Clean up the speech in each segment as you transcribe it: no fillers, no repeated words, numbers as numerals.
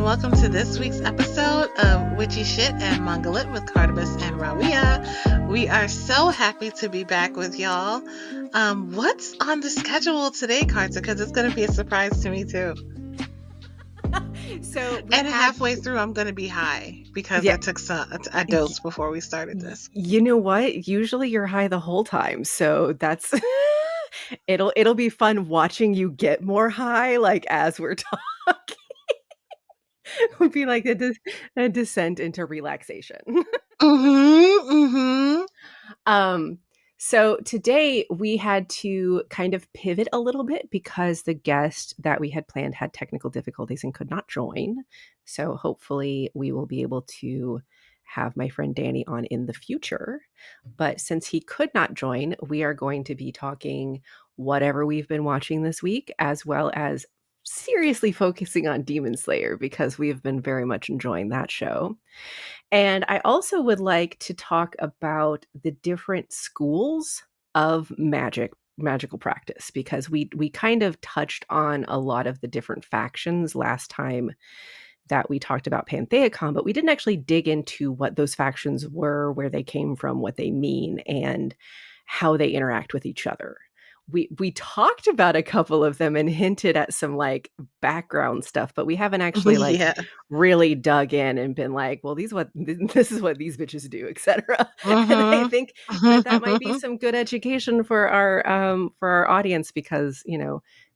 welcome to this week's episode of Witchy Shit and Mangalit with Cartabus and Rawiyah. We are so happy to be back with y'all. What's on the schedule today, Carter? Because it's going to be a surprise to me too. And halfway through, I'm going to be high because I took a dose before we started this. You know what? Usually you're high the whole time, so that's it'll be fun watching you get more high, like as we're talking. It would be like a descent into relaxation. So today we had to kind of pivot a little bit because the guest that we had planned had technical difficulties and could not join. So hopefully we will be able to have my friend Danny on in the future. But since he could not join, we are going to be talking whatever we've been watching this week, as well as seriously focusing on Demon Slayer because we have been very much enjoying that show. And I also would like to talk about the different schools of magical practice, because we kind of touched on a lot of the different factions last time that we talked about Pantheacon, but we didn't actually dig into what those factions were, where they came from, what they mean, and how they interact with each other. We talked about a couple of them and hinted at some like background stuff, but we haven't actually really dug in and been like, well, this is what these bitches do, etc. And I think that might be some good education for our audience, because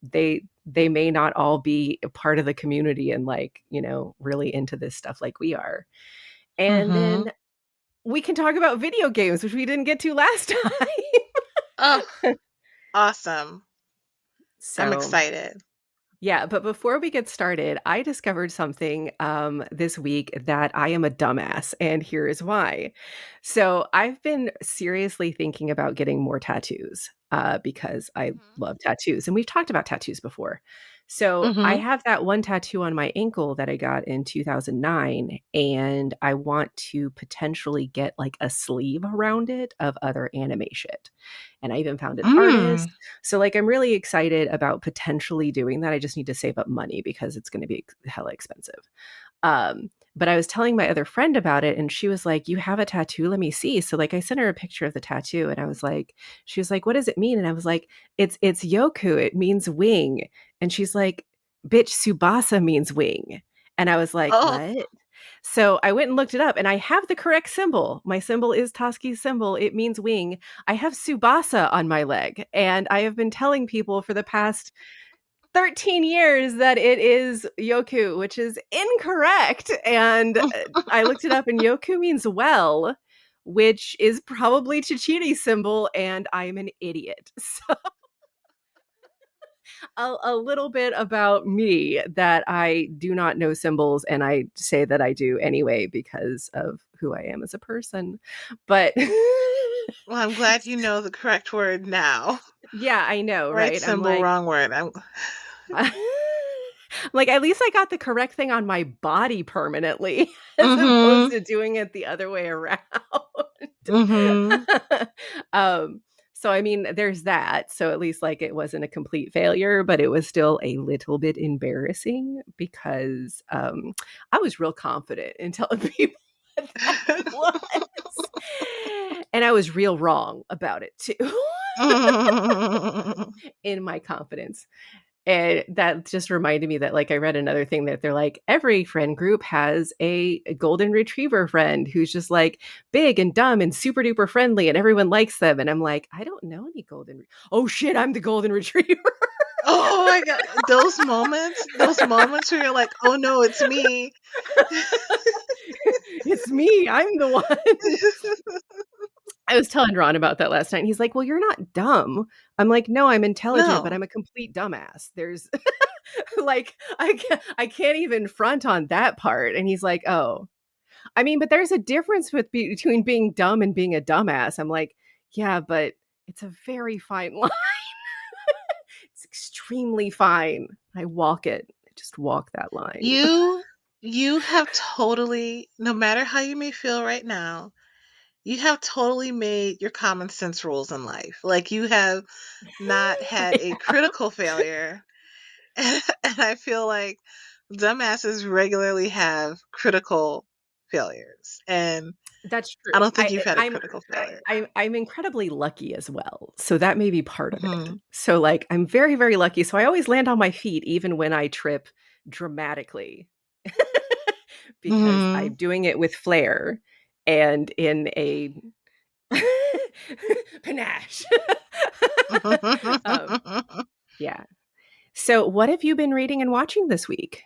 they may not all be a part of the community and really into this stuff like we are. And then we can talk about video games, which we didn't get to last time. Oh, awesome. So, I'm excited. Yeah, but before we get started, I discovered something this week that I am a dumbass, and here is why. So I've been seriously thinking about getting more tattoos because I love tattoos, and we've talked about tattoos before. So I have that one tattoo on my ankle that I got in 2009, and I want to potentially get like a sleeve around it of other anime shit. And I even found an artist. So like, I'm really excited about potentially doing that. I just need to save up money because it's going to be hella expensive. But I was telling my other friend about it, and she was like, you have a tattoo? Let me see. So like, I sent her a picture of the tattoo, and I was like, she was like, what does it mean? And I was like, it's Yoku. It means wing. And she's like, bitch, Tsubasa means wing. And I was like, what? So I went and looked it up, and I have the correct symbol. My symbol is Toski's symbol. It means wing. I have Tsubasa on my leg, and I have been telling people for the past 13 years that it is Yoku, which is incorrect. And I looked it up, and Yoku means well, which is probably Chichiri's symbol, and I'm an idiot. So a little bit about me, that I do not know symbols, and I say that I do anyway because of who I am as a person. But well, I'm glad you know the correct word now. Yeah, I know, right? Symbol, I'm like, wrong word. Like, at least I got the correct thing on my body permanently, as opposed to doing it the other way around. So, I mean, there's that. So at least like it wasn't a complete failure, but it was still a little bit embarrassing because I was real confident in telling people what that was. And I was real wrong about it too. In my confidence. And that just reminded me that, like, I read another thing that they're like, every friend group has a golden retriever friend who's just like big and dumb and super duper friendly and everyone likes them. And I'm like, I don't know any oh shit, I'm the golden retriever. Oh my God. Those moments where you're like, oh no, it's me. It's me. I'm the one. I was telling Ron about that last night. And he's like, well, you're not dumb. I'm like, no, I'm intelligent, but I'm a complete dumbass. There's like, I can't even front on that part. And he's like, oh, I mean, but there's a difference between being dumb and being a dumbass. I'm like, yeah, but it's a very fine line. It's extremely fine. I walk it. I just walk that line. You have totally, no matter how you may feel right now, you have totally made your common sense rules in life. Like, you have not had a critical failure. And I feel like dumbasses regularly have critical failures, and That's I true. don't think you've had a critical failure. I'm incredibly lucky as well, so that may be part of it. Hmm. So, like, I'm very, very lucky, so I always land on my feet even when I trip dramatically because Hmm. I'm doing it with flair and in a panache. Um, yeah. So, what have you been reading and watching this week?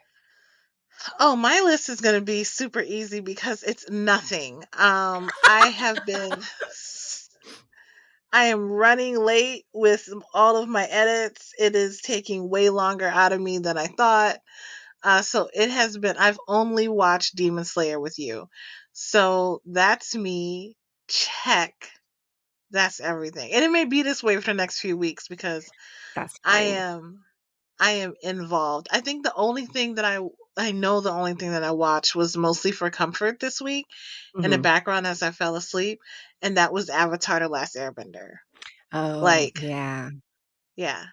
Oh, my list is going to be super easy because it's nothing. I have been I am running late with all of my edits. It is taking way longer out of me than I thought. So it has been, I've only watched Demon Slayer with you. So that's me. Check. That's everything. And it may be this way for the next few weeks because That's I fine. am I am involved. I think the only thing that I know the only thing that I watched was mostly for comfort this week in the Mhm. background as I fell asleep, and that was Avatar: The Last Airbender. Oh, Like, yeah. yeah.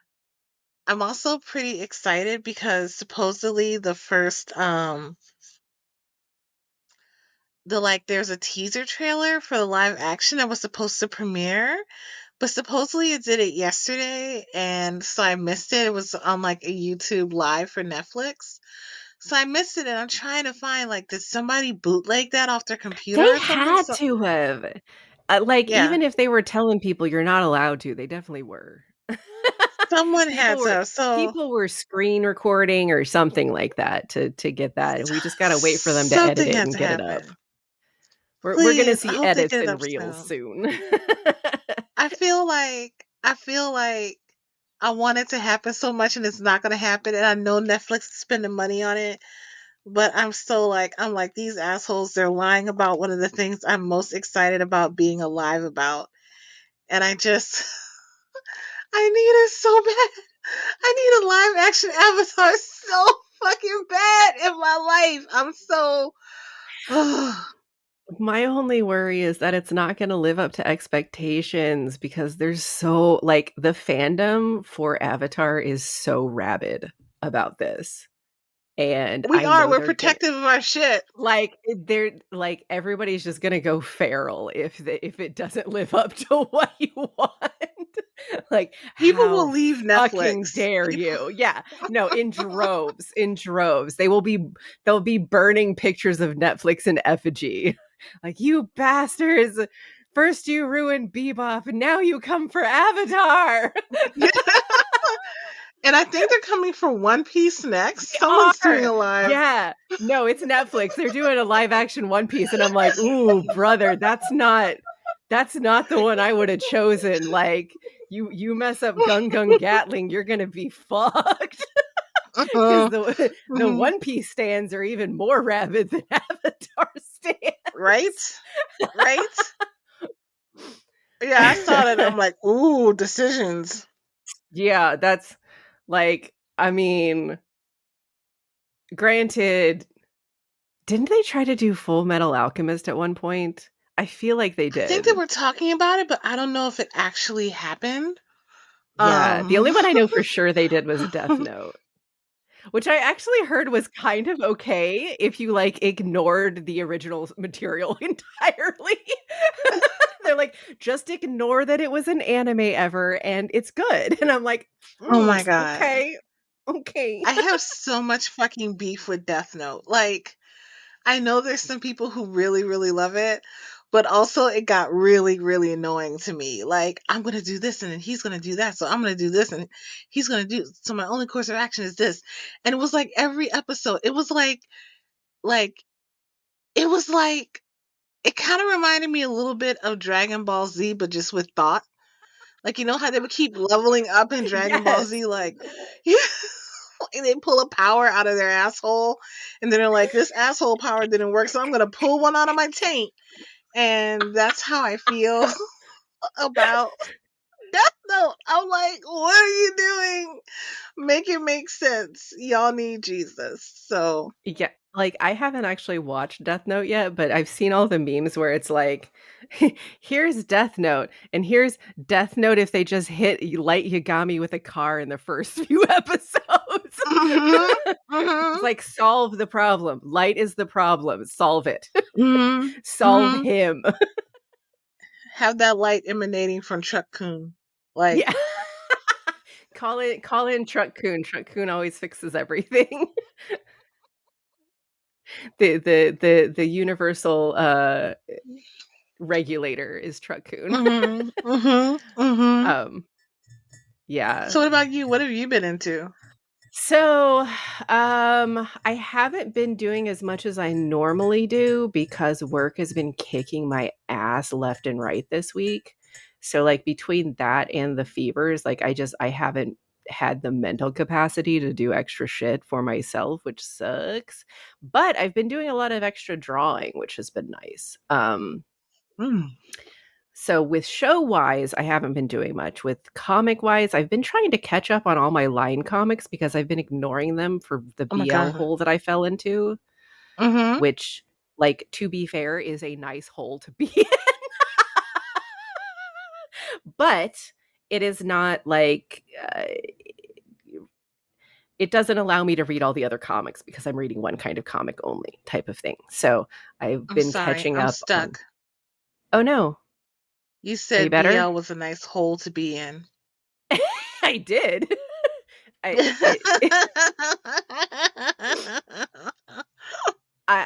I'm also pretty excited because supposedly there's a teaser trailer for the live action that was supposed to premiere, but supposedly it did it yesterday, and so I missed it. It was on like a YouTube live for Netflix. So I missed it, and I'm trying to find, like, did somebody bootleg that off their They computer or something? had So to have. Like, yeah, even if they were telling people you're not allowed to, they definitely were. someone had People to were have. So people were screen recording or something like that to get that. We just gotta wait for them to edit something it had and to get it up. happen. We're gonna Please, I see hope they edits get it and up reels soon. soon. I feel like I want it to happen so much, and it's not gonna happen. And I know Netflix is spending money on it, but I'm like, these assholes. They're lying about one of the things I'm most excited about being alive about, and I just I need it so bad. I need a live action Avatar so fucking bad in my life. I'm so. My only worry is that it's not gonna live up to expectations because there's so like, the fandom for Avatar is so rabid about this, and We I are. know We're they're gonna protective of our shit. like, they're like, everybody's just gonna go feral if it doesn't live up to what you want. Like, People "How will leave fucking Netflix. dare People. you?" Yeah. No, in droves, in droves. They'll be burning pictures of Netflix in effigy. Like, "You bastards! First you ruined Bebop, and now you come for Avatar!" Yeah. And I think they're coming for One Piece next. They Someone's doing are. a live. Yeah. No, it's Netflix. They're doing a live action One Piece, and I'm like, "Ooh, brother, that's not the one I would have chosen." Like, you mess up Gung Gung Gatling, you're gonna be fucked. Because Uh-huh. the Mhm. One Piece stands are even more rabid than Avatar Right? stands. Right? Yeah, I saw that. I'm like, ooh, decisions. Yeah, that's like, I mean, granted, didn't they try to do Full Metal Alchemist at one point? I feel like they I think they did. were talking about it, but I don't know if it actually happened. Yeah, the Um, only one I know for sure they did was Death Note, which I actually heard was kind of okay if you, like, ignored the original material entirely. They're like, "Just ignore that it was an anime ever, and it's good." And I'm like, oh my god. okay, okay." I have so much fucking beef with Death Note. Like, I know there's some people who really, really love it, but also it got really, really annoying to me. Like, I'm gonna do this and then he's gonna do that, so I'm gonna do this and he's gonna do so my only course of action is this. And it was like every episode, like it was like it kind of reminded me a little bit of Dragon Ball Z, but just with thought. Like, you know how they would keep leveling up in Dragon Ball Yes. Z, like, yeah, and they pull a power out of their asshole, and then they're like, "This asshole power didn't work, so I'm gonna pull one out of my taint." And that's how I feel about Death Note. I'm like, "What are you doing? Make it make sense. Y'all need Jesus." So Yeah. Like, I haven't actually watched Death Note yet, but I've seen all the memes where it's like, here's Death Note, and here's Death Note if they just hit Light Yagami with a car in the first few episodes. Mhm. It's Mhm. like, solve the problem. Light is the problem. Solve it. Mhm. Solve Mhm. him. Have that light emanating from Chuck Kun. Like, Yeah. Call in Truck Coon. Truck Coon always fixes everything. The universal regulator is Truck Coon. mhm. Mhm. Mhm. um yeah. So what about you? What have you been into? So, I haven't been doing as much as I normally do because work has been kicking my ass left and right this week. So, like, between that and the fevers, like, I haven't had the mental capacity to do extra shit for myself, which sucks. But I've been doing a lot of extra drawing, which has been nice. Mm. So with show wise, I haven't been doing much. With comic wise, I've been trying to catch up on all my line comics because I've been ignoring them for the Oh my BL god. hole that I fell into, Mhm. which, like, to be fair, is a nice hole to be in. But it is not like it doesn't allow me to read all the other comics because I'm reading one kind of comic only type of thing. So I've I'm been sorry. catching I'm up on. stuck. Oh no, You are you said better? BL was a nice hole to be in. I did. I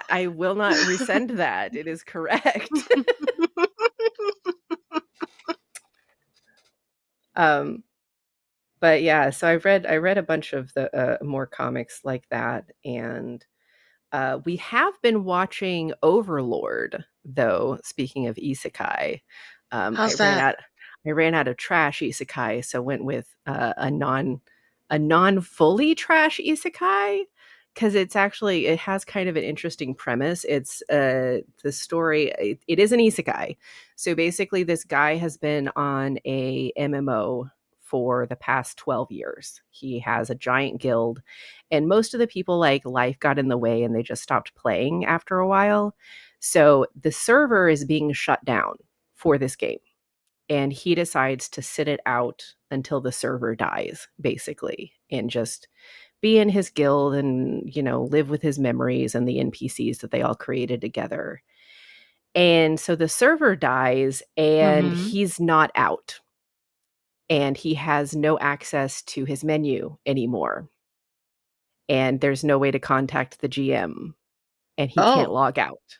I will not rescind that. It is correct. um, but yeah, so I read a bunch of the more comics like that, and we have been watching Overlord, though. Speaking of isekai, um, I How's ran that? out. I ran out of trash isekai, so went with a non fully trash isekai because it has kind of an interesting premise. It's the story. It is an isekai, so basically, this guy has been on a MMO for the past 12 years. He has a giant guild, and most of the people, like, life got in the way and they just stopped playing after a while. So the server is being shut down for this game, and he decides to sit it out until the server dies, basically, and just be in his guild and, live with his memories and the NPCs that they all created together. And so the server dies and Mhm. he's not out, and he has no access to his menu anymore, and there's no way to contact the GM, and he can't Oh. log out.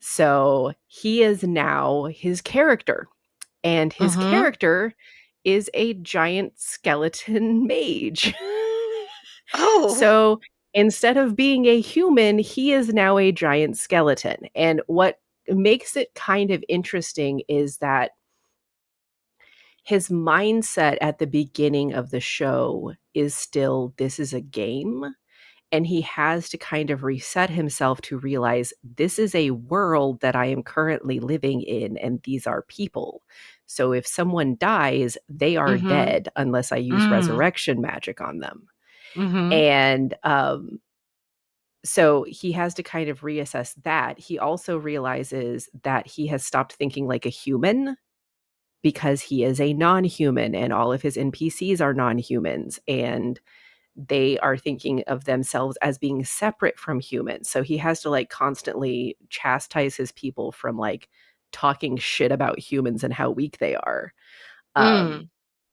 So he is now his character, and his Mhm. character is a giant skeleton mage. Oh. So instead of being a human, he is now a giant skeleton. And what makes it kind of interesting is that his mindset at the beginning of the show is still, this is a game, and he has to kind of reset himself to realize this is a world that I am currently living in, and these are people. So if someone dies, they are Mhm. dead unless I use Mm. resurrection magic on them. Mhm. And so he has to kind of reassess that. He also realizes that he has stopped thinking like a human because he is a non-human, and all of his NPCs are non-humans, and they are thinking of themselves as being separate from humans. So he has to, like, constantly chastise his people from, like, talking shit about humans and how weak they are. Um, Mm.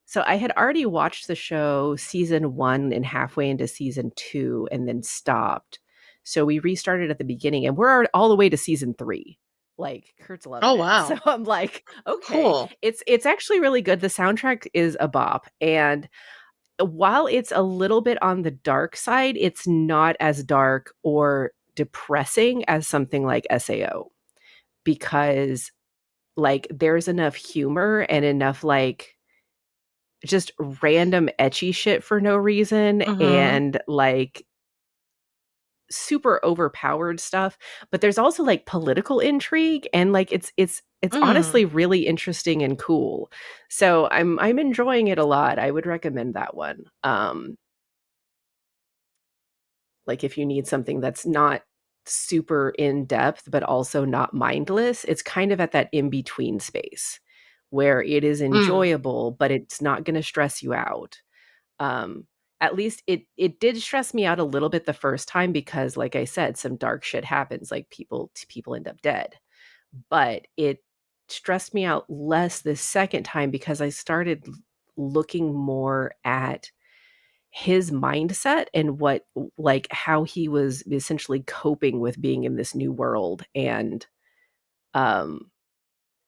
so I had already watched the show season 1 and halfway into season 2 and then stopped. So we restarted at the beginning, and we're all the way to season 3. Like, Kurt's Oh loving it. So wow. I'm like, okay, Cool. it's actually really good. The soundtrack is a bop, and while it's a little bit on the dark side, it's not as dark or depressing as something like SAO, because, like, there's enough humor and enough, like, just random etchy shit for no reason, Mhm. and, like, super overpowered stuff, but there's also, like, political intrigue, and, like, it's Mm. honestly really interesting and cool. So I'm enjoying it a lot. I would recommend that one. Like, if you need something that's not super in depth, but also not mindless. It's kind of at that in between space where it is Mm. enjoyable, but it's not going to stress you out. Um, at least it did stress me out a little bit the first time because, like I said, some dark shit happens. Like people end up dead, but it stressed me out less the second time because I started looking more at his mindset and what like how he was essentially coping with being in this new world and um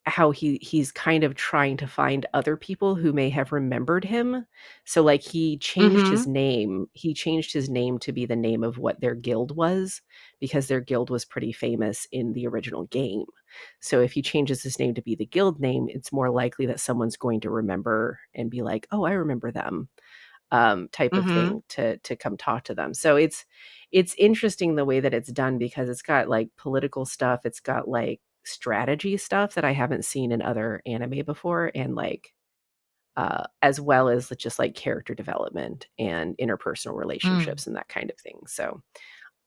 how he's kind of trying to find other people who may have remembered him. So like Mm-hmm. he changed his name to be the name of what their guild was because their guild was pretty famous in the original game. So if he changes his name to be the guild name, it's more likely that someone's going to remember and be like, "Oh, I remember them." Type of Mm-hmm. thing to come talk to them. So it's interesting the way that it's done because it's got like political stuff, it's got like strategy stuff that I haven't seen in other anime before, and like as well as just like character development and interpersonal Mm. relationships and that kind of thing. So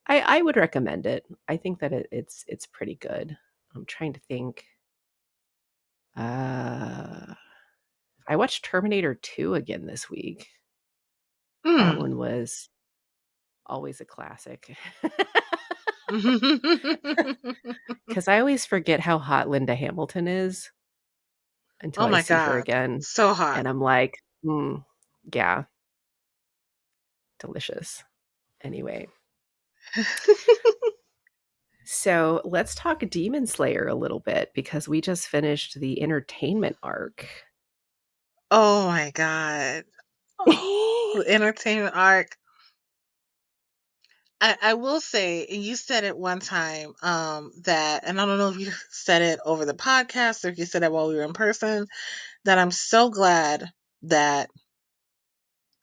I would recommend it. I think that it's pretty good. I'm trying to think. Uh, I watched Terminator 2 again this week. That Mm. one was always a classic. Because I always forget how hot Linda Hamilton is until Oh I my see her God. again, So hot. and I'm like, yeah, delicious. Anyway, so let's talk Demon Slayer a little bit because we just finished the entertainment arc. Oh my God. Oh, the entertainment arc. I will say, and you said it one time, that, and I don't know if you said it over the podcast or if you said it while we were in person, that I'm so glad that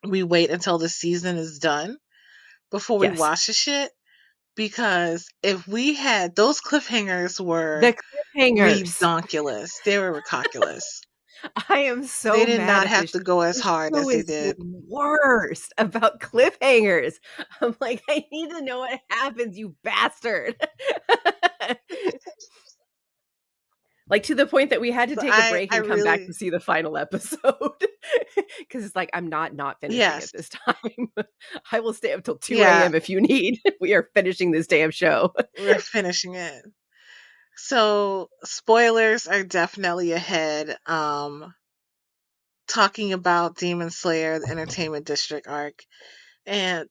we wait until the season is done before we Yes, watch the shit. Because if we had those cliffhangers were the cliffhangers. redonkulous, they were ridiculous. I am They so did mad not at have this. to go as This hard show as they is the did. worst about cliffhangers. I'm like, I need to know what happens, you bastard. Like to the point that we had to So take a break I and come back really, to see the final episode because it's like I'm not finishing it yes, this time. I will stay up till 2 yeah, a.m. if you need. We are finishing this damn show. we're finishing it. So spoilers are definitely ahead. Talking about Demon Slayer, the Entertainment District arc, and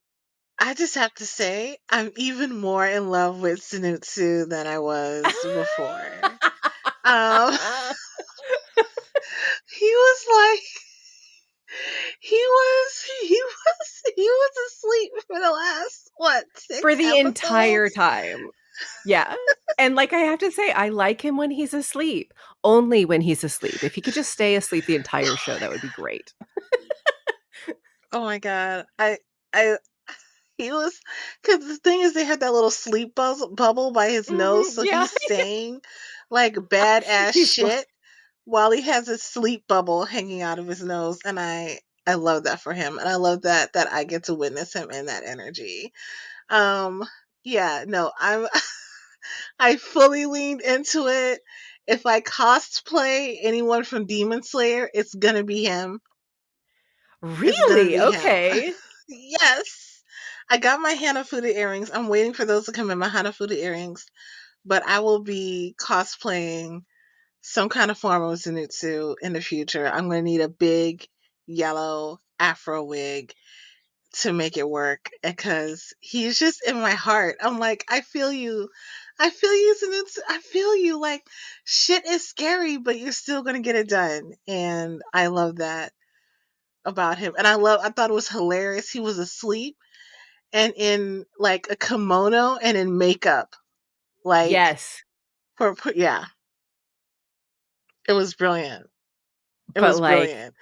I just have to say, I'm even more in love with Zenitsu than I was before. Um, he was like, he was asleep for the last what For 6 the entire episodes. time. Yeah. And like I have to say, I like him when he's asleep. Only when he's asleep. If he could just stay asleep the entire show, that would be great. Oh my god, I he was, because the thing is they had that little sleep bubble by his nose, so Yeah. he's saying like badass He's like, shit while he has a sleep bubble hanging out of his nose, and I love that for him, and I love that I get to witness him in that energy. Um, yeah, no, I fully leaned into it. If I cosplay anyone from Demon Slayer, it's gonna be him. It's gonna really? be him. Okay. Yes. I got my Hanafuda earrings. I'm waiting for those to come in, my Hanafuda earrings. But I will be cosplaying some kind of form of Zenitsu in the future. I'm going to need a big yellow afro wig to make it work because he's just in my heart. I'm like, I feel you. I feel you, Zenitsu. I feel you. Like, shit is scary, but you're still going to get it done. And I love that about him. And I thought it was hilarious. He was asleep and in like a kimono and in makeup. Like, Yes. yeah, it was brilliant. It But was like brilliant.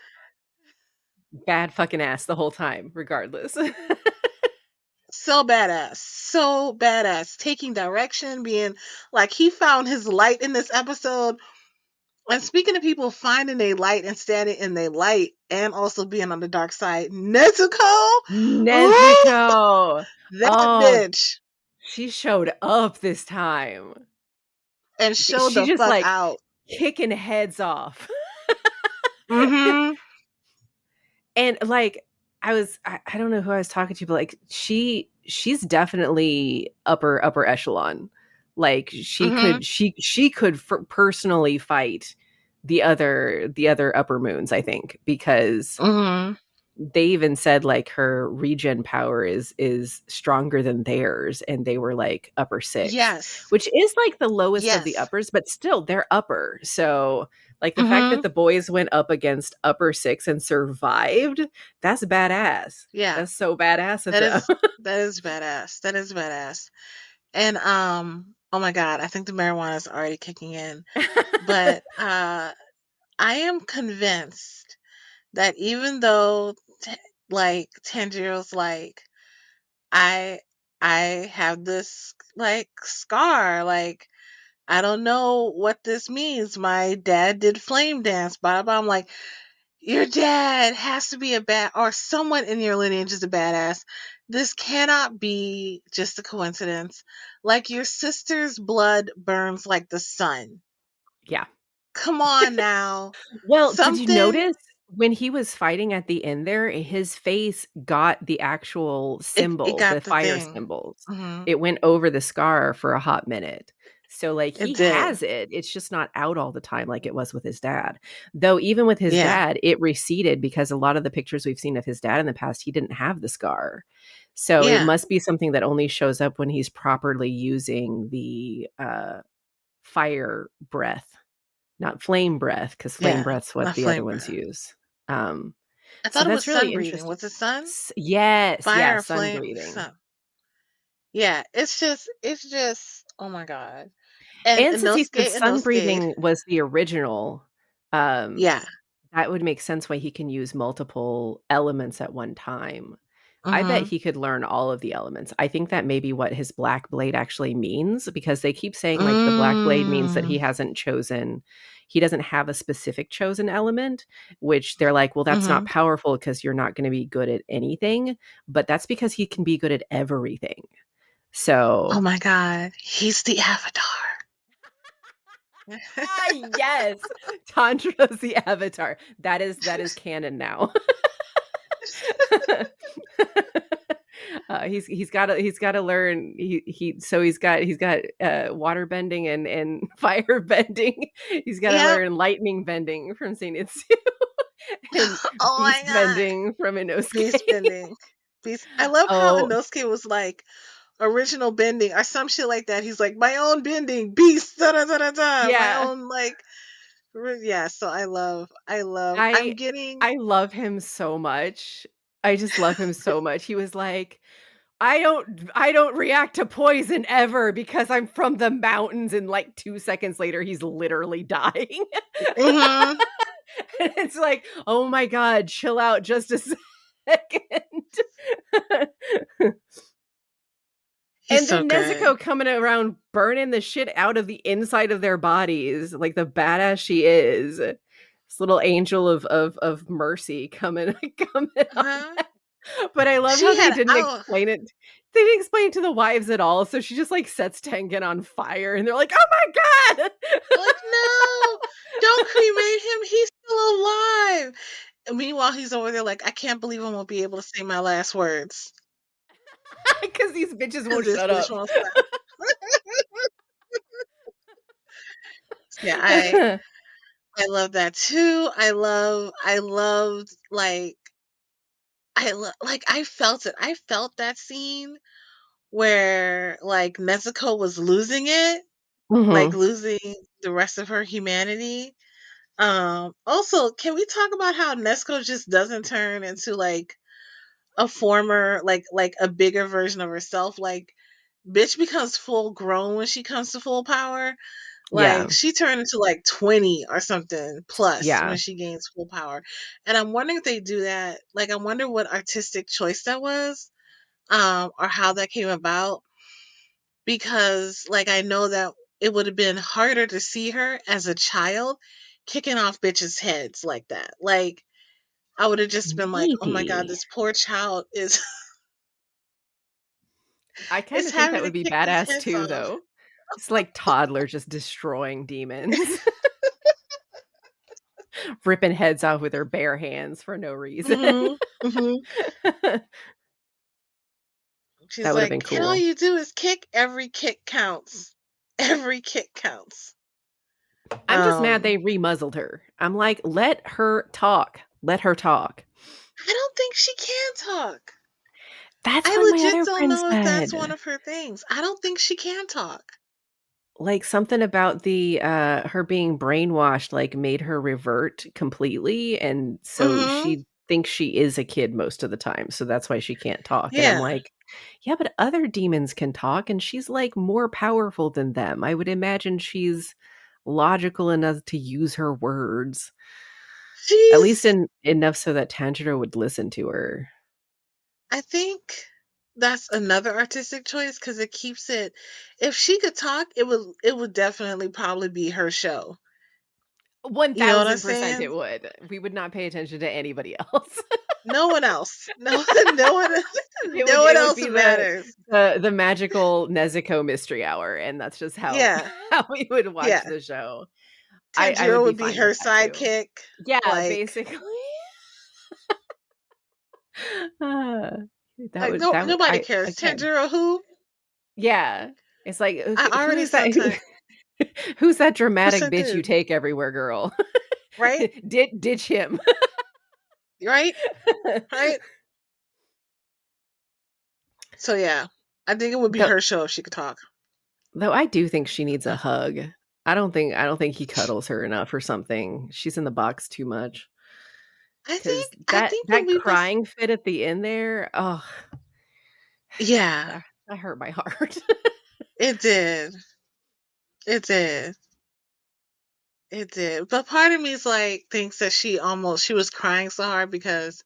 bad fucking ass the whole time, regardless. So badass. So badass. Taking direction, being like, he found his light in this episode. And speaking of people finding their light and standing in their light and also being on the dark side, Nezuko, ooh, Nezuko. that Oh, bitch. She showed up this time. and showed She the just, fuck like, out. kicking heads off. Mhm. And, like, I don't know who I was talking to, but, like, she's definitely upper echelon. Like, Mhm. she could personally fight the other upper moons, I think, because Mhm. they even said, like, her regen power is stronger than theirs, and they were, like, upper 6, Yes. which is, like, the lowest of the Yes. uppers, but still, they're upper. So, like, the fact that Mhm. the boys went up against upper 6 and survived, that's badass. Yeah. That's so badass of That them. is that is badass. That is badass. And oh my god, I think the marijuana is already kicking in. But I am convinced that even though like Tanjiro's like I I have this like scar, like I don't know what this means. My dad did flame dance, blah blah. I'm like, your dad has to be a bad, or someone in your lineage is a badass. This cannot be just a coincidence. Like your sister's blood burns like the sun. Yeah. Come on now. Well, did you Something notice when he was fighting at the end there, his face got the actual it symbol, the got the fire thing. symbols. Hmm. It went over the scar for a hot minute. So, like, It he did. has it. It's just not out all the time like it was with his dad. Though even with his Yeah. dad, it receded because a lot of the pictures we've seen of his dad in the past, he didn't have the scar. So it Yeah. must be something that only shows up when he's properly using the fire breath, not flame breath, because flame Yeah. breath's what Not the other flame ones breath. use. Um, I so thought it was that's really sun breathing. interesting. Was it sun? Yes, Fire yeah, or sun flame? breathing. Sun. Yeah. It's just, oh my God. And And since he said sun Inosuke, breathing was the original, um, yeah. that would make sense why he can use multiple elements at one time. I bet Mm-hmm. he could learn all of the elements. I think that may be what his black blade actually means, because they keep saying, like, the black blade means that Mm. he doesn't have a specific chosen element, which they're like, "Well, that's not Mm-hmm. powerful because 'cause you're not gonna be good at anything," but that's because he can be good at everything. Oh So my God. He's the avatar. yes! Tandra's the avatar. That is canon now. He's gotta learn water bending and fire bending. He's gotta Yep. learn lightning bending from Saint Itsu and Oh my beast God. bending from Inosuke. Beast bending. Beast. I love how Oh, Inosuke was like original bending or some shit like that. He's like, my own bending, beast, da da da da da. My yeah. own like yeah, so I'm I getting I love him so much. I just love him so much. He was like, "I don't react to poison ever because I'm from the mountains," and, like, 2 seconds later, he's literally dying. mhm. And it's like, "Oh my god, chill out just a second." He's And so then good. Nezuko coming around burning the shit out of the inside of their bodies, like the badass she is. This little angel of mercy coming coming on. Huh? But I love She how they had didn't oh explain it. They didn't explain it to the wives at all, so she just, like, sets Tengen on fire, and they're like, "Oh my god!" like no, don't cremate him. He's still alive. And meanwhile, he's over there like, I can't believe I won't be able to say my last words Because these bitches because won't this shut bitch up. won't stop. Yeah, I love that too. I loved like I felt it. I felt that scene where like Nezuko was losing it, like Mhm. losing the rest of her humanity. Also, can we talk about how Nezuko just doesn't turn into like a former like a bigger version of herself? Like bitch becomes full grown when she comes to full power. Like Yeah. she turned into like 20 or something plus Yeah. when she gains full power. And I'm wondering if they do that. Like I wonder what artistic choice that was, or how that came about. Because like I know that it would have been harder to see her as a child kicking off bitches' heads like that. Like I would have just been like, oh my god, Maybe. this poor child is I kind It's of think that having to would be kick these badass heads too, off. though. Just like toddler just destroying demons, ripping heads off with her bare hands for no reason. Hmm. Hmm. She's That would have like, been and all cool. you do is kick. Every kick counts. Every kick counts. I'm just mad Um, they remuzzled her. I'm like, let her talk. Let her talk. I don't think she can talk. That's I what my legit other don't friend know if that's said. one of her things. I don't think she can talk. Like something about the her being brainwashed like made her revert completely, and so Hmm. she thinks she is a kid most of the time, so that's why she can't talk. And I'm Yeah. like, yeah, but other demons can talk and she's like more powerful than them. I would imagine she's logical enough to use her words, at least She's in enough so that Tanjiro would listen to her. I think that's another artistic choice because it keeps it. If she could talk, it would definitely probably be her show. You know what I'm 1000% saying? it would. We would not pay attention to anybody else. No one else. No, no one. It No would one it would else be matters. the magical Nezuko mystery hour, and that's just how Yeah, how we would watch yeah. the show. I Tanjiro would be would be fine with her that too. sidekick. Yeah, Like, basically. Uh, that like would no, that would nobody I cares. again. Tanjiro who? Yeah. It's like, I who already is that sometimes who's that dramatic percent bitch you dude, take everywhere, girl? right? Ditch him. Right? Right? So yeah, I think it would be Though her show if she could talk. though I do think she needs a hug. I don't think he cuddles her enough or something. She's in the box too much. I 'Cause think I think when that we was crying fit at the end there, oh, yeah, that hurt my heart. it did. It did. It did. But part of me is like thinks that she was crying so hard because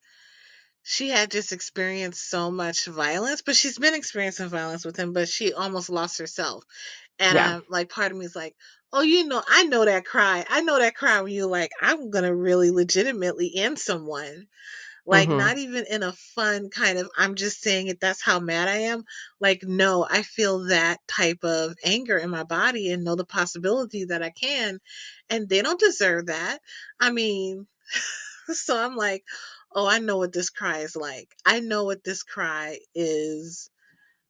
she had just experienced so much violence, but she's been experiencing violence with him, but she almost lost herself. And Yeah. I'm like, part of me is like, oh, I know that cry. I know that cry when you're like, I'm gonna really legitimately end someone. Like, Mhm. not even in a fun kind of, I'm just saying it, that's how mad I am. Like, no, I feel that type of anger in my body and know the possibility that I can. And they don't deserve that. I mean, so I'm like, oh, I know what this cry is like. I know what this cry is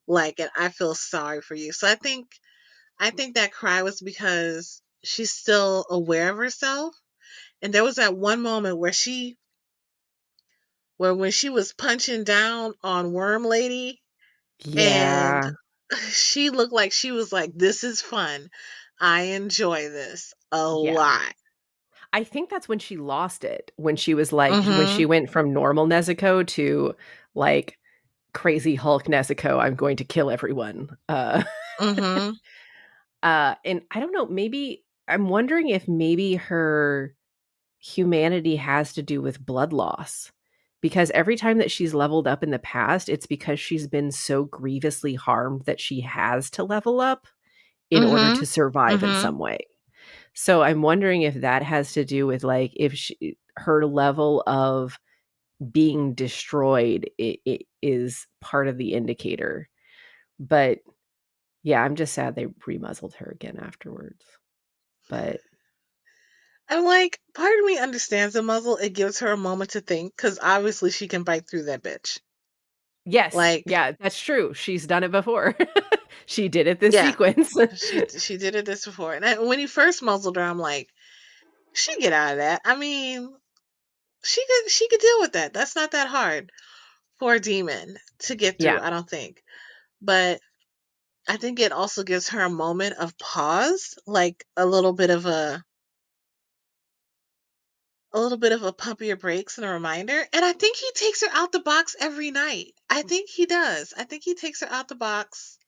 like, and I feel sorry for you. So I think that cry was because she's still aware of herself. And there was that one moment where when she was punching down on Worm Lady and Yeah. she looked like she was like, this is fun. I enjoy this a Yeah. lot. I think that's when she lost it, when she was like when Mm-hmm. she went from normal Nezuko to, like, crazy Hulk Nezuko, "I'm going to kill everyone." Mm-hmm. And I don't know, maybe I'm wondering if maybe her humanity has to do with blood loss. Because every time that she's leveled up in the past, it's because she's been so grievously harmed that she has to level up in order Mm-hmm. to survive in Mm-hmm. some way. So I'm wondering if that has to do with, like, if her level of being destroyed it is part of the indicator. But yeah, I'm just sad they remuzzled her again afterwards. But I'm like, part of me understands the muzzle. It gives her a moment to think because obviously she can bite through that bitch. yes, Like, yeah, that's true. She's done it before. She did it this yeah, sequence. she did it this before. And when he first muzzled her, I'm like, she get out of that. I mean, she could deal with that. That's not that hard for a demon to get through, Yeah. I don't think. But I think it also gives her a moment of pause, like a little bit of a pump your brakes and a reminder. And I think he takes her out the box every night. I think he does. I think he takes her out the box.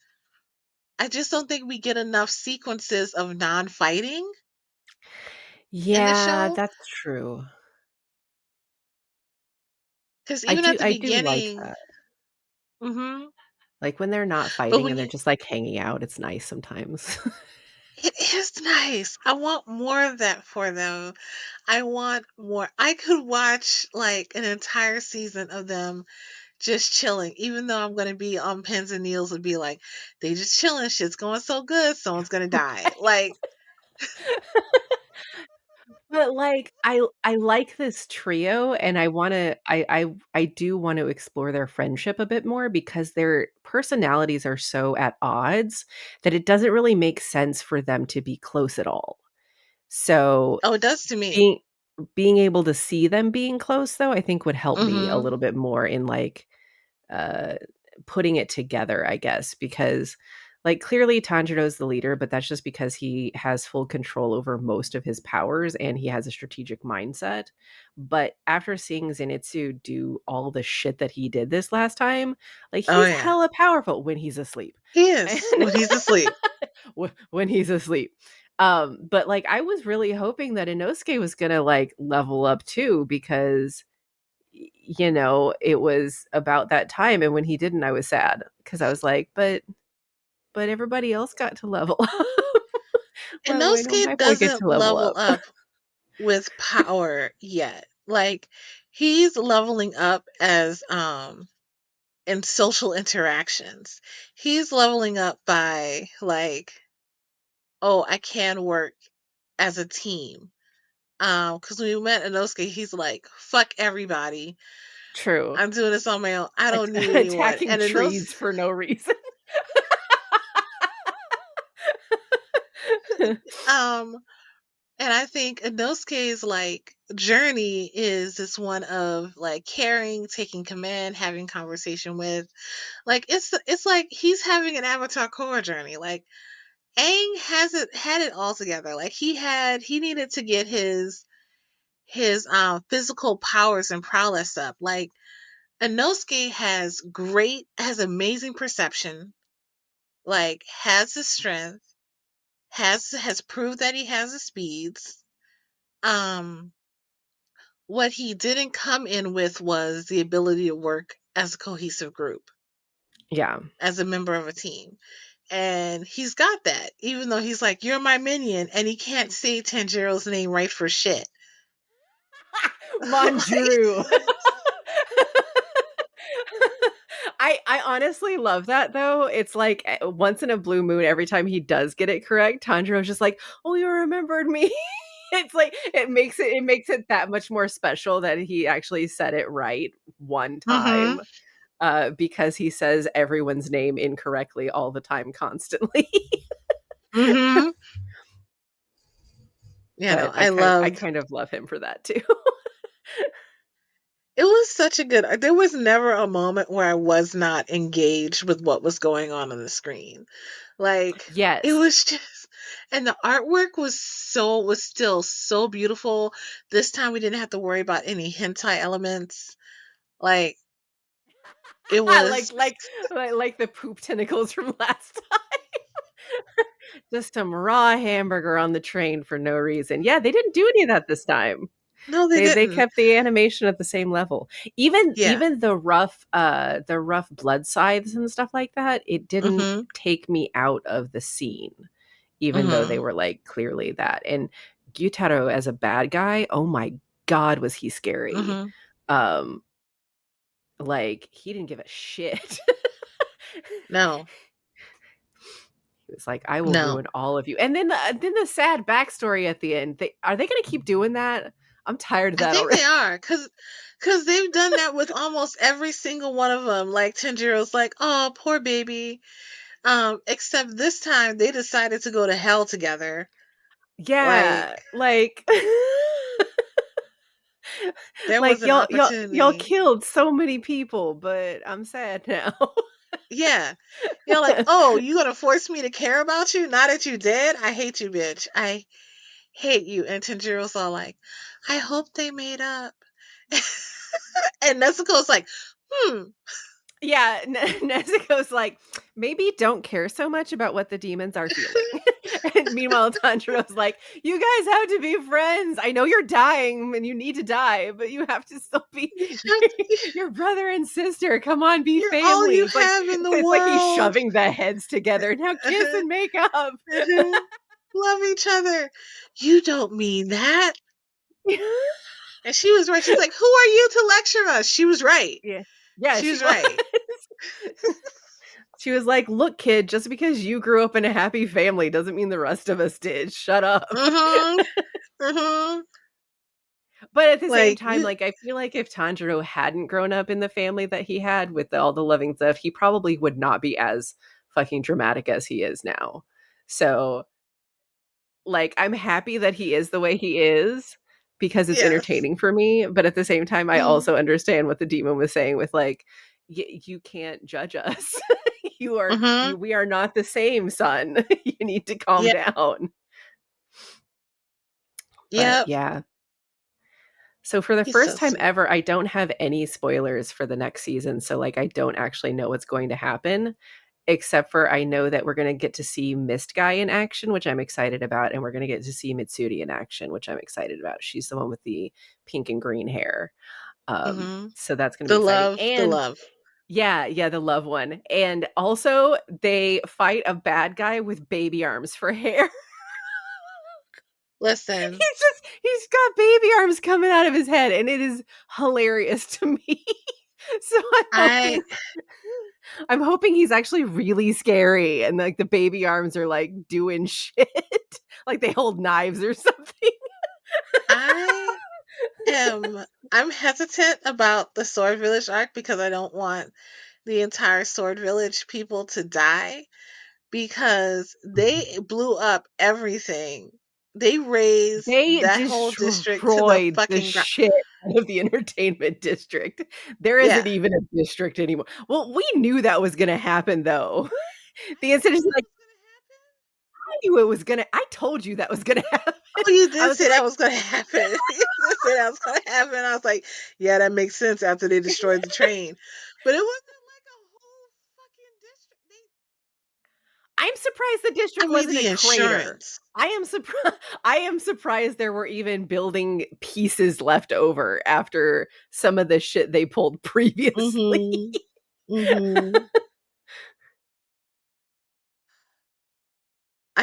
I just don't think we get enough sequences of non-fighting in the Yeah, show. that's true. Because even at the I do like beginning, that. hmm Like, when they're not but fighting when and they're you, just, like, hanging out, it's nice sometimes. it is nice. I want more of that for them. I want more. I could watch like an entire season of them just chilling. Even though I'm gonna be on pins and needles and be like, they just chilling, shit's going so good, someone's gonna die. Like, But, like, I like this trio, and I do want to explore their friendship a bit more because their personalities are so at odds that it doesn't really make sense for them to be close at all. So, oh, it does to me. being being able to see them being close, though, I think would help me a Mm-hmm. little bit more in, like, uh, putting it together, I guess, because like clearly Tanjiro's the leader, but that's just because he has full control over most of his powers and he has a strategic mindset. But after seeing Zenitsu do all the shit that he did this last time, like Oh he's yeah. hella powerful when he's asleep. He And is when he's asleep. when he's asleep. But like I was really hoping that Inosuke was gonna like level up too because you know, it was about that time, and when he didn't, I was sad because I was like, but everybody else got to level up. Why don't my Inosuke boy get doesn't to level level up? up with power yet. Like, he's leveling up as in social interactions. He's leveling up by like, oh, I can work as a team. Because when we met Inosuke, he's like, fuck everybody. True. I'm doing this on my own. I don't need anyone. Attacking And in those, trees for no reason. um, and I think Inosuke's like journey is this one of like caring, taking command, having conversation with. Like, it's like he's having an Avatar Korra journey. Like, Aang hasn't had it all together. Like, he needed to get his physical powers and prowess up. Like, Inosuke has amazing perception, like has the strength, has proved that he has the speeds. Um what he didn't come in with was the ability to work as a cohesive group, Yeah. as a member of a team. And he's got that, even though he's like, you're my minion, and he can't say Tanjiro's name right for shit. Like, Manjuru. I honestly love that though. It's like once in a blue moon, every time he does get it correct, Tanjiro's just like, "Oh, you remembered me." It's like it makes it that much more special that he actually said it right one mm-hmm, time. Because he says everyone's name incorrectly all the time, constantly. mm-hmm. You know, But I I loved. kind of love him for that too. It was such a good. There was never a moment where I was not engaged with what was going on the screen. Like, it Yes. was just, and the artwork was still so beautiful. This time we didn't have to worry about any hentai elements. Like, it was. Like the poop tentacles from last time. Just some raw hamburger on the train for no reason. Yeah, they didn't do any of that this time. No, they They didn't. kept the animation at the same level. Yeah. Even the rough blood scythes and stuff like that, it didn't Mm-hmm. take me out of the scene, even though they Mm-hmm. were like clearly that. And Gyutaro as a bad guy, oh my god, was he scary. Mm-hmm. Um like he didn't give a shit. No. He was like, "I will No. ruin all of you." And then the sad backstory at the end. Are they going to keep doing that? I'm tired of I that think already. they are, cause they've done that with almost every single one of them. Like, Tanjiro's like, oh, poor baby. Except this time they decided to go to hell together. Like, Yeah, like there was like an y'all opportunity. killed so many people, but I'm sad now. Yeah. You're like, oh, you gonna force me to care about you? Now that you dead? I hate you, bitch. I hate you. And Tanjiro's all like, I hope they made up. And Nezuko's like, hmm. Yeah, Nezuko's like, maybe don't care so much about what the demons are feeling. And meanwhile, Tanjiro's like, you guys have to be friends. I know you're dying and you need to die, but you have to still be You have to, your brother and sister. Come on, be you're all family. you have in the It's like he's world. shoving the heads together. Now kiss and make up. Love each other. You don't mean that. And she was right. She's like, who are you to lecture us? She was right. Yeah. Yeah, She she was was. right. She was like, "Look, kid, just because you grew up in a happy family doesn't mean the rest of us did. Shut up." Mhm. Mhm. But at the same Like time, you. like, I feel like if Tanjiro hadn't grown up in the family that he had with all the loving stuff, he probably would not be as fucking dramatic as he is now. So, like, I'm happy that he is the way he is because it's Yes. entertaining for me, but at the same time, I Mhm. also understand what the demon was saying with, like, you can't judge us. Mhm. We are not the same, son. You need to calm Yeah. down. But Yep. yeah. So for the He's so first time sweet. ever, I don't have any spoilers for the next season. So like I don't actually know what's going to happen, except for I know that we're going to get to see Mist Guy in action, which I'm excited about, and we're going to get to see Mitsuri in action, which I'm excited about. She's the one with the pink and green hair. Mhm. So that's going to be The exciting. love. The And love. yeah, the love one. And also they fight a bad guy with baby arms for hair. Listen. He's got baby arms coming out of his head, and it is hilarious to me. So I. I'm hoping he's actually really scary and like the baby arms are like doing shit. Like they hold knives or something. I am. I'm hesitant about the Sword Village arc because I don't want the entire Sword Village people to die because they blew up everything. They raised They that whole district to the destroyed the fucking ground. shit out of the entertainment district. There Yeah. isn't even a district anymore. Well, we knew that was going to happen though. The incident is like, I knew it was going to, I told you that was going to happen. Oh, you I did was say that like, was gonna happen. You did say that was gonna happen. I was like, yeah, that makes sense after they destroyed the train. But it wasn't like a whole fucking district. I'm surprised the I district mean, wasn't the a crater. insurance. I am surprised there were even building pieces left over after some of the shit they pulled previously. Mm-hmm. Mm-hmm. I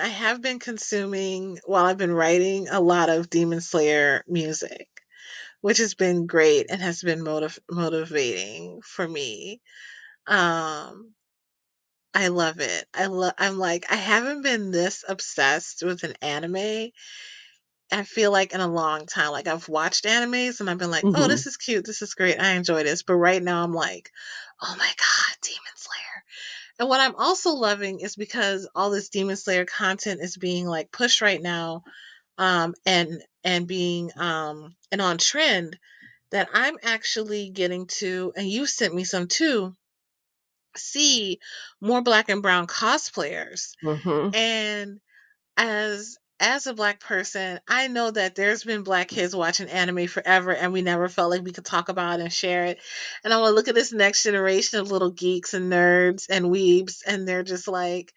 have been consuming while I've been writing a lot of Demon Slayer music, which has been great and has been motivating for me. Um, I love it. I'm like, I haven't been this obsessed with an anime, I feel like, in a long time. Like I've watched animes and I've been like, oh, Mhm. this is cute, this is great, I enjoy this. But right now I'm like, oh my God, Demon Slayer. And what I'm also loving is because all this Demon Slayer content is being like pushed right now, and being and on trend, that I'm actually getting to, and you sent me some too, see more black and brown cosplayers. Mhm. And as a black person, I know that there's been black kids watching anime forever and we never felt like we could talk about it and share it. And I want to look at this next generation of little geeks and nerds and weebs, and they're just like,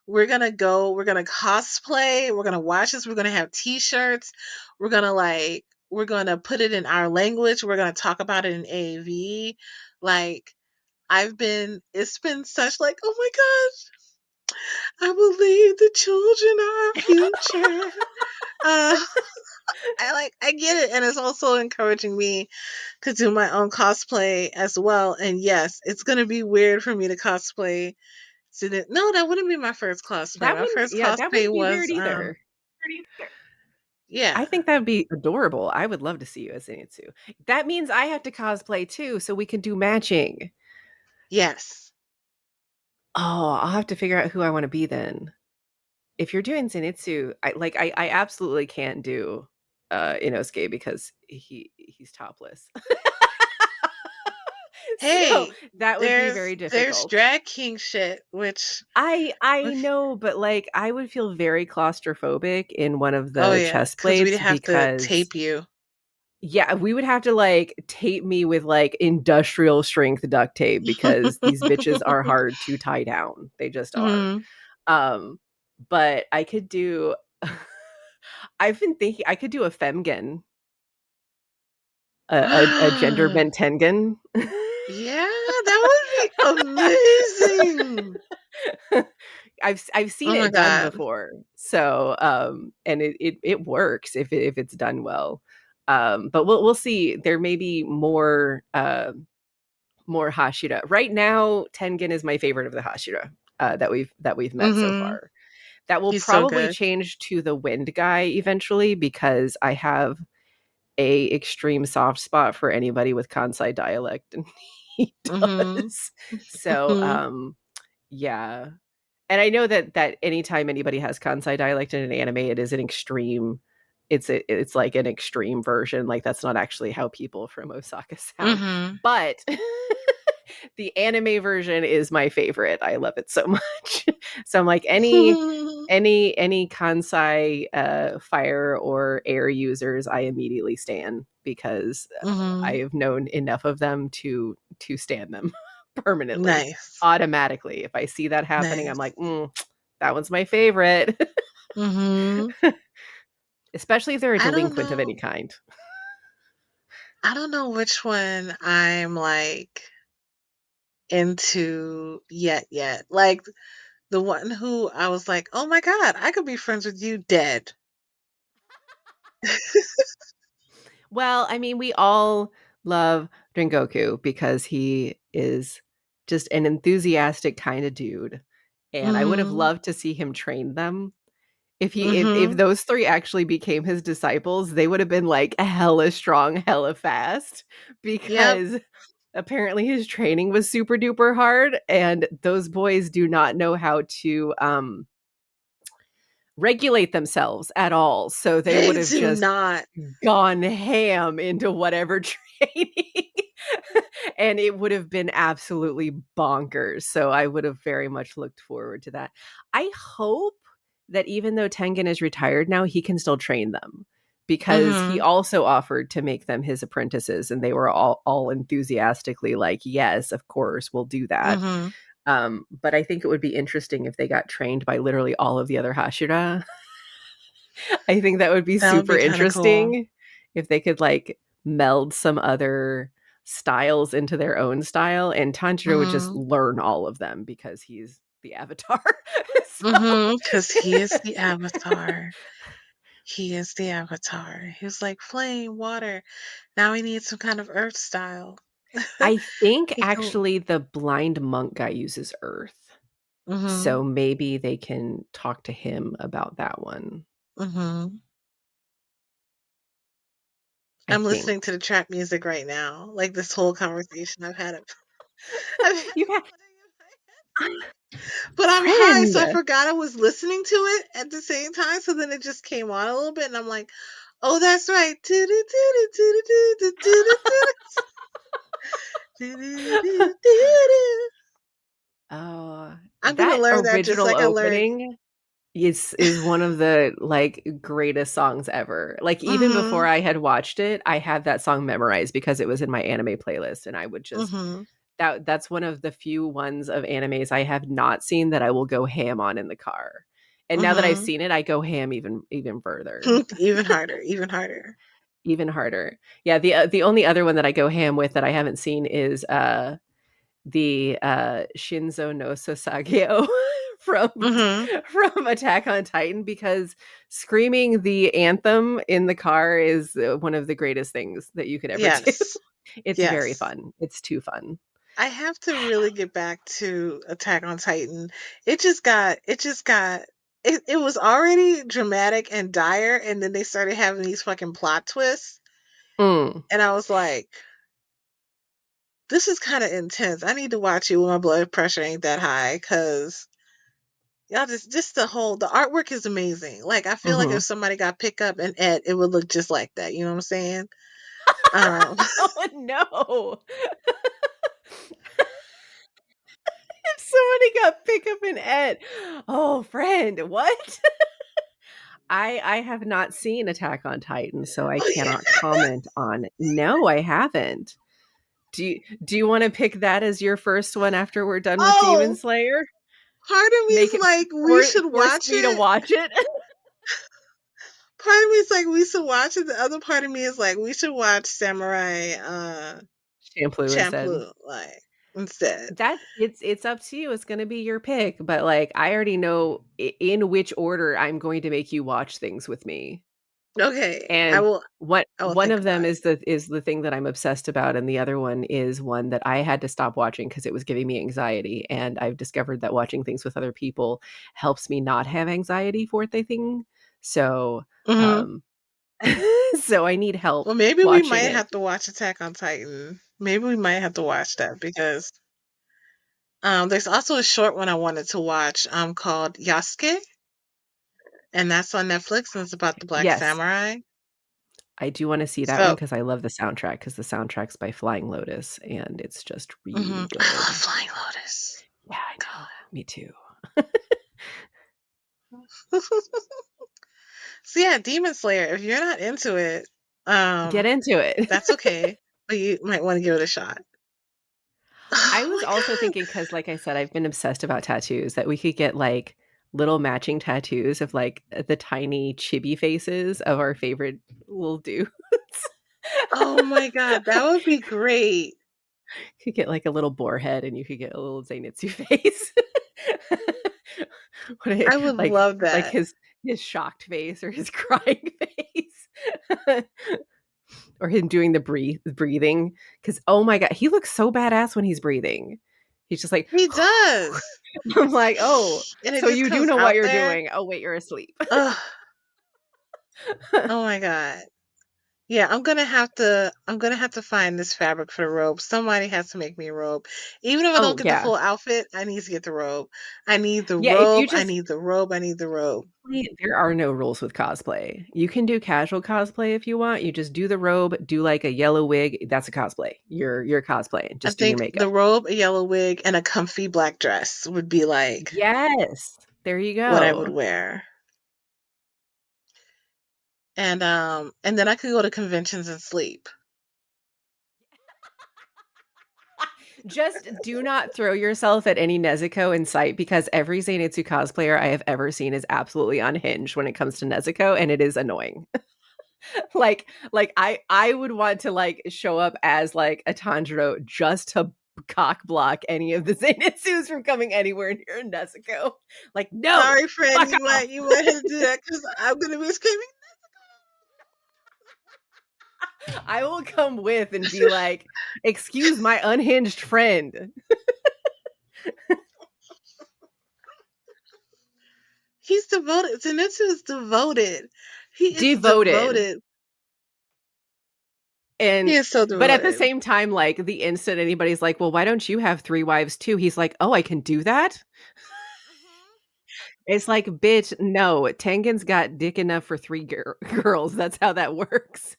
we're gonna cosplay, we're gonna watch this, we're gonna have t-shirts, we're gonna put it in our language, we're gonna talk about it in AV. Like it's been such like, oh my gosh, I believe the children are our future. Uh, I get it, and it's also encouraging me to do my own cosplay as well. And yes, it's gonna be weird for me to cosplay. No, that wouldn't be my first cosplay. My first That cosplay wouldn't be weird was either. yeah, I think that would be adorable. I would love to see you as Zenitsu. That means I have to cosplay too, so we can do matching. yes. Oh, I'll have to figure out who I want to be then. If you're doing Zenitsu, I absolutely can't do Inosuke because he's topless. So Hey, that would be very there's difficult. drag king shit, I which know, but like I would feel very claustrophobic in one of oh the yeah, chest because we'd plates have to because tape you. yeah, we would have to like tape me with like industrial strength duct tape because these bitches are hard to tie down. They just are. Mhm. Um, but I could do I've been thinking I could do a femgen, a gender bent tengen. Yeah, that would be amazing. I've seen Oh my it done god. before. So, and it works if it's done well. But we'll see. There may be more, more Hashira. Right now, Tengen is my favorite of the Hashira that we've met so Mm-hmm. far. That will He's so probably good. change to the Wind guy eventually because I have a extreme soft spot for anybody with Kansai dialect, and he Mm-hmm. does. So, yeah. And I know that anytime anybody has Kansai dialect in an anime, it is an extreme. It's like an extreme version. Like that's not actually how people from Osaka sound, Mm-hmm. but the anime version is my favorite. I love it so much. So I'm like any Kansai fire or air users, I immediately stan because I Mm-hmm. have known enough of them to stan them permanently, Nice. automatically. If I see that happening, I'm Nice. like, that one's my favorite. Mm-hmm. Especially if they're a I don't delinquent of know. any kind. I don't know which one I'm like into yet. Like the one who I was like, oh my God, I could be friends with you dead. Well, I mean, we all love Rengoku because he is just an enthusiastic kind of dude. And I would have Mm-hmm. loved to see him train them. If Mm-hmm. those three actually became his disciples, they would have been like hella strong, hella fast Yep. because apparently his training was super duper hard and those boys do not know how to regulate themselves at all. So they would They have do just not. gone ham into whatever training and it would have been absolutely bonkers. So I would have very much looked forward to that. I hope that even though Tengen is retired now, he can still train them because he Mm-hmm. also offered to make them his apprentices and they were all enthusiastically like, yes, of course, we'll do that. Mm-hmm. But I think it would be interesting if they got trained by literally all of the other Hashira. I think that would be That would super be kind of cool. interesting if they could like meld some other styles into their own style and Tanjiro would just Mm-hmm. learn all of them because he's the avatar. So Mm-hmm. Because he is the avatar. He is the avatar. He was like flame, water. Now we need some kind of earth style. I think He can. actually the blind monk guy uses earth. Mm-hmm. So maybe they can talk to him about that one. Mm-hmm. I I'm listening think. to the trap music right now. Like this whole conversation I've had You it got playing in my but I'm high, friend. so I forgot I was listening to it at the same time. So then it just came on a little bit, and I'm like, "Oh, that's right." Oh, I'm gonna that learn that just original like I learned. opening is one of the, like, greatest songs ever. Like, even before Mhm. I had watched it, I had that song memorized because it was in my anime playlist, and I would just Mhm. that's one of the few ones of animes I have not seen that I will go ham on in the car. And now that I've Mhm. seen it, I go ham even further, Even harder. Even harder. even harder. Yeah, the only other one that I go ham with that I haven't seen is, the Shinzo no Sasageo from Mhm. from Attack on Titan because screaming the anthem in the car is one of the greatest things that you could ever do. Yes. It's very Yes. fun. It's too fun. I have to really get back to Attack on Titan. It was already dramatic and dire, and then they started having these fucking plot twists. Mm, And I was like, this is kind of intense. I need to watch it when my blood pressure ain't that high because y'all just the artwork is amazing. Like I feel like if mhm. somebody got pick up and Ed, it would look just like that. You know what I'm saying? Um, Oh no! If somebody got pick up an Ed, oh friend, what? I have not seen Attack on Titan, so I oh yeah. cannot comment on. No, I haven't. Do you want to pick that as your first one after we're done with Demon Oh, Slayer? part of me Make is it like we should force watch me to it. watch it. Part of me is like we should watch it. The other part of me is like we should watch Samurai Shampoo instead. Champloo like instead. That it's up to you. It's going to be your pick, but like I already know in which order I'm going to make you watch things with me. Okay, And what I will one think of them about it. is the thing that I'm obsessed about, and the other one is one that I had to stop watching because it was giving me anxiety, and I've discovered that watching things with other people helps me not have anxiety for the thing. So, Mhm. um, so I need help Well, maybe we watching might it. have to watch Attack on Titan. Maybe we might have to watch that because there's also a short one I wanted to watch called Yasuke, and that's on Netflix, and it's about the Black Yes, Samurai. I do wanna see that one So, because I love the soundtrack. Because the soundtrack's by Flying Lotus, and it's just really I love good. Flying Lotus. Yeah, I know. Me too. God. So yeah, Demon Slayer. If you're not into it, Get into it. that's okay, but you might want to give it a shot. I Oh was my also god! thinking because, like I said, I've been obsessed about tattoos, that we could get, like, little matching tattoos of, like, the tiny chibi faces of our favorite little dudes. Oh my god, that would be great. Could get, like, a little boar head, and you could get a little Zenitsu face. What I would love like that. his shocked face or his crying face. Or him doing the breathing, because oh my god, he looks so badass when he's breathing. He's just like, He does, I'm like, "Oh, and it so just you do comes know what out you're there. doing. Oh, wait, you're asleep." Ugh. Oh my god. Yeah, I'm gonna have to find this fabric for the robe. Somebody has to make me a robe. Even if I don't Oh, get the yeah. full outfit, I need to get the robe. I need the Yeah, if robe. you I just need the robe. I need the robe. there are no rules with cosplay. You can do casual cosplay if you want. You just do the robe, do, like, a yellow wig, that's a cosplay. You're cosplaying, I just do your think makeup. the robe, a yellow wig, and a comfy black dress would be like Yes. There you what I would go. wear. And then I could go to conventions and sleep. Just do not throw yourself at any Nezuko in sight because every Zenitsu cosplayer I have ever seen is absolutely unhinged when it comes to Nezuko, and it is annoying. I would want to, like, show up as, like, a Tanjiro just to cock block any of the Zenitsus from coming anywhere near Nezuko. Like, "No, Sorry, friend, fuck off." you might have to do that because I'm gonna be screaming. I will come with and be like, "Excuse my unhinged friend." He's devoted. Zenitsu is devoted. He is Devoted. devoted. He And is so but at the devoted. same time, like, the instant anybody's like, "Well, why don't you have 3 wives too?" He's like, "Oh, I can do that?" It's like, "Bitch, no. Tengen's got dick enough for 3 girls. That's how that works."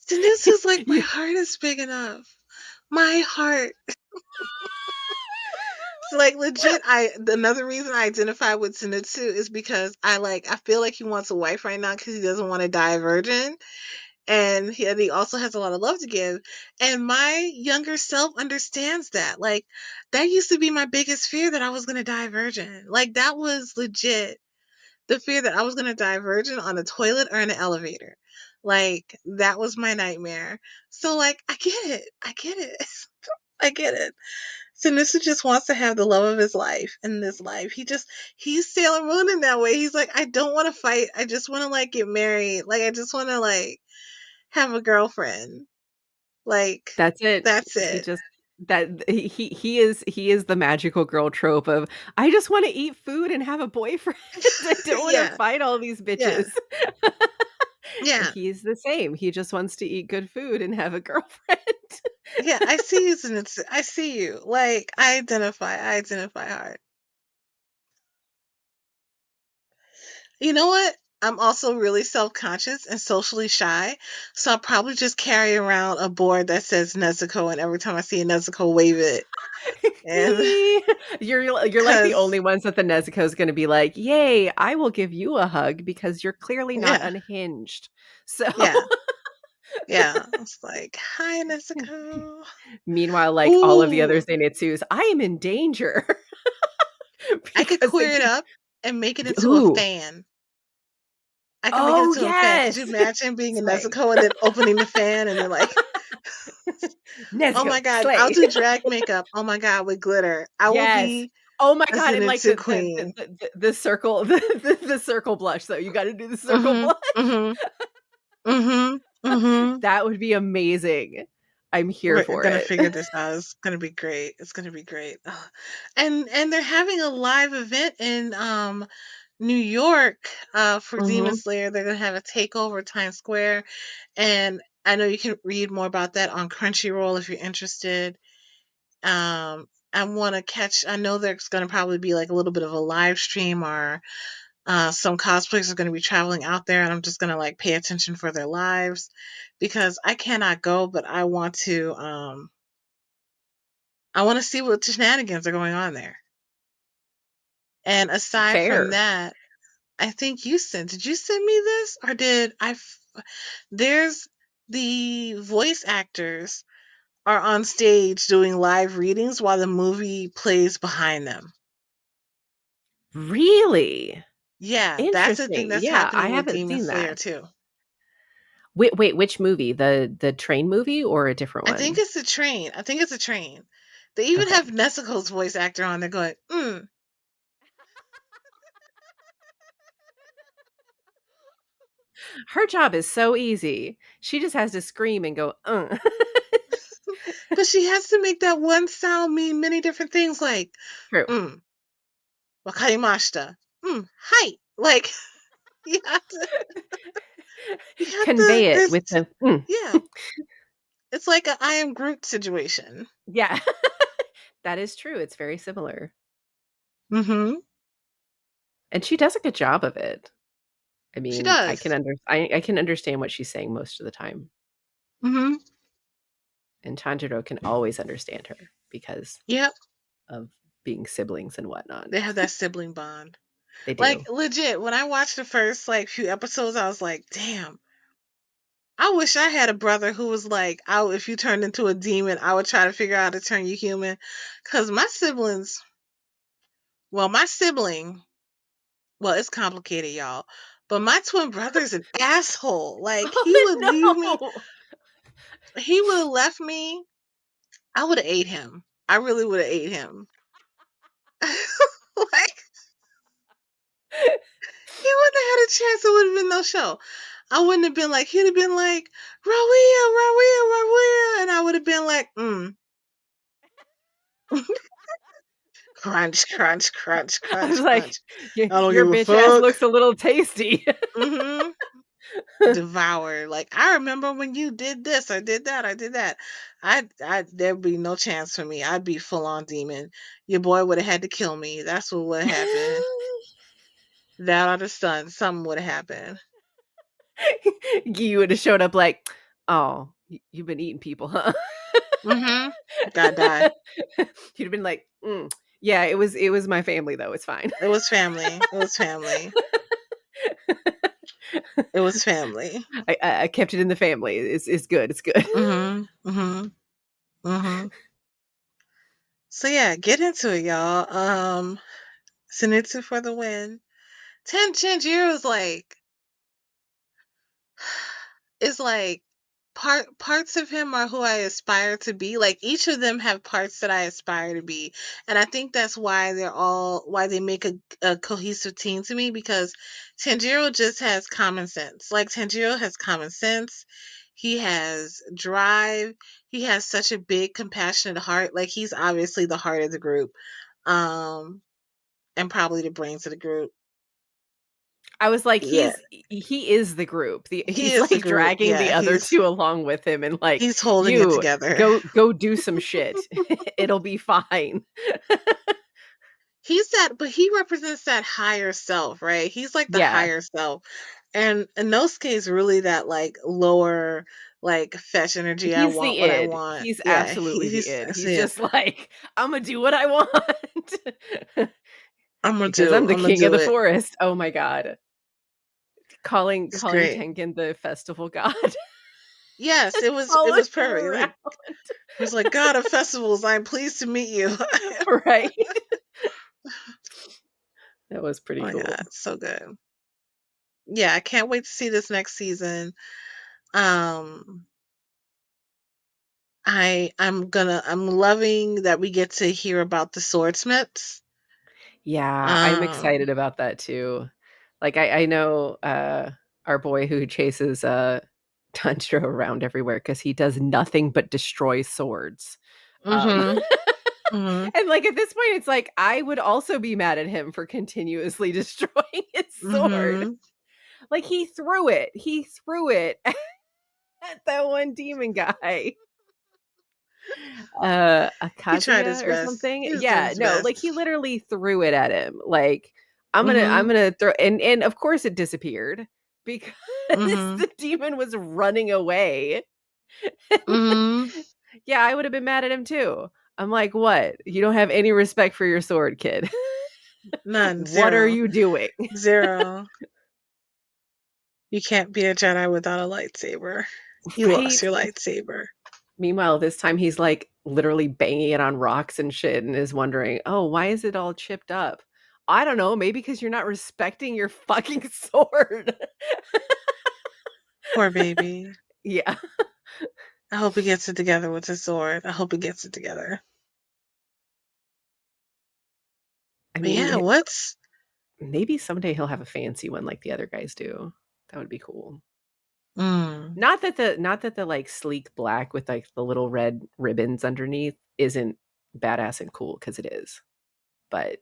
Zenitsu's like my You heart is big enough. My heart. So like legit, I another reason I identify with Zenitsu is because I feel like he wants a wife right now because he doesn't want to die a virgin, and he also has a lot of love to give. And my younger self understands that. Like that used to be my biggest fear that I was gonna die a virgin. Like that was legit the fear that I was gonna die a virgin on a toilet or in an elevator. Like that was my nightmare. So like I get it. I get it. I get it. Sinisa just wants to have the love of his life in this life. He's Sailor Moon in that way. He's like, I don't want to fight. I just want to like get married. Like I just want to like have a girlfriend. Like That's it. that's He it. just that he is the magical girl trope of, "I just wanna eat food and have a boyfriend. I don't wanna Yeah, fight all these yeah, bitches." And yeah, he's the same. He just wants to eat good food and have a girlfriend. yeah. I see you, Sinisa. I see you. Like I identify. I identify hard. You know what? I'm also really self conscious and socially shy, so I'll probably just carry around a board that says Nezuko, and every time I see a Nezuko, wave it. And You're like the because only ones that the Nezuko's gonna be like, "Yay, I will give you a hug because you're clearly not yeah, unhinged." So, yeah, yeah. It's like, hi, Nezuko. meanwhile, like, all of the other Ooh, Zenitsus, "I am in danger." I could Because they queer it keep up and make it into a ooh. fan. I can make it Oh, into a fan. Could you yes! imagine being a Slay. Nezuko and then opening the fan and then like, oh Nezuko, my god, I'll slay. do drag makeup. Oh my god, with glitter. I will Yes. be Oh my a god, and, like, Zenitsu queen. the circle the circle blush, though, you gotta do the circle Mhm, blush. mhm. Mm-hmm. Mm-hmm. That would be amazing. I'm here We're for gonna it. figure this out. It's gonna be great. It's gonna be great. Ugh. And they're having a live event in New York for Demon Mhm. Slayer. They're gonna have a takeover Times Square, and I know you can read more about that on Crunchyroll if you're interested. I want to catch. I know there's gonna probably be like a little bit of a live stream, or some cosplayers are gonna be traveling out there, and I'm just gonna like pay attention for their lives because I cannot go, but I want to. I want to see what shenanigans are going on there. And aside from Fair. that, I think you sent. Did you send me this, or did I? There's the voice actors are on stage doing live readings while the movie plays behind them. Really? Yeah, that's the thing Interesting. that's Yeah, I happening with haven't Demon seen Slayer that. too. Wait, which movie? The train movie or a different I think one? it's a train. I think it's a train. They even have Okay. Nezuko's voice actor on there going, mm. Her job is so easy. She just has to scream and go, But she has to make that one sound mean many different things like, True. mm, wakarimashita. Hi. Like, you have to, you have to, Convey it there's, with the "Mm." yeah, it's like a I am Groot situation. Yeah. That is true. It's very similar. Mm-hmm. And she does a good job of it. I She mean, does. I can understand what she's saying most of the time, Mm-hmm. and Tanjiro can always understand her because Yep. of being siblings and whatnot. They have that sibling bond. They Like, do. legit, when I watched the first, like, few episodes, I was like, damn, I wish I had a brother who was like, if you turned into a demon, I would try to figure out how to turn you human. Because my siblings, well, my sibling, well, it's complicated, y'all. But my twin brother's an asshole. Like, he would leave me, Oh, he would have left me. I would have ate him. I really would have ate him. Like, no. he wouldn't have had a chance. It would have been no show. I wouldn't have been like, he'd have been like, Rawiyah, Rawiyah, Rawiyah. And I would have been like, crunch, crunch, crunch, I was crunch, like, crunch. I don't your give a bitch ass fuck. looks a little tasty." Mm-hmm. Devour. Like, I remember when you did this, I did that, I did that. There'd be no chance for me. I'd be full on demon. Your boy would have had to kill me. That's what would have happened. That or the sun. Something would have happened. You would have showed up like, "Oh, you've been eating people, huh?" Mm-hmm. Gotta die. You'd have been like, yeah, it was my family though. It's fine." It was family. It was family. It was family. I kept it in the family. It's good. It's good. Mm-hmm. Mm-hmm. Mm-hmm. So yeah, get into it, y'all. Zenitsu for the win. Ten Chinjiro's like it's like parts of him are who I aspire to be. Like each of them have parts that I aspire to be, and I think that's why why they make a cohesive team to me because Tanjiro just has common sense. Like Tanjiro has common sense. He has drive. He has such a big compassionate heart. Like he's obviously the heart of the group. Um and probably the brains of the group. I was like, Yeah. he is the group. He He's is the like group. dragging the Yeah, other two along with him, and like, he's holding it you together. go do some shit. It'll be fine. He's that, but he represents that higher self, right? He's like the Yeah, higher self. And Inosuke is really that like lower, like fetch energy. I he's want the what I id. want. He's Yeah, absolutely the he's id. that's He's it. just like, I'm gonna do what I want because I'm the I'm gonna king of do the it. forest. Oh my god, It's calling great. Tengen the festival god, Yes, it following was him perfect. around. Like it was like God of festivals. I'm pleased to meet you. Right, that was Oh pretty my cool. god, so good. Yeah, I can't wait to see this next season. Um, I'm loving that we get to hear about the swordsmiths. Yeah, I'm Um, excited about that too. Like I know our boy who chases tundra around everywhere because he does nothing but destroy swords. Mm-hmm. Mm-hmm. And like at this point, it's like I would also be mad at him for continuously destroying his sword. Mm-hmm. Like he threw it. He threw it at that one demon guy. He tried his Akazuya or best. something. He was doing Yeah, his no, like he best. literally threw it at him. Like I'm Mm-hmm. gonna throw, and of course it disappeared because Mm-hmm. the demon was running away. Mm-hmm. Yeah, I would have been mad at him too. I'm like, what? You don't have any respect for your sword, kid. None. What are Zero. you doing? Zero. You can't be a Jedi without a lightsaber. You lost Right? your lightsaber. Meanwhile, this time he's like literally banging it on rocks and shit and is wondering, oh, why is it all chipped up? I don't know. Maybe because you're not respecting your fucking sword. Poor baby. Yeah. I hope he gets it together with his sword. I hope he gets it together. I But yeah, mean, what's maybe someday he'll have a fancy one like the other guys do. That would be cool. mm, Not that the like sleek black with like the little red ribbons underneath isn't badass and cool because it is. But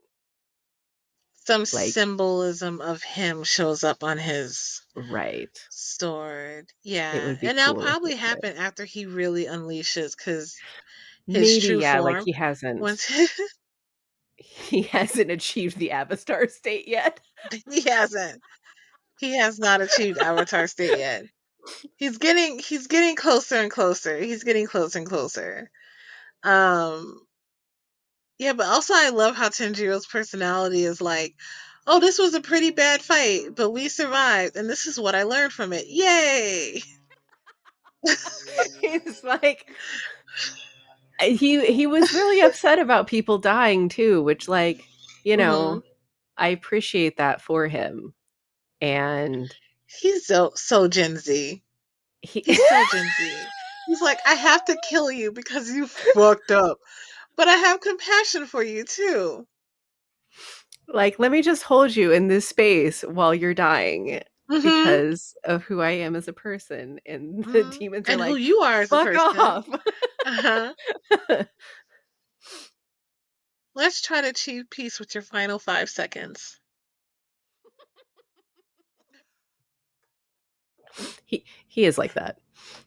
some like, symbolism of him shows up on his right. sword? It Yeah, would be and that'll cool if probably it did. happen after he really unleashes because his Maybe, true yeah, like form. Once he hasn't achieved the Avastar state yet. he hasn't, he has not achieved Avatar state yet. He's getting closer and closer. He's getting closer and closer. Um, yeah, but also I love how Tanjiro's personality is like, oh, this was a pretty bad fight, but we survived, and this is what I learned from it. Yay! It's like he was really upset about people dying too, which like, you Hmm. know, I appreciate that for him. And He's so Gen Z. he He's so Gen Z. He's like, I have to kill you because you fucked up, but I have compassion for you too. like, let me just hold you in this space while you're dying Hmm. because of who I am as a person. And the Hmm. demons are And who like, you are as a fuck person. off. Uh-huh. Let's try to achieve peace with your final 5 seconds. He is like that.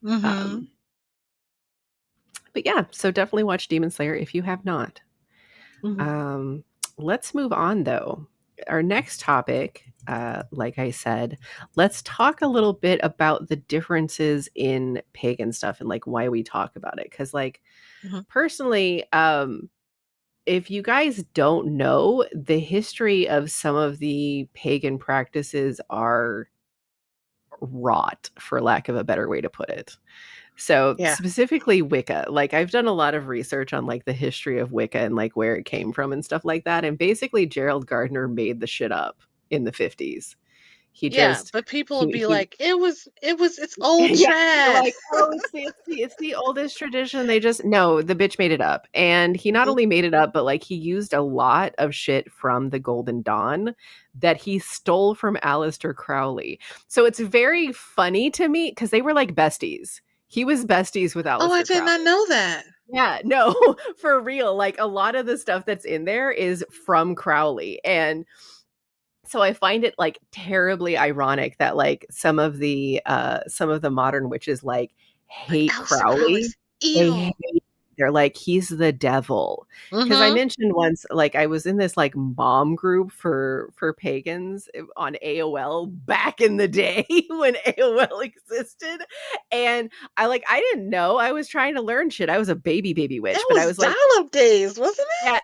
Hmm. Um, but yeah, so definitely watch Demon Slayer if you have not. Hmm. Um, let's move on though. Our next topic, like I said, let's talk a little bit about the differences in pagan stuff and like why we talk about it. Because, like, Hmm. personally, if you guys don't know, the history of some of the pagan practices are rot, for lack of a better way to put it. So Yeah. specifically Wicca, like I've done a lot of research on like the history of Wicca and like where it came from and stuff like that. And basically Gerald Gardner made the shit up in the 50s. He Yeah, just but people will he be he like, it's old yeah, they're trash. like, oh, it's the oldest tradition. They just no, the bitch made it up. And he not Mhm. only made it up, but like he used a lot of shit from the Golden Dawn that he stole from Aleister Crowley. So it's very funny to me because they were like besties. He was besties with Oh, I Aleister did not Crowley. know that. Yeah, no, for real. Like a lot of the stuff that's in there is from Crowley. And so I find it like terribly ironic that like some of the modern witches like But hate Aleister Crowley. Crowley's They evil. hate, they're like he's the devil. Because I Mm-hmm. mentioned once like I was in this like mom group for pagans on AOL back in the day when AOL existed. And I didn't know. I was trying to learn shit. I was a baby witch, That but I was was like, dial-up days, wasn't yeah,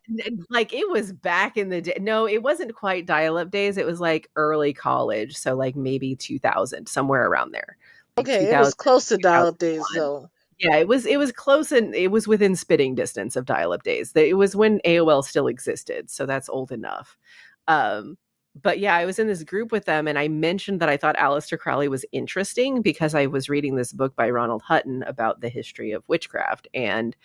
like it was back in the day. No, it wasn't quite dial-up days. It was like early college, so like maybe 2000, somewhere around there. it? Like Okay, it was 2000, close to dial-up days 2001. though. Yeah, it was close and it was within spitting distance of dial-up days. It was when AOL still existed, so that's old enough. Um, but yeah, I was in this group with them and I mentioned that I thought Aleister Crowley was interesting because I was reading this book by Ronald Hutton about the history of witchcraft and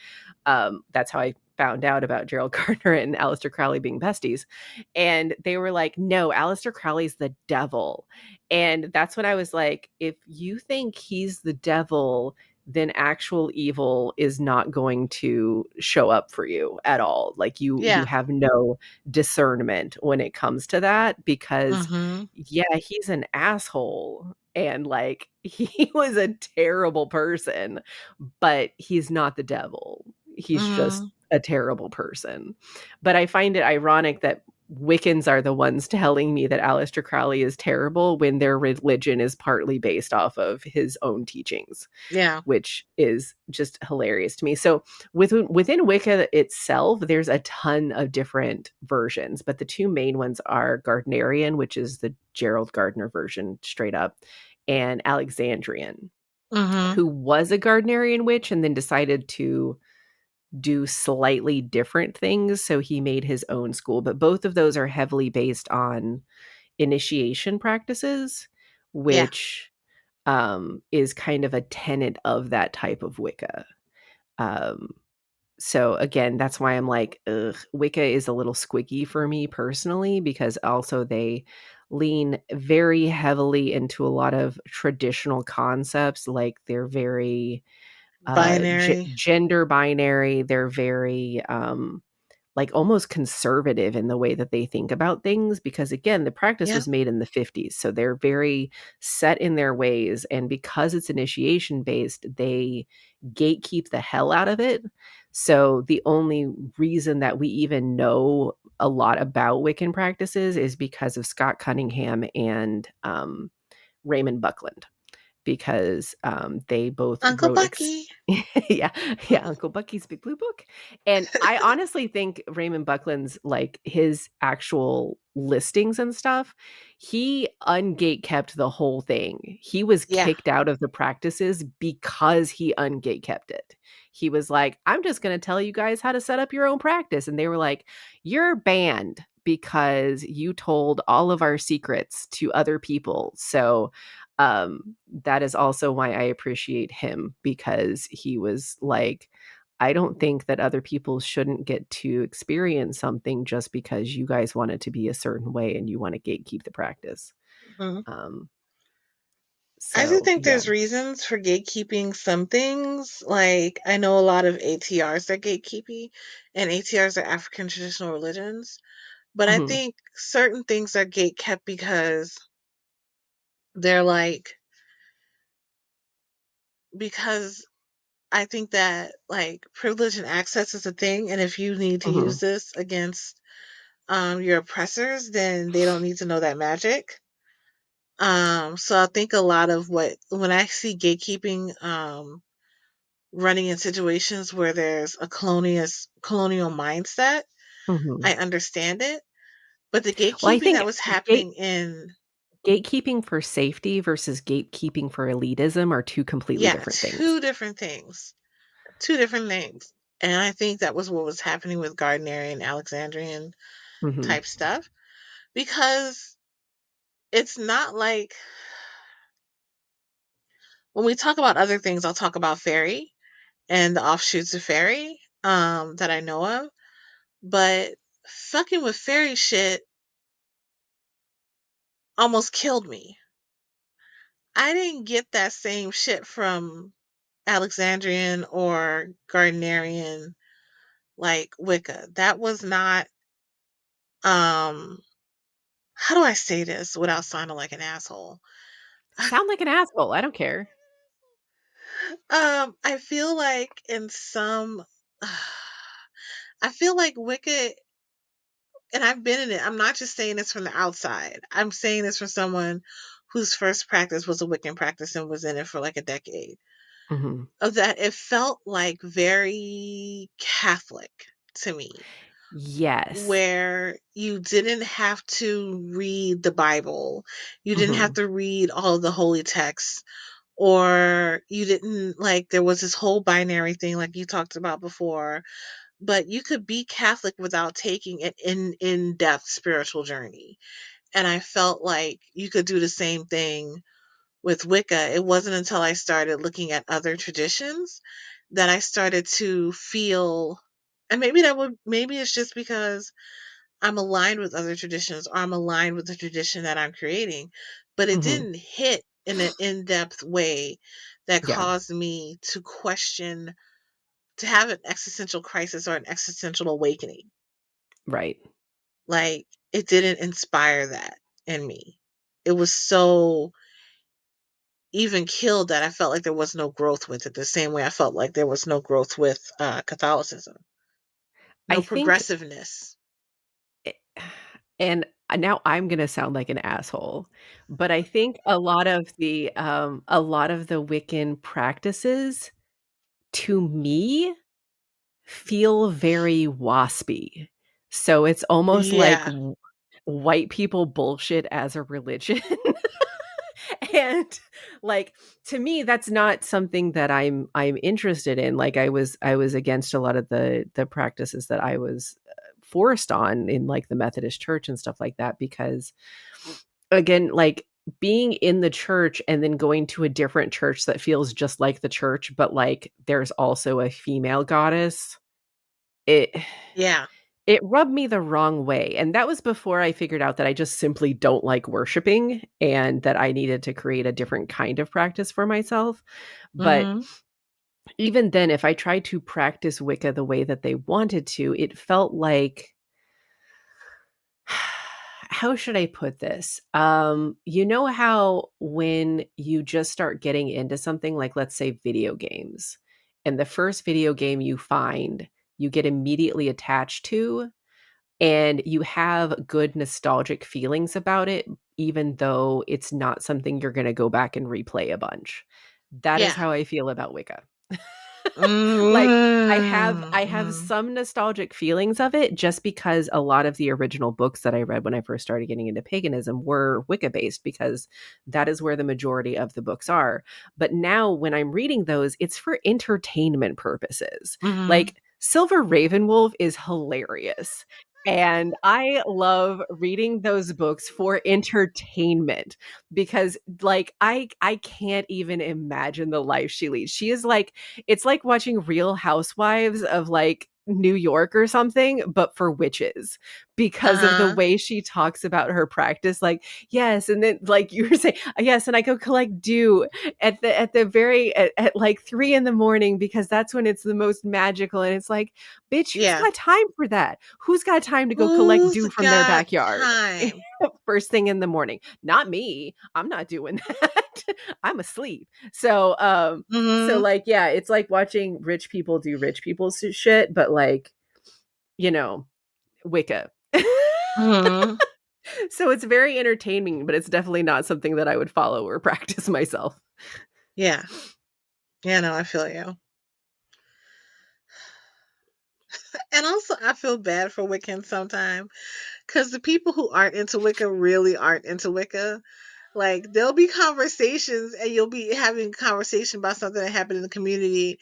that's how I found out about Gerald Gardner and Aleister Crowley being besties. And they were like, no, Aleister Crowley's the devil. And that's when I was like, if you think he's the devil, then actual evil is not going to show up for you at all. Like you Yeah. have no discernment when it comes to that, because Mm-hmm. yeah, he's an asshole and like he was a terrible person, but he's not the devil. He's just Mm-hmm. a terrible person. But I find it ironic that Wiccans are the ones telling me that Aleister Crowley is terrible when their religion is partly based off of his own teachings, Yeah. which is just hilarious to me. So within Wicca itself, there's a ton of different versions, but the two main ones are Gardnerian, which is the Gerald Gardner version straight up, and Alexandrian, Mm-hmm. who was a Gardnerian witch and then decided to do slightly different things. So he made his own school, but both of those are heavily based on initiation practices, Yeah. which is kind of a tenet of that type of Wicca. Um, so again, that's why I'm like, ugh, Wicca is a little squeaky for me personally, because also they lean very heavily into a lot of traditional concepts. Like they're very Binary. gender binary. They're very like almost conservative in the way that they think about things, because again, the practice Yep. was made in the 50s, so they're very set in their ways, and because it's initiation based, they gatekeep the hell out of it. So the only reason that we even know a lot about Wiccan practices is because of Scott Cunningham and Raymond Buckland, because they both Uncle wrote Bucky. yeah, yeah, Uncle Bucky's Big Blue Book. And I honestly think Raymond Buckland's, like, his actual listings and stuff, he ungate kept the whole thing. He was Yeah. kicked out of the practices because he ungate kept it. He was like, I'm just going to tell you guys how to set up your own practice. And they were like, you're banned because you told all of our secrets to other people. So that is also why I appreciate him, because he was like, I don't think that other people shouldn't get to experience something just because you guys want it to be a certain way and you want to gatekeep the practice. Mm-hmm. Um, I do so think yeah. there's reasons for gatekeeping some things. Like, I know a lot of ATRs that gatekeepy, and ATRs are African traditional religions. But I Mhm, think certain things are gate kept because they're like, because I think that like privilege and access is a thing, and if you need to use mhm, this against your oppressors, then they don't need to know that magic. So I think a lot of what when I see gatekeeping running in situations where there's a colonial mindset, mhm. I understand it. But the Well, I gatekeeping think that was gate happening in gatekeeping for safety versus gatekeeping for elitism are two completely yeah, different things. two different things. Two different things. And I think that was what was happening with Gardnerian, Alexandrian Mhm, type stuff. Because it's not like when we talk about other things, I'll talk about fairy and the offshoots of fairy that I know of. But fucking with fairy shit almost killed me. I didn't get that same shit from Alexandrian or Gardnerian like Wicca. That was not how do I say this without sounding like an asshole? sound like an asshole, I don't care. I feel like in some I feel like Wicca, and I've been in it. I'm not just saying this from the outside. I'm saying this from someone whose first practice was a Wiccan practice and was in it for like a decade. Mhm. Of that it felt like very Catholic to me, Yes. where you didn't have to read the Bible. You didn't have Mhm, to read all of the holy texts, or you didn't like there was this whole binary thing like you talked about before, but you could be Catholic without taking an in-depth spiritual journey. And I felt like you could do the same thing with Wicca. It wasn't until I started looking at other traditions that I started to feel And maybe it's just because I'm aligned with other traditions, or I'm aligned with the tradition that I'm creating, but it Mhm. didn't hit in an in-depth way that Yeah, caused me to question, to have an existential crisis or an existential awakening. right. Like, it didn't inspire that in me. It was so even killed that I felt like there was no growth with it, the same way I felt like there was no growth with Catholicism, I no think progressiveness. eh, and now I'm gonna sound like an asshole, but I think a lot of the Wiccan practices, to me, feel very waspy. So it's almost like Yeah, w white people bullshit as a religion. And, like, to me, that's not something that I'm interested in. Like, I was against a lot of the practices that I was, forced on in, like, the Methodist church and stuff like that because, again, like, being in the church and then going to a different church that feels just like the church, but, like, there's also a female goddess, it yeah, it rubbed me the wrong way, and that was before I figured out that I just simply don't like worshiping and that I needed to create a different kind of practice for myself. But mhm, even then, if I tried to practice Wicca the way that they wanted to, it felt like how should I put this? You know how when you just start getting into something like, let's say, video games, and the first video game you find, you get immediately attached to, and you have good nostalgic feelings about it, even though it's not something you're gonna go back and replay a bunch. That is yeah. how I feel about Wicca. Like, I have Mhm, some nostalgic feelings of it just because a lot of the original books that I read when I first started getting into paganism were Wicca-based because that is where the majority of the books are. But now when I'm reading those, it's for entertainment purposes. mhm, Like, Silver Ravenwolf is hilarious, and I love reading those books for entertainment because, like, I can't even imagine the life she leads. She is like it's like watching Real Housewives of, like, New York or something, but for witches because of the uh-huh, way she talks about her practice, like, "Yes," and then, like you were saying, "Yes, and I go collect dew at the very at, like, 3 in the morning because that's when it's the most magical," and it's like, "Bitch, who's yeah. got time for that? Who's got time to go collect Who's dew from their got backyard time? first thing in the morning? Not me. I'm not doing that. I'm asleep." So, Mhm, like, yeah, it's like watching rich people do rich people shit, but, like, you know, Wicca. mhm, So it's very entertaining, but it's definitely not something that I would follow or practice myself. yeah. Yeah, no, I feel you. And also, I feel bad for Wiccans sometimes because the people who aren't into Wicca really aren't into Wicca. Like, there'll be conversations, and you'll be having conversation about something that happened in the community,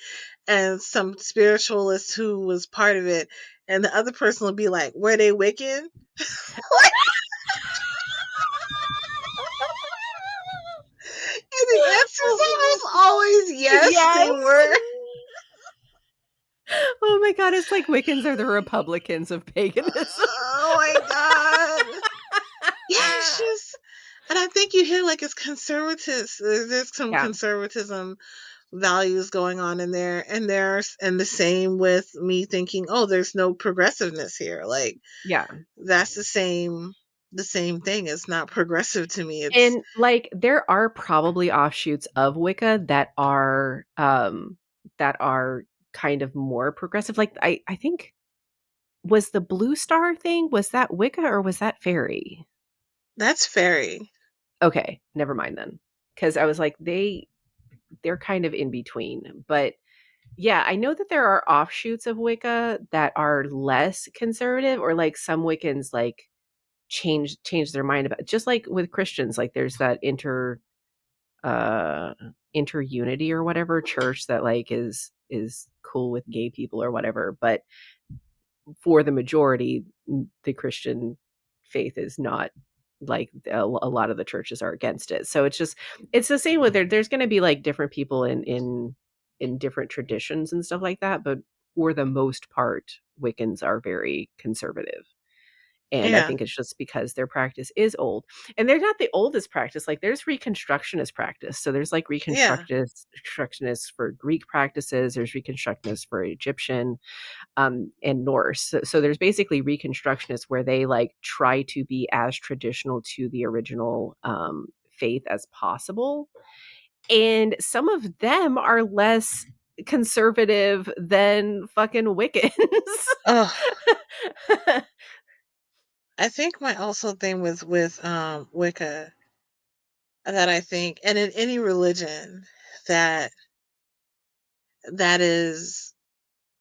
and some spiritualist who was part of it, and the other person will be like, "Were they Wiccan?" And the answer is almost always yes, they Yes. were. Oh my god, it's like Wiccans are the Republicans of paganism. Oh my god. Yeah, it's just, and I think you hear like it's conservatives. There's some Yeah, conservatism values going on in there, and the same with me thinking, oh, there's no progressiveness here. Like, yeah. that's the same thing. It's not progressive to me. It's And, like, there are probably offshoots of Wicca that are kind of more progressive. Like, I think was the Blue Star thing, was that Wicca or was that fairy? that's fairy. Okay, never mind then, because I was like, they're kind of in between, but yeah, I know that there are offshoots of Wicca that are less conservative or, like, some Wiccans, like, change their mind about just like with Christians, like, there's that uh interunity or whatever church that, like, is cool with gay people or whatever, but for the majority, the Christian faith is not like a lot of the churches are against it. So it's just it's the same with there's going to be like different people in different traditions and stuff like that, but for the most part, Wiccans are very conservative. And I Yeah. think it's just because their practice is old. And they're not the oldest practice. Like there's Reconstructionist practice. So there's like Yeah. Reconstructionists for Greek practices, there's Reconstructionists for Egyptian, and Norse. So there's basically Reconstructionists where they like try to be as traditional to the original faith as possible. And some of them are less conservative than fucking Wiccans. Oh, I think my also thing with Wicca that I think, and in any religion that that is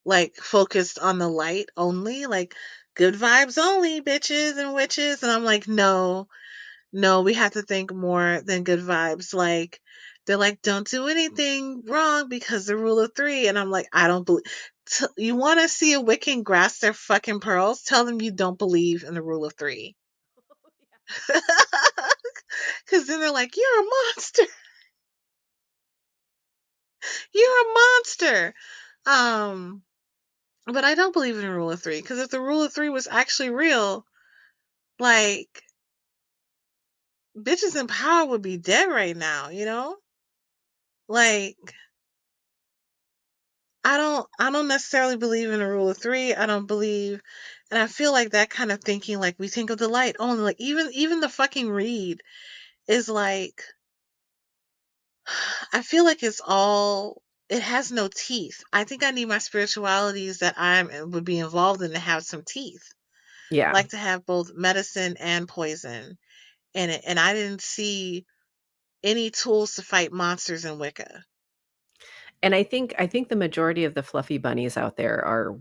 like focused on the light only, like good vibes only, bitches and witches, and I'm like, no, no, we have to think more than good vibes. Like they're like, don't do anything wrong because the rule of three, and I'm like, I don't believe. You want to see a Wiccan grasp their fucking pearls? Tell them you don't believe in the rule of three. Because then they're like, you're a monster. You're a monster. Um, but I don't believe in the rule of three because if the rule of three was actually real, like bitches in power would be dead right now, you know? Like I don't necessarily believe in the rule of three. I don't believe and I feel like that kind of thinking, like we think of the light only, like even the fucking read is like I feel like it has no teeth. I think I need my spiritualities that would be involved in to have some teeth. Yeah. Like to have both medicine and poison in it. And I didn't see any tools to fight monsters in Wicca. And I think the majority of the fluffy bunnies out there are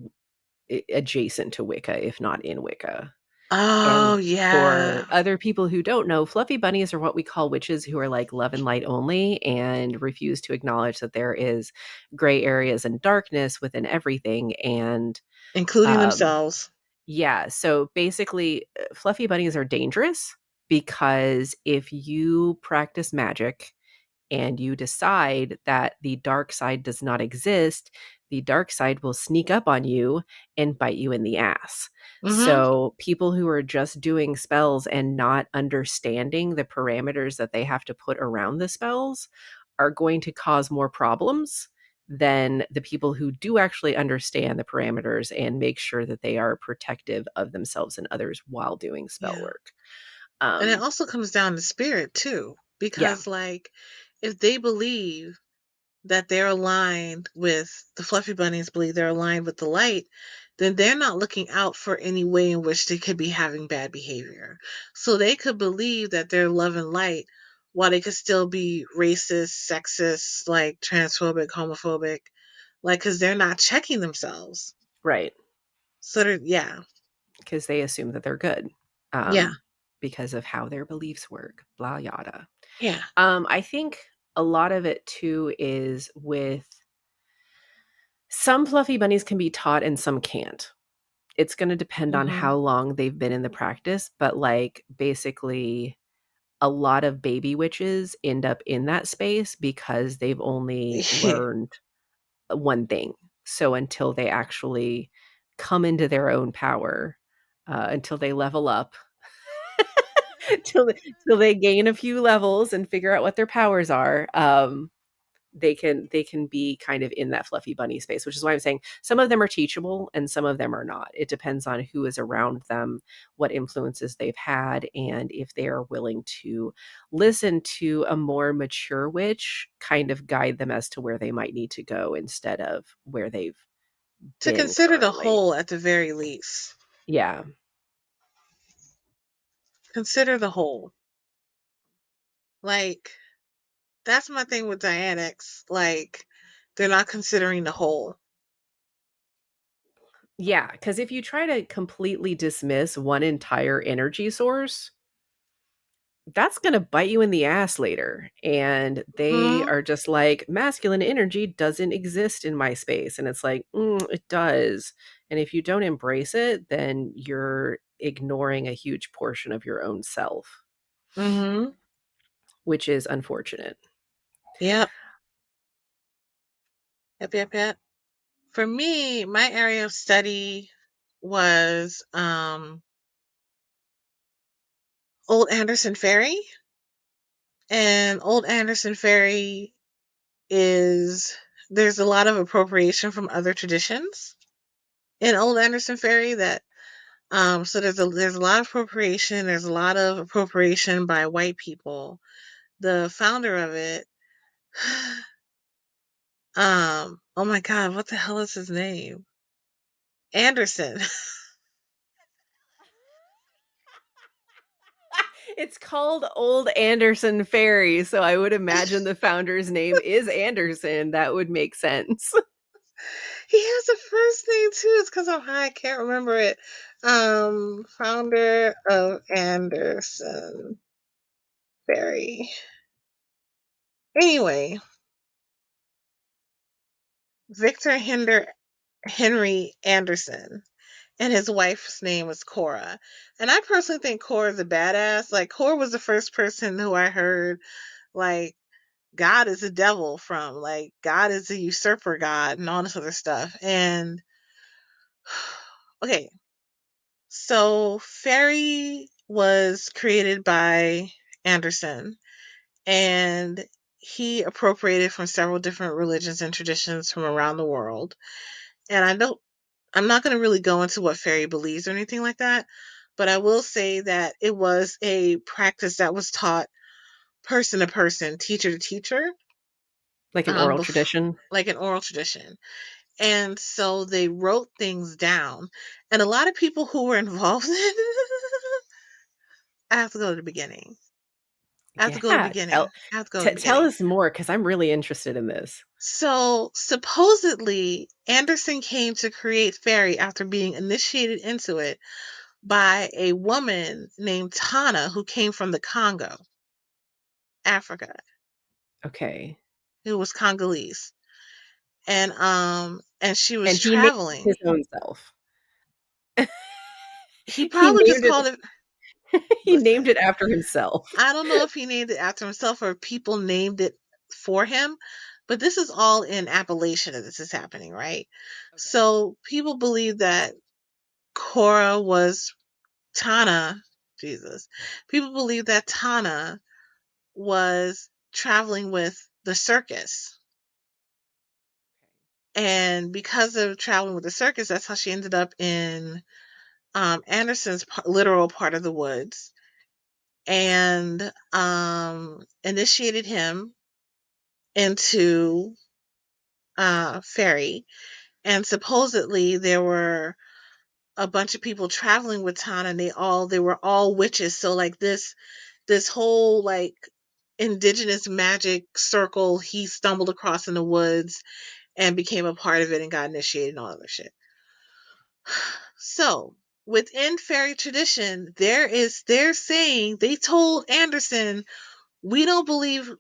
adjacent to Wicca, if not in Wicca. Oh And yeah. for other people who don't know, fluffy bunnies are what we call witches who are like love and light only and refuse to acknowledge that there is gray areas and darkness within everything. And Including um, themselves. yeah, so basically, fluffy bunnies are dangerous because if you practice magic and you decide that the dark side does not exist, the dark side will sneak up on you and bite you in the ass. Mm-hmm. So, people who are just doing spells and not understanding the parameters that they have to put around the spells are going to cause more problems than the people who do actually understand the parameters and make sure that they are protective of themselves and others while doing spell Yeah. work. And it Um, also comes down to spirit too. yeah, Because like if they believe that they're aligned with the fluffy bunnies believe they're aligned with the light, then they're not looking out for any way in which they could be having bad behavior. So they could believe that they're love and light while they could still be racist, sexist, like transphobic, homophobic, like because they're not checking themselves. right. So yeah, Because they assume that they're good, yeah, because of how their beliefs work, blah yada. yeah. I think a lot of it too is with some fluffy bunnies can be taught and some can't. It's going to depend on Hmm. how long they've been in the practice, but like basically a lot of baby witches end up in that space because they've only Yeah. learned one thing. So until they actually come into their own power, until they level up, till till they gain a few levels and figure out what their powers are, they can be kind of in that fluffy bunny space, which is why I'm saying some of them are teachable and some of them are not. It depends on who is around them, what influences they've had, and if they are willing to listen to a more mature witch kind of guide them as to where they might need to go instead of where they've To been consider the currently. whole at the very least. Yeah. Consider the whole. Like, that's my thing with Dianetics. Like, they're not considering the whole. Yeah, because if you try to completely dismiss one entire energy source, that's gonna bite you in the ass later, and they Hmm. are just like, "Masculine energy doesn't exist in my space," and it's like, "It does," and if you don't embrace it, then you're ignoring a huge portion of your own self, Hmm. which is unfortunate. Yep. Yep. Yep. Yep. For me, my area of study was Old Anderson Ferry. And Old Anderson Ferry is there's a lot of appropriation from other traditions in Old Anderson Ferry that so there's a lot of appropriation, there's a lot of appropriation by white people. The founder of it, oh my god, what the hell is his name? Anderson. It's called Old Anderson Ferry, so I would imagine the founder's name is Anderson. That would make sense. He has a first name too. It's because I'm high. I can't remember it. Founder of Anderson Ferry. Anyway, Victor Henry Anderson, and his wife's name was Cora. And I personally think Cora's a badass. Like Cora was the first person who I heard like God is a devil from, like God is a usurper God and all this other stuff. And okay, so Fairy was created by Anderson, and he appropriated from several different religions and traditions from around the world. And I'm not going to really go into what fairy believes or anything like that, but I will say that it was a practice that was taught person to person, teacher to teacher, Like an oral before, tradition. like an oral tradition. And so they wrote things down. And a lot of people who were involved in it, I have to go to the beginning. I have to go to the Yeah, beginning. I have to go to the tell beginning. us more because I'm really interested in this. So supposedly, Anderson came to create fairy after being initiated into it by a woman named Tana who came from the Congo, Africa, Okay. who was Congolese. And she was And he named his traveling. own self. He He probably just named called it, it he named listen, it after himself. I don't know if he named it after himself or people named it for him, but this is all in Appalachia that this is happening, right? Okay. So people believe that Cora was Tana, Jesus. People believe that Tana was traveling with the circus. And because of traveling with the circus, that's how she ended up in Anderson's literal part of the woods, and initiated him into Fairy. And supposedly there were a bunch of people traveling with Tana, and they were all witches. So like this whole like indigenous magic circle he stumbled across in the woods and became a part of it and got initiated and all other shit. So within fairy tradition, they're saying they told Anderson, we don't believe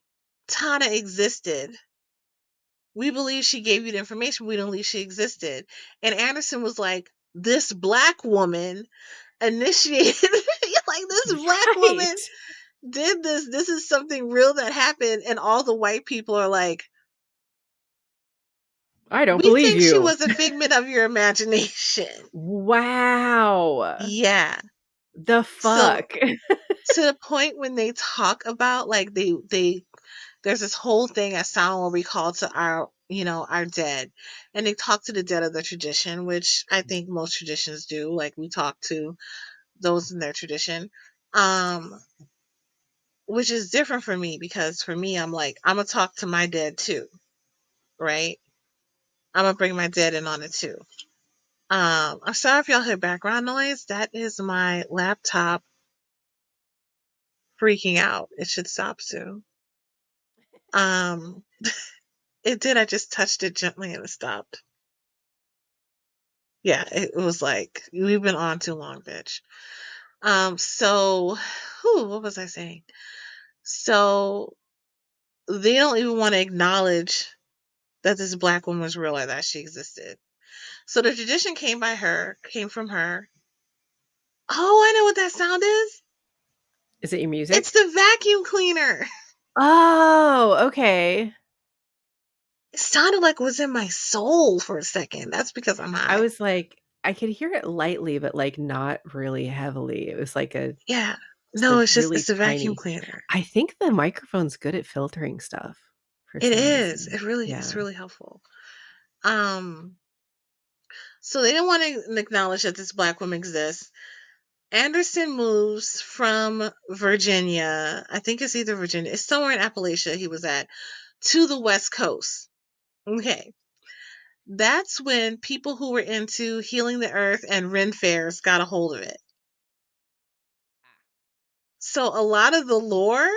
Tana existed. We believe she gave you the information. We don't believe she existed. And Anderson was like, this black woman initiated, like, this black woman Right. did this. This is something real that happened. And all the white people are like, I don't we believe think she you. was a figment of your imagination. Wow. Yeah. The So fuck? to the point when they talk about like they there's this whole thing at Sound where we call to our our dead, and they talk to the dead of the tradition, which I think most traditions do. Like we talk to those in their tradition, um, which is different for me because for me I'm like I'm gonna talk to my dead too, right? I'm gonna bring my dead in on it too. I'm sorry if y'all hear background noise. That is my laptop freaking out. It should stop soon. Um, it did. I just touched it gently and it stopped. Yeah, it was like we've been on too long, bitch. So, what was I saying? So they don't even want to acknowledge that this black woman was real or that she existed. So the tradition came from her. Oh, I know what that sound is. Is it your It's music? the vacuum cleaner. Oh, okay. It sounded like it was in my soul for a second. That's because I'm I high. was like, I could hear it lightly, but, like, not really heavily. It was like a Yeah. just No, a it's just really it's a vacuum tiny. cleaner. I think the microphone's good at filtering stuff for It some is. reason. It's Yeah. really helpful. Um, so they didn't want to acknowledge that this black woman exists. Anderson moves from Virginia. I think it's either Virginia. It's somewhere in Appalachia he was at to the West Coast. Okay. That's when people who were into healing the earth and Ren fairs got a hold of it. So a lot of the lore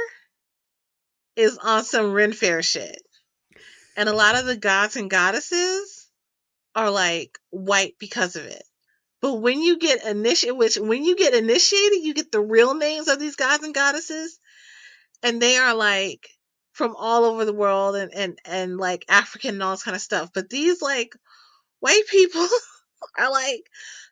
is on some Ren fair shit. And a lot of the gods and goddesses are like white because of it. But when you get initiated, you get the real names of these gods and goddesses, and they are like from all over the world and like African and all this kind of stuff. But these like white people are like,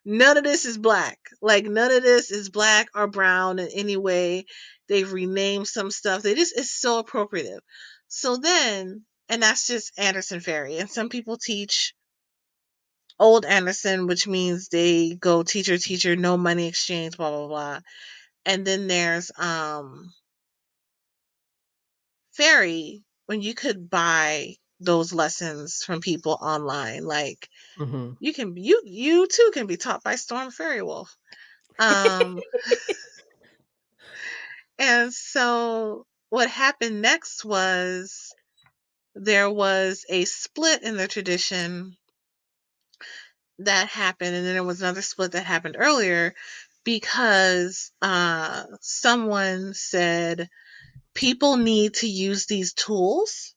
none of this is black. Like none of this is black or brown in any way. They've renamed some stuff. They just it's so appropriative. So then, and that's just Anderson Ferry. And some people teach old Anderson, which means they go teacher, teacher, no money exchange, blah blah blah. And then there's Ferry when you could buy those lessons from people online. Like Mhm. you too can be taught by Storm Fairy Wolf. Um and so what happened next was there was a split in the tradition that happened, and then there was another split that happened earlier because someone said people need to use these tools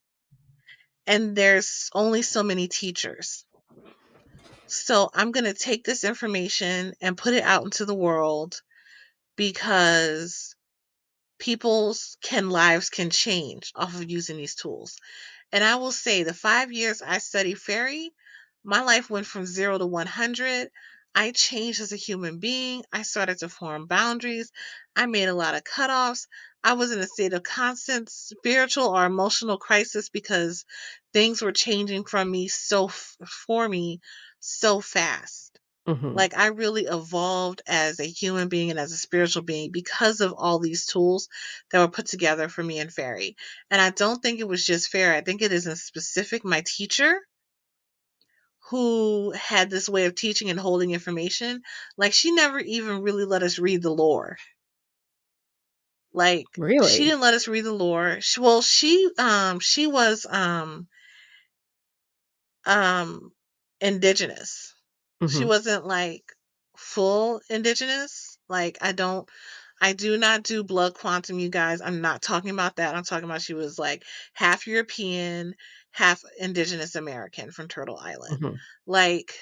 and there's only so many teachers. So I'm going to take this information and put it out into the world because people's can lives can change off of using these tools. And I will say the 5 years I studied fairy, my life went from 0 to 100. I changed as a human being. I started to form boundaries. I made a lot of cutoffs. I was in a state of constant spiritual or emotional crisis because things were changing for me so fast. Mhm. Like I really evolved as a human being and as a spiritual being because of all these tools that were put together for me in fairy. And I don't think it was just fair. I think it is in specific my teacher who had this way of teaching and holding information. Like she never even really let us read the lore. Like she Really? didn't let us read the lore. She was um indigenous. She Mhm. wasn't like full indigenous. Like I do not do blood quantum, you guys. I'm not talking about that. I'm talking about she was like half European, half indigenous American from Turtle Island. Mhm. Like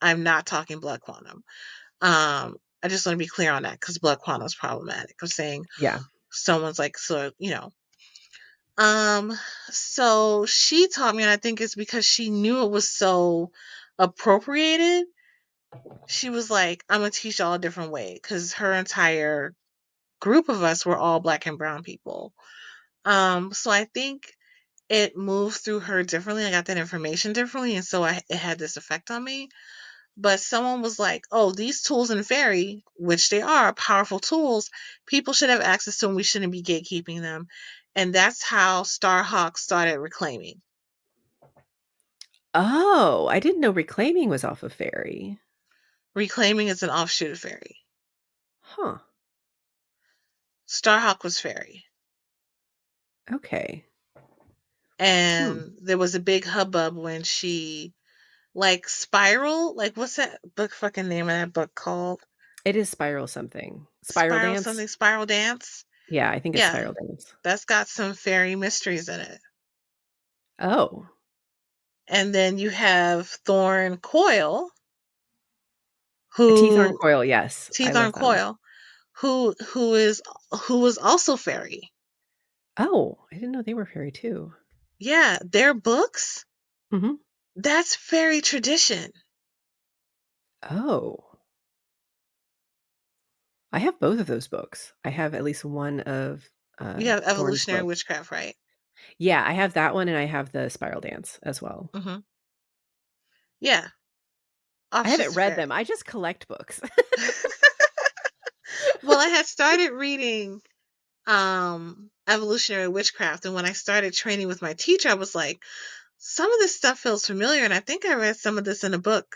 I'm not talking blood quantum. I just want to be clear on that because blood quantum is problematic. I'm saying Yeah. someone's like so um, so she taught me, and I think it's because she knew it was so appropriated. She was like, I'm gonna teach y'all a different way because her entire group of us were all black and brown people. So I think it moved through her differently. I got that information differently, and so it had this effect on me. But someone was like, "Oh, these tools in fairy, which they are powerful tools, people should have access to them. We shouldn't be gatekeeping them." And that's how Starhawk started reclaiming. Oh, I didn't know reclaiming was off of fairy. Reclaiming is an offshoot of fairy. Huh. Starhawk was fairy. Okay. Hmm. And there was a big hubbub when she like Spiral, like what's that book fucking name of that book called? It is spiral something. Spiral Spiral dance? something, Spiral Dance. Yeah, I think it's Yeah, spiral dance. that's got some fairy mysteries in it. Oh. And then you have Thorn Coil, Teeth on who coil, yes. I Teeth on love those. Coil, who was also fairy. Oh, I didn't know they were fairy too. Yeah, their books, Mhm. that's fairy tradition. Oh. I have both of those books. I have at least one of, You have Thorne's evolutionary books. witchcraft, right? Yeah, I have that one and I have the Spiral Dance as well. Hmm. Yeah, I Offshoots haven't of read Fairy. them. I just collect books. Well, I had started reading evolutionary witchcraft, and when I started training with my teacher, I was like, some of this stuff feels familiar, and I think I read some of this in a book.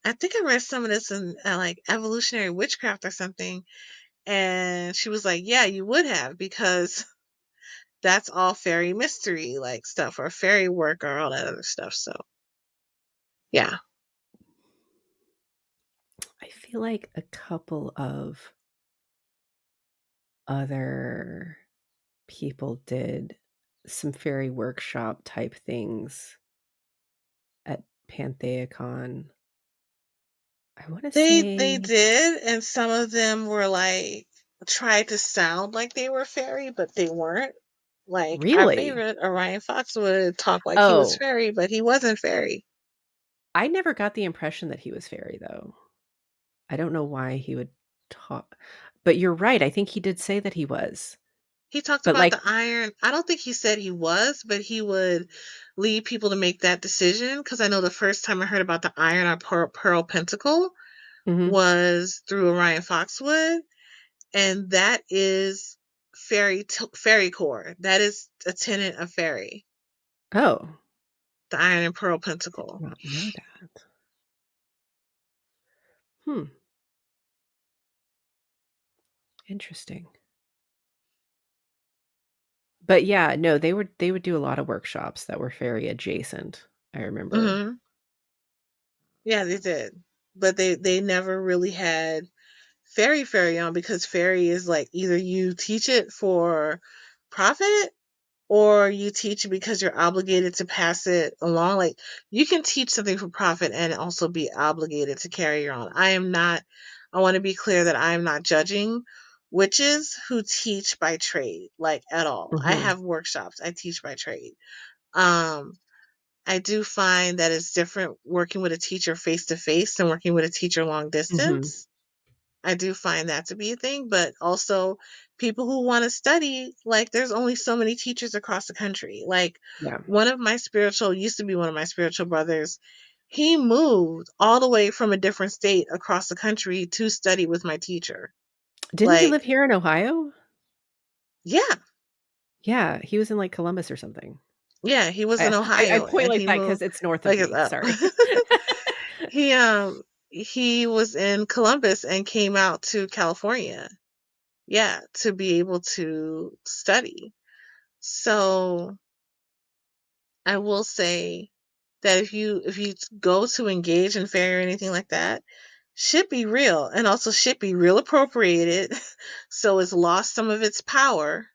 I think I read some of this in like evolutionary witchcraft or something, and she was like, "Yeah, you would have because that's all fairy mystery like stuff or fairy work or all that other stuff." So yeah. I feel like a couple of other people did some fairy workshop type things at Pantheacon. I want to They say did, and some of them were like tried to sound like they were fairy, but they weren't. Like our really? favorite Orion Fox would talk like he was Oh, fairy, but he wasn't fairy. I never got the impression that he was fairy though. I don't know why he would talk. But you're right. I think he did say that he was. He talked But about like, the iron. I don't think he said he was, but he would lead people to make that decision. Because I know the first time I heard about the iron or pearl pentacle mhm. was through Orion Foxwood, and that is fairy core. That is a tenet of fairy. Oh, The iron and pearl did pentacle. not know that. Hmm, interesting. But yeah, no, they would do a lot of workshops that were fairy adjacent. I remember. Hmm. Yeah, they did, but they never really had fairy on because fairy is like either you teach it for profit or you teach it because you're obligated to pass it along. Like you can teach something for profit and also be obligated to carry your own. I want to be clear that I'm not judging witches who teach by trade, like at all. I Mhm. have workshops, I teach by trade. Um, I do find that it's different working with a teacher face to face than working with a teacher long Mhm. distance. I do find that to be a thing, but also people who want to study, like there's only so many teachers across the country. Like Yeah. used to be one of my spiritual brothers. He moved all the way from a different state across the country to study with my teacher. Didn't he Like, live here in Ohio? yeah, Yeah, he was in, like, Columbus or something. yeah, he was in I Ohio point and like he that because moved it's north of like it's me, up. sorry. he he was in Columbus and came out to California. Yeah, to be able to study. So I will say that if you go to engage in fair or anything like that, should be real and also should be real appropriated, so it's lost some of its power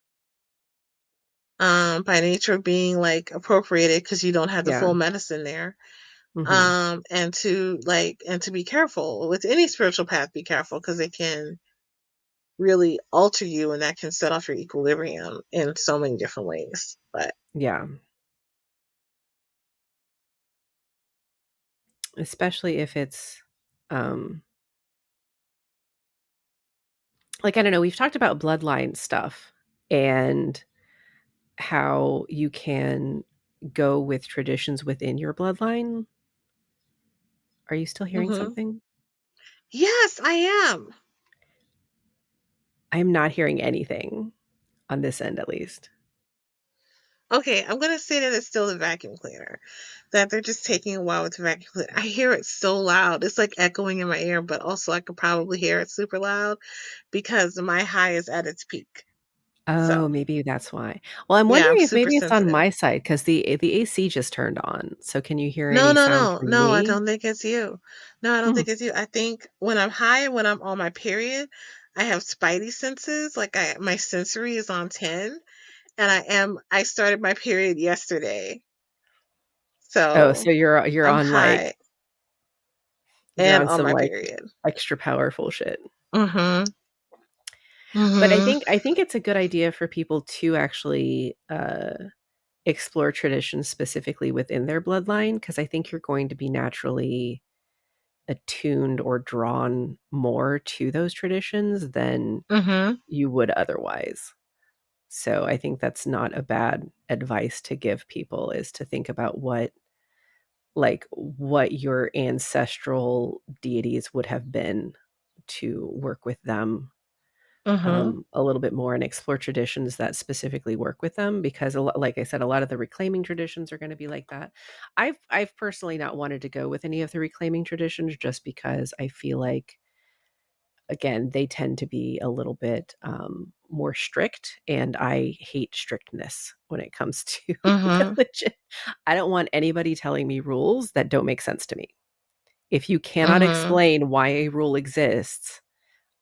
by nature of being like appropriated because you don't have the Yeah. full medicine there. Mhm. And to be careful with any spiritual path, be careful because it can really alter you and that can set off your equilibrium in so many different ways. But Yeah. Especially if it's, um like, I don't know, we've talked about bloodline stuff and how you can go with traditions within your bloodline. Are you still hearing hmm, something? yes, I am. I'm not hearing anything on this end, at least. Okay, I'm gonna say that it's still the vacuum cleaner. That they're just taking a while with the vacuum cleaner. I hear it so loud. It's like echoing in my ear, but also I could probably hear it super loud because my high is at its peak. So Oh, maybe that's why. Well, I'm yeah, I'm wondering if super maybe it's on sensitive. my side because the AC just turned on. So can you hear No, any no, sound no, from no, I me? don't think it's you. No, I don't Hmm. think it's you. I think when I'm high and when I'm on my period, I have spidey senses. Like my sensory is on 10 and I started my period yesterday. Oh, so So you're I'm on like high you're and on on some my like period. extra powerful shit. Mhm. But I Mhm. think I think it's a good idea for people to actually explore traditions specifically within their bloodline because I think you're going to be naturally attuned or drawn more to those traditions than Mhm. you would otherwise. So I think that's not a bad advice to give people, is to think about what your ancestral deities would have been, to work with them Mm-hmm. a little bit more and explore traditions that specifically work with them, because like I said, a lot of the reclaiming traditions are going to be like that. I've personally not wanted to go with any of the reclaiming traditions, just because I feel like, again, they tend to be a little bit more strict, and I hate strictness when it comes to Mm-hmm. religion. I don't want anybody telling me rules that don't make sense to me. If you cannot Mm-hmm. explain why a rule exists,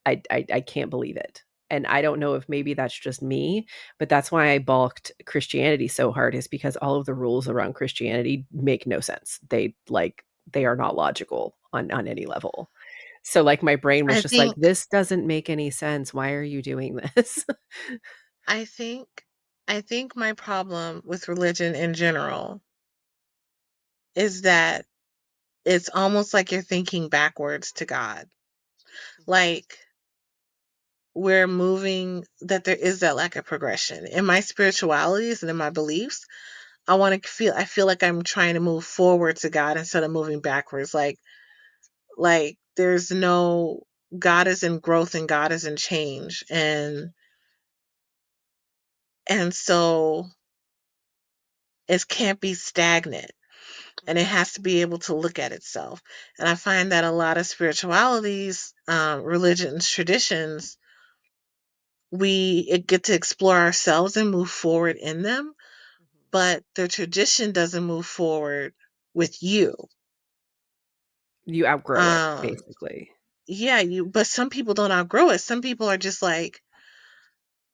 I can't believe it. And I don't know if maybe that's just me, but that's why I balked Christianity so hard, is because all of the rules around Christianity make no sense. They are not logical on any level. So like my brain was I just like, think this doesn't make any sense. Why are you doing this? I think I think my problem with religion in general is that it's almost like you're thinking backwards to God. Like we're moving that there is that lack of progression. In my spiritualities and in my beliefs, I feel like I'm trying to move forward to God instead of moving backwards. Like there's no God is in growth and God is in change. And so it can't be stagnant, and it has to be able to look at itself. And I find that a lot of spiritualities, religions, traditions, we get to explore ourselves and move forward in them, but the tradition doesn't move forward with you. You outgrow it, Um, basically. yeah, but some people don't outgrow it. Some people are just like,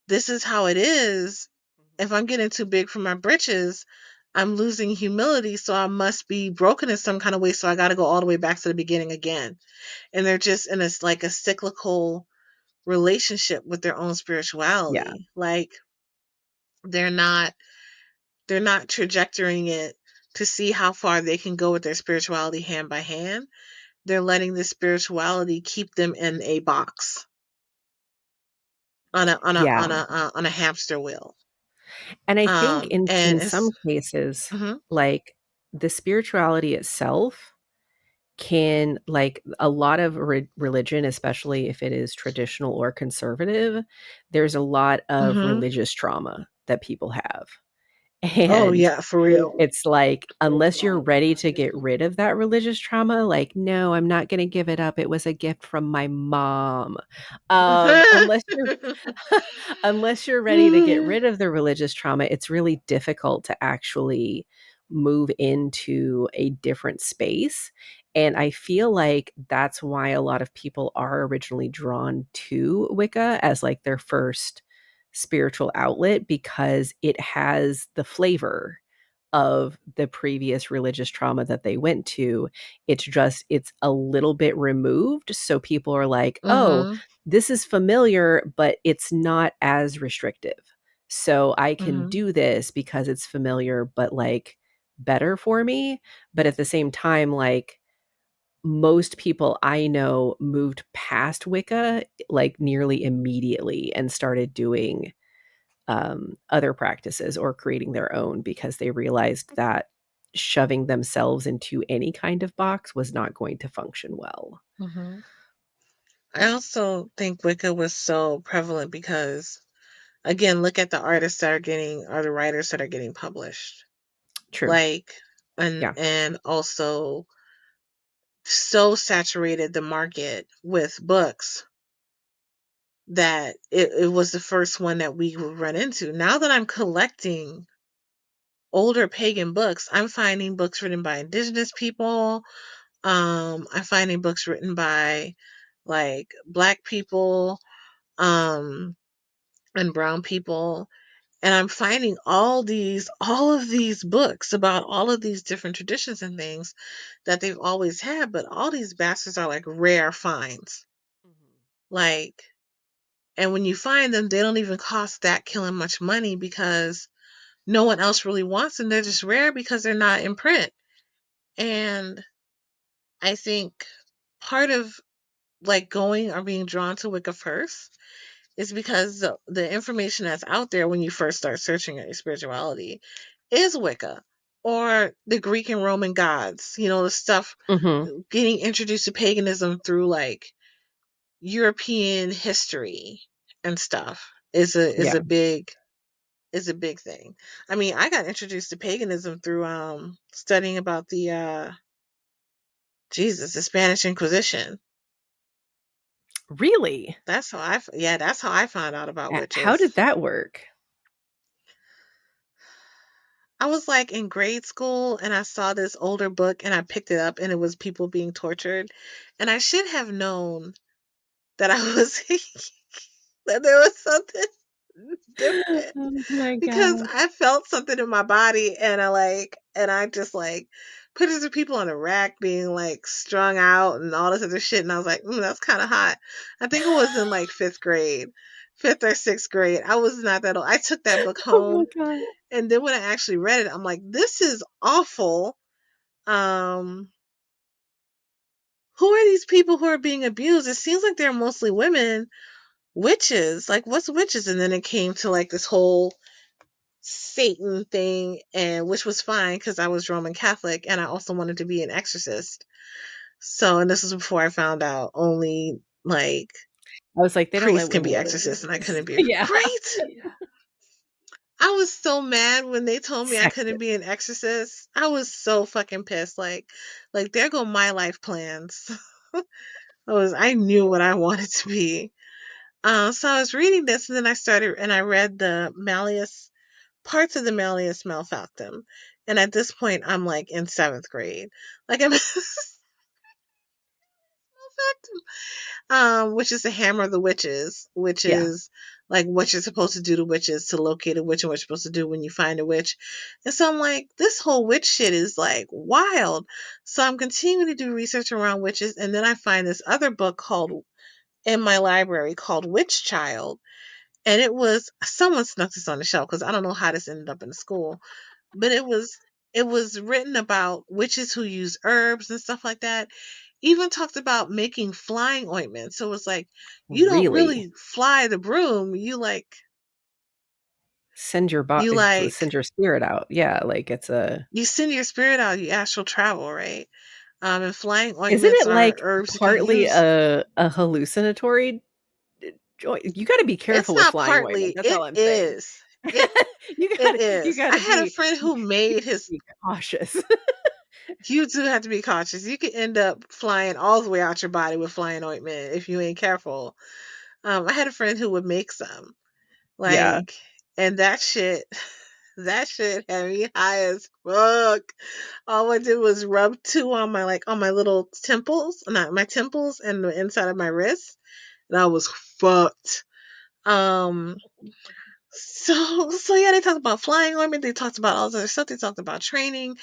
this is how it is. If I'm getting too big for my britches, I'm losing humility, so I must be broken in some kind of way. So I got to go all the way back to the beginning again. And they're just in a cyclical relationship with their own Yeah. spirituality. Like they're not they're not trajectorying it to see how far they can go with their spirituality hand by hand. They're letting the spirituality keep them in a box Yeah. on a hamster wheel. And I think And in it's some cases, mhm, like, the spirituality itself can, like, a lot of religion, especially if it is traditional or conservative, there's a lot of mhm. religious trauma that people have. Oh And yeah, for real. it's like, unless you're ready to get rid of that religious trauma, like, "No, I'm not gonna give it up. It was a gift from my mom." Unless you're unless you're ready to get rid of the religious trauma, it's really difficult to actually move into a different space. And I feel like that's why a lot of people are originally drawn to Wicca as, like, their first spiritual outlet, because it has the flavor of the previous religious trauma that they went to. It's a little bit removed, so people are like, "Oh, Mhm, this is familiar, but it's not as restrictive. So I can mhm, do this because it's familiar, but, like, better for me." But at the same time, like, most people I know moved past Wicca, like, nearly immediately, and started doing other practices or creating their own, because they realized that shoving themselves into any kind of box was not going to function well. mhm. I also think Wicca was so prevalent because, again, look at the artists that are getting, or the writers that are getting published. True. Like, Yeah. and also so saturated the market with books that it was the first one that we would run into. Now that I'm collecting older pagan books, I'm finding books written by indigenous people. I'm finding books written by like black people, um, and brown people. And I'm finding all of these books about all of these different traditions and things that they've always had, but all these bastards are like rare finds. Like, and when you find them, they don't even cost that killing much money because no one else really wants them. They're just rare because they're not in print. And I think part of like going or being drawn to Wicca first is because the information that's out there when you first start searching at your spirituality is Wicca or the Greek and Roman gods. You know, the stuff Mm-hmm. getting introduced to paganism through like European history and stuff is Yeah. a big thing. I mean, I got introduced to paganism through studying about the the Spanish Inquisition. Really? That's how I found out about How witches. did that work? I was like in grade school and I saw this older book and I picked it up and it was people being tortured. And I should have known that I was that there was something different Oh my because god. I felt something in my body and I just like pictures of people on a rack being like strung out and all this other shit and I was like, that's kind of hot. I think it was in like fifth or sixth grade. I was not that old. I took that book Oh my home god. and then when I actually read it, I'm like, this is awful. Um, who are these people who are being abused? It seems like they're mostly women, witches. Like, what's witches? And then it came to like this whole Satan thing, and which was fine because I was Roman Catholic and I also wanted to be an exorcist. So, and this was before I found out only like I was like, they don't priests let can be women be exorcists and I exorcists. couldn't be. Yeah. Right? I was so mad when they told me I couldn't Sexist. be an exorcist. I was so fucking pissed. Like there go my life plans. I knew what I wanted to be. So I was reading this, and then I read the Malleus parts of the Malleus Malfactum, and at this point, I'm like in seventh grade, like I'm which is the hammer of the witches, which Yeah. is like what you're supposed to do to witches to locate a witch and what you're supposed to do when you find a witch. And so I'm like, this whole witch shit is like wild. So I'm continuing to do research around witches, and then I find this other book called in my library called Witch Child. And it was someone snuck this on the shelf because I don't know how this ended up in the school, but it was written about witches who use herbs and stuff like that. Even talked about making flying ointment. So it was like you don't Really? really fly the broom. You like Send your spirit out. Yeah, like it's a you send your spirit out. You astral travel, right? And flying isn't ointments it are like herbs you can partly use. a hallucinatory joint? You got to be It's careful with not flying ointment. partly. That's It all I'm saying. is. It it You is. got I to had a be friend who you made gotta his. be cautious. You do have to be cautious. You could end up flying all the way out your body with flying ointment if you ain't careful. I had a friend who would make some, Yeah. like, and that shit had me high as fuck. All I did was rub two on my on my little temples, not my temples, and the inside of my wrist, and I was fucked. Um, so yeah, they talked about flying ointment. They talked about all this other stuff. They talked about training.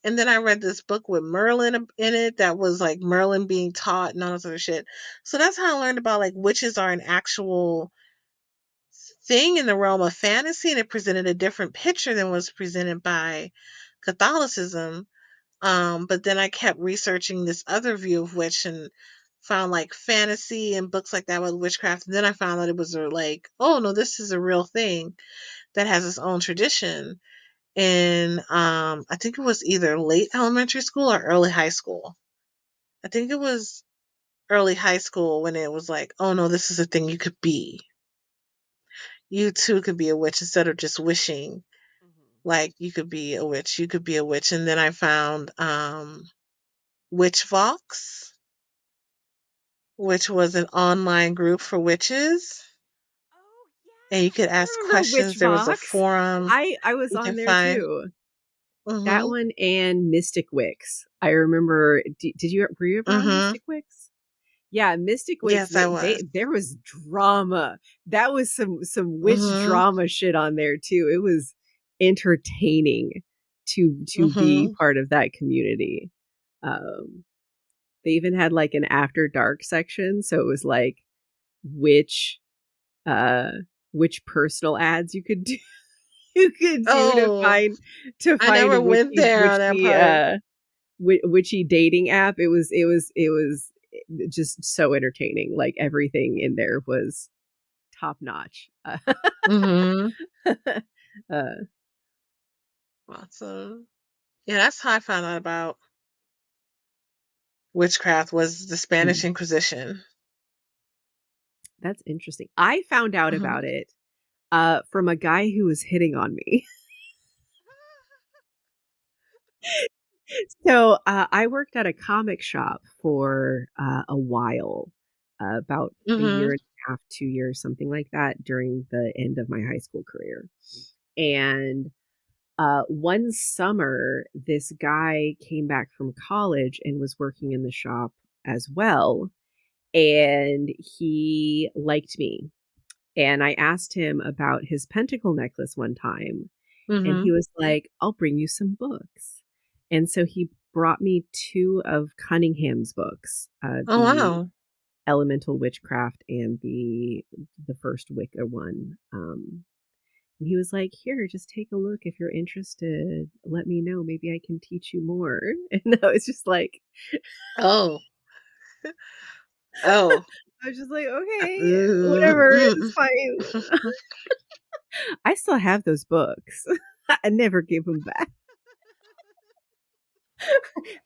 And then I read this book with Merlin in it that was like Merlin being taught and all this other shit. So that's how I learned about like witches are an actual thing in the realm of fantasy and it presented a different picture than was presented by Catholicism. But then I kept researching this other view of witch and found like fantasy and books like that with witchcraft. And then I found that it was like, oh no, this is a real thing that has its own tradition. And I think it was either late elementary school or early high school. I think it was early high school when it was like, oh no, this is a thing you could be. You too could be a witch instead of just wishing like you could be a witch. You could be a witch. And then I found Witchvox, which was an online group for witches. Oh And you yes, could I ask remember questions. There was a Witchvox. forum I was you on can there find. too. That Mm-hmm. one and Mystic Wicks. I remember. Did you were you ever on Mm-hmm. Mystic Wicks? Yeah, Mystic Wicks. Yes, I was. They there was drama. That was some witch Mm-hmm. drama shit on there too. It was entertaining to be Mm-hmm. part of that community. Um, they even had like an after dark section, so it was like which uh which personal ads you could do you could do Oh, to I find a never went there on that part. witchy dating app. It was just so entertaining. Like everything in there was top notch. Mm-hmm. Uh, Awesome. Yeah, that's how I found out about witchcraft was the mm, Spanish Inquisition. that's interesting. I found out Hmm. about it from a guy who was hitting on me. So I worked at a comic shop for a while, about a Hmm. year and a half, 2 years, something like that, during the end of my high school career. And one summer, this guy came back from college and was working in the shop as well. And he liked me. And I asked him about his pentacle necklace one time. And he Hmm. was like, I'll bring you some books. And so he brought me two of Cunningham's books, Oh the wow. Elemental Witchcraft and the first Wicca one. And he was like, "Here, just take a look. If you're interested, let me know. Maybe I can teach you more." And I was just like, Oh. Oh. I was just like, "Okay, whatever, Mm-hmm. it's fine." I still have those books. I never gave them back.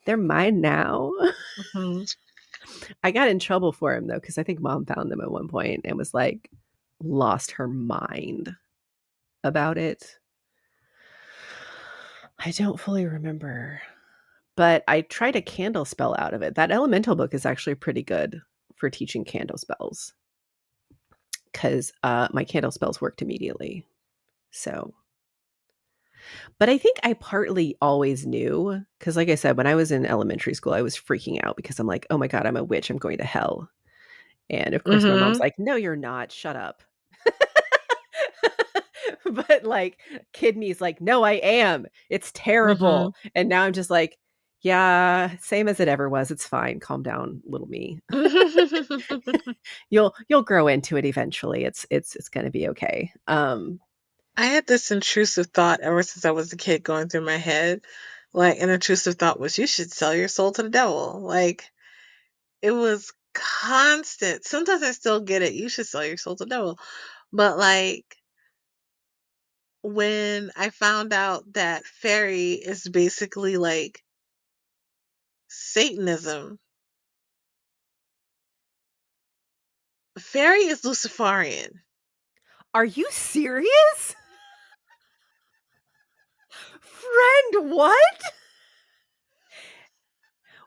They're mine now. I got in trouble for him though, because I think mom found them at one point and was like, lost her mind about it. I don't fully remember, but I tried a candle spell out of it. That elemental book is actually pretty good for teaching candle spells because my candle spells worked immediately. So, but I think I partly always knew because, like I said, when I was in elementary school, I was freaking out because I'm like, oh my God, I'm a witch. I'm going to hell. And of course, my mom's Hmm. like, no, you're not. Shut up. But like, kid me's like, no, I am. It's Hmm. terrible. And now I'm just like, yeah, same as it ever was. It's fine. Calm down, little me. You'll grow into it eventually. It's gonna be okay. I had this intrusive thought ever since I was a kid going through my head. Like, an intrusive thought was, you should sell your soul to the devil. Like, it was constant. Sometimes I still get it. You should sell your soul to the devil. But, like, when I found out that fairy is basically like Satanism, fairy is Luciferian. Are you serious? Friend, what?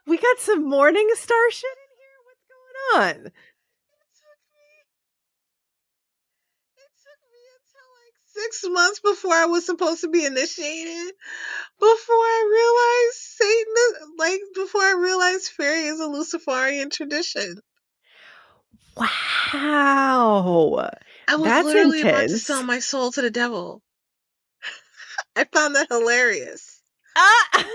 We got some morning star shit in here? What's going on? It took me until like 6 months before I was supposed to be initiated. Before I realized Satan, like before I realized fairy is a Luciferian tradition. Wow. I was That's literally about to sell intense. my soul to the devil. I found that hilarious. Ah!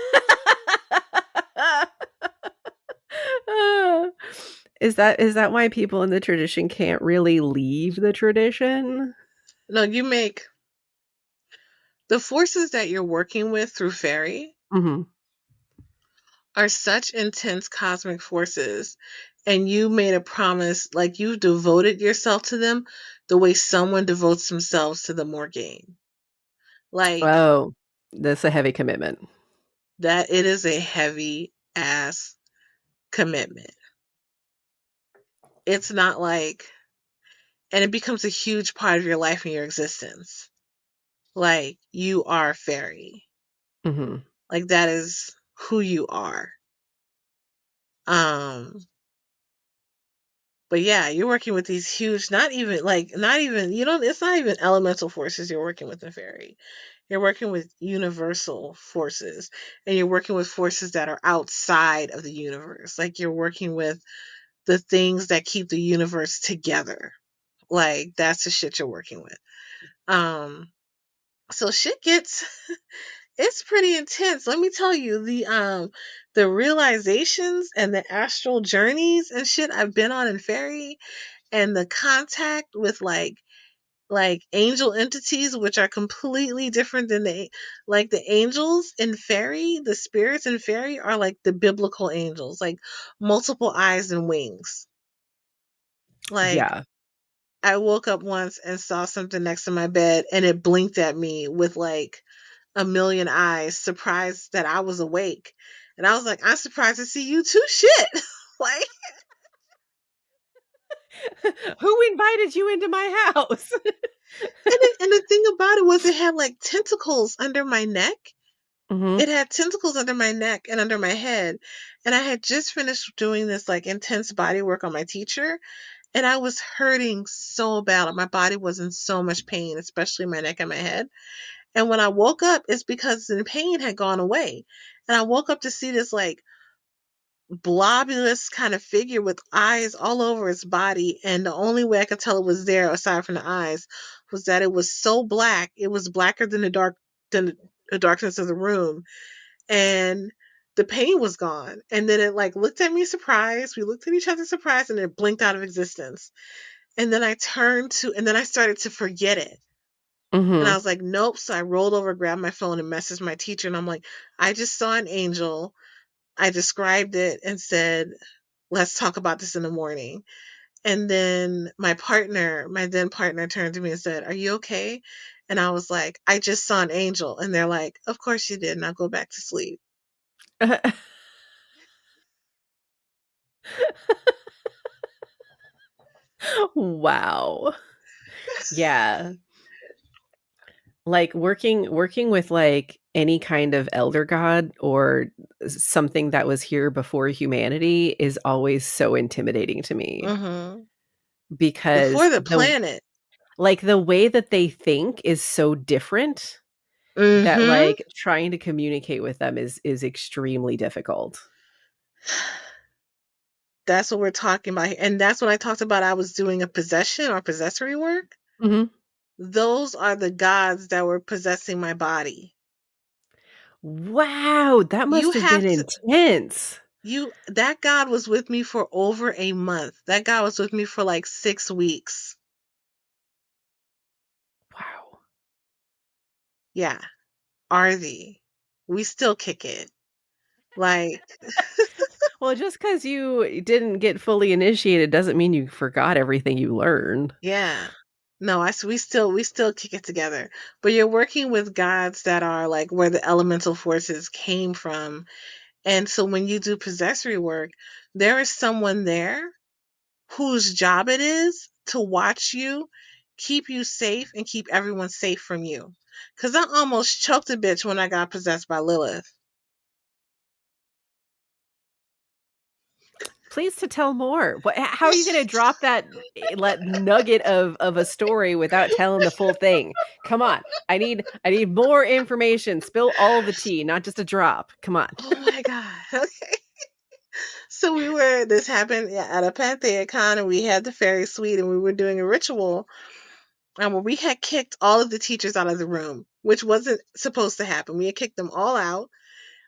Is that why people in the tradition can't really leave the tradition? No, you make the forces that you're working with through fairy Mhm. are such intense cosmic forces, and you made a promise, like you devoted yourself to them the way someone devotes themselves to the Morgaine. Like Oh, that's a heavy commitment. that, it is a heavy ass commitment. It's not like, and it becomes a huge part of your life and your existence. Like you are fairy. Mhm. Like that is who you are. Um, but yeah, you're working with these huge, not even, you don't, it's not even elemental forces you're working with in fairy. You're working with universal forces, and you're working with forces that are outside of the universe. Like you're working with the things that keep the universe together. Like that's the shit you're working with. Um, so shit gets it's pretty intense. Let me tell you, the realizations and the astral journeys and shit I've been on in fairy, and the contact with like angel entities, which are completely different than the angels in fairy. The spirits in fairy are like the biblical angels, like multiple eyes and wings. Like Yeah. I woke up once and saw something next to my bed, and it blinked at me with like a million eyes, surprised that I was awake. And I was like, I'm surprised to see you too. Shit. Like, Who invited you into my house? and the thing about it was it had like tentacles under my neck. Mhm. It had tentacles under my neck and under my head. And I had just finished doing this like intense body work on my teacher. And I was hurting so bad. Like, my body was in so much pain, especially my neck and my head. And when I woke up, it's because the pain had gone away. And I woke up to see this like blobulous kind of figure with eyes all over its body. And the only way I could tell it was there, aside from the eyes, was that it was so black. It was blacker than the darkness of the room. And the pain was gone. And then it like looked at me surprised. We looked at each other surprised, and it blinked out of existence. And then and then I started to forget it. And I Mhm. was like, nope. So I rolled over, grabbed my phone, and messaged my teacher. And I'm like, I just saw an angel. I described it and said, let's talk about this in the morning. And then my then partner, turned to me and said, are you okay? And I was like, I just saw an angel. And they're like, of course you did. Now go back to sleep. Wow. Yeah. Like working with like any kind of elder god or something that was here before humanity is always so intimidating to me Hmm. because Before the planet. the way that they think is so different that Hmm. like trying to communicate with them is extremely difficult. That's what we're talking about. And that's when I talked about I was doing a possession or possessory work. Mhm. Those are the gods that were possessing my body. Wow, that You must have been have to intense. that god was with me for over a month. That god was with me for like 6 weeks. Wow. Yeah. Arthi. We still kick it. Like, Well, just because you didn't get fully initiated doesn't mean you forgot everything you learned. yeah. No, we still kick it together. But you're working with gods that are like where the elemental forces came from. And so when you do possessory work, there is someone there whose job it is to watch you, keep you safe, and keep everyone safe from you. Because I almost choked a bitch when I got possessed by Lilith. Please to tell more. How are you gonna drop that nugget of a story without telling the full thing? Come on. I need more information. Spill all the tea, not just a drop. Come on. Oh my God. Okay. So this happened at a Pantheon, and we had the fairy suite, and we were doing a ritual. Where we had kicked all of the teachers out of the room, which wasn't supposed to happen. We had kicked them all out.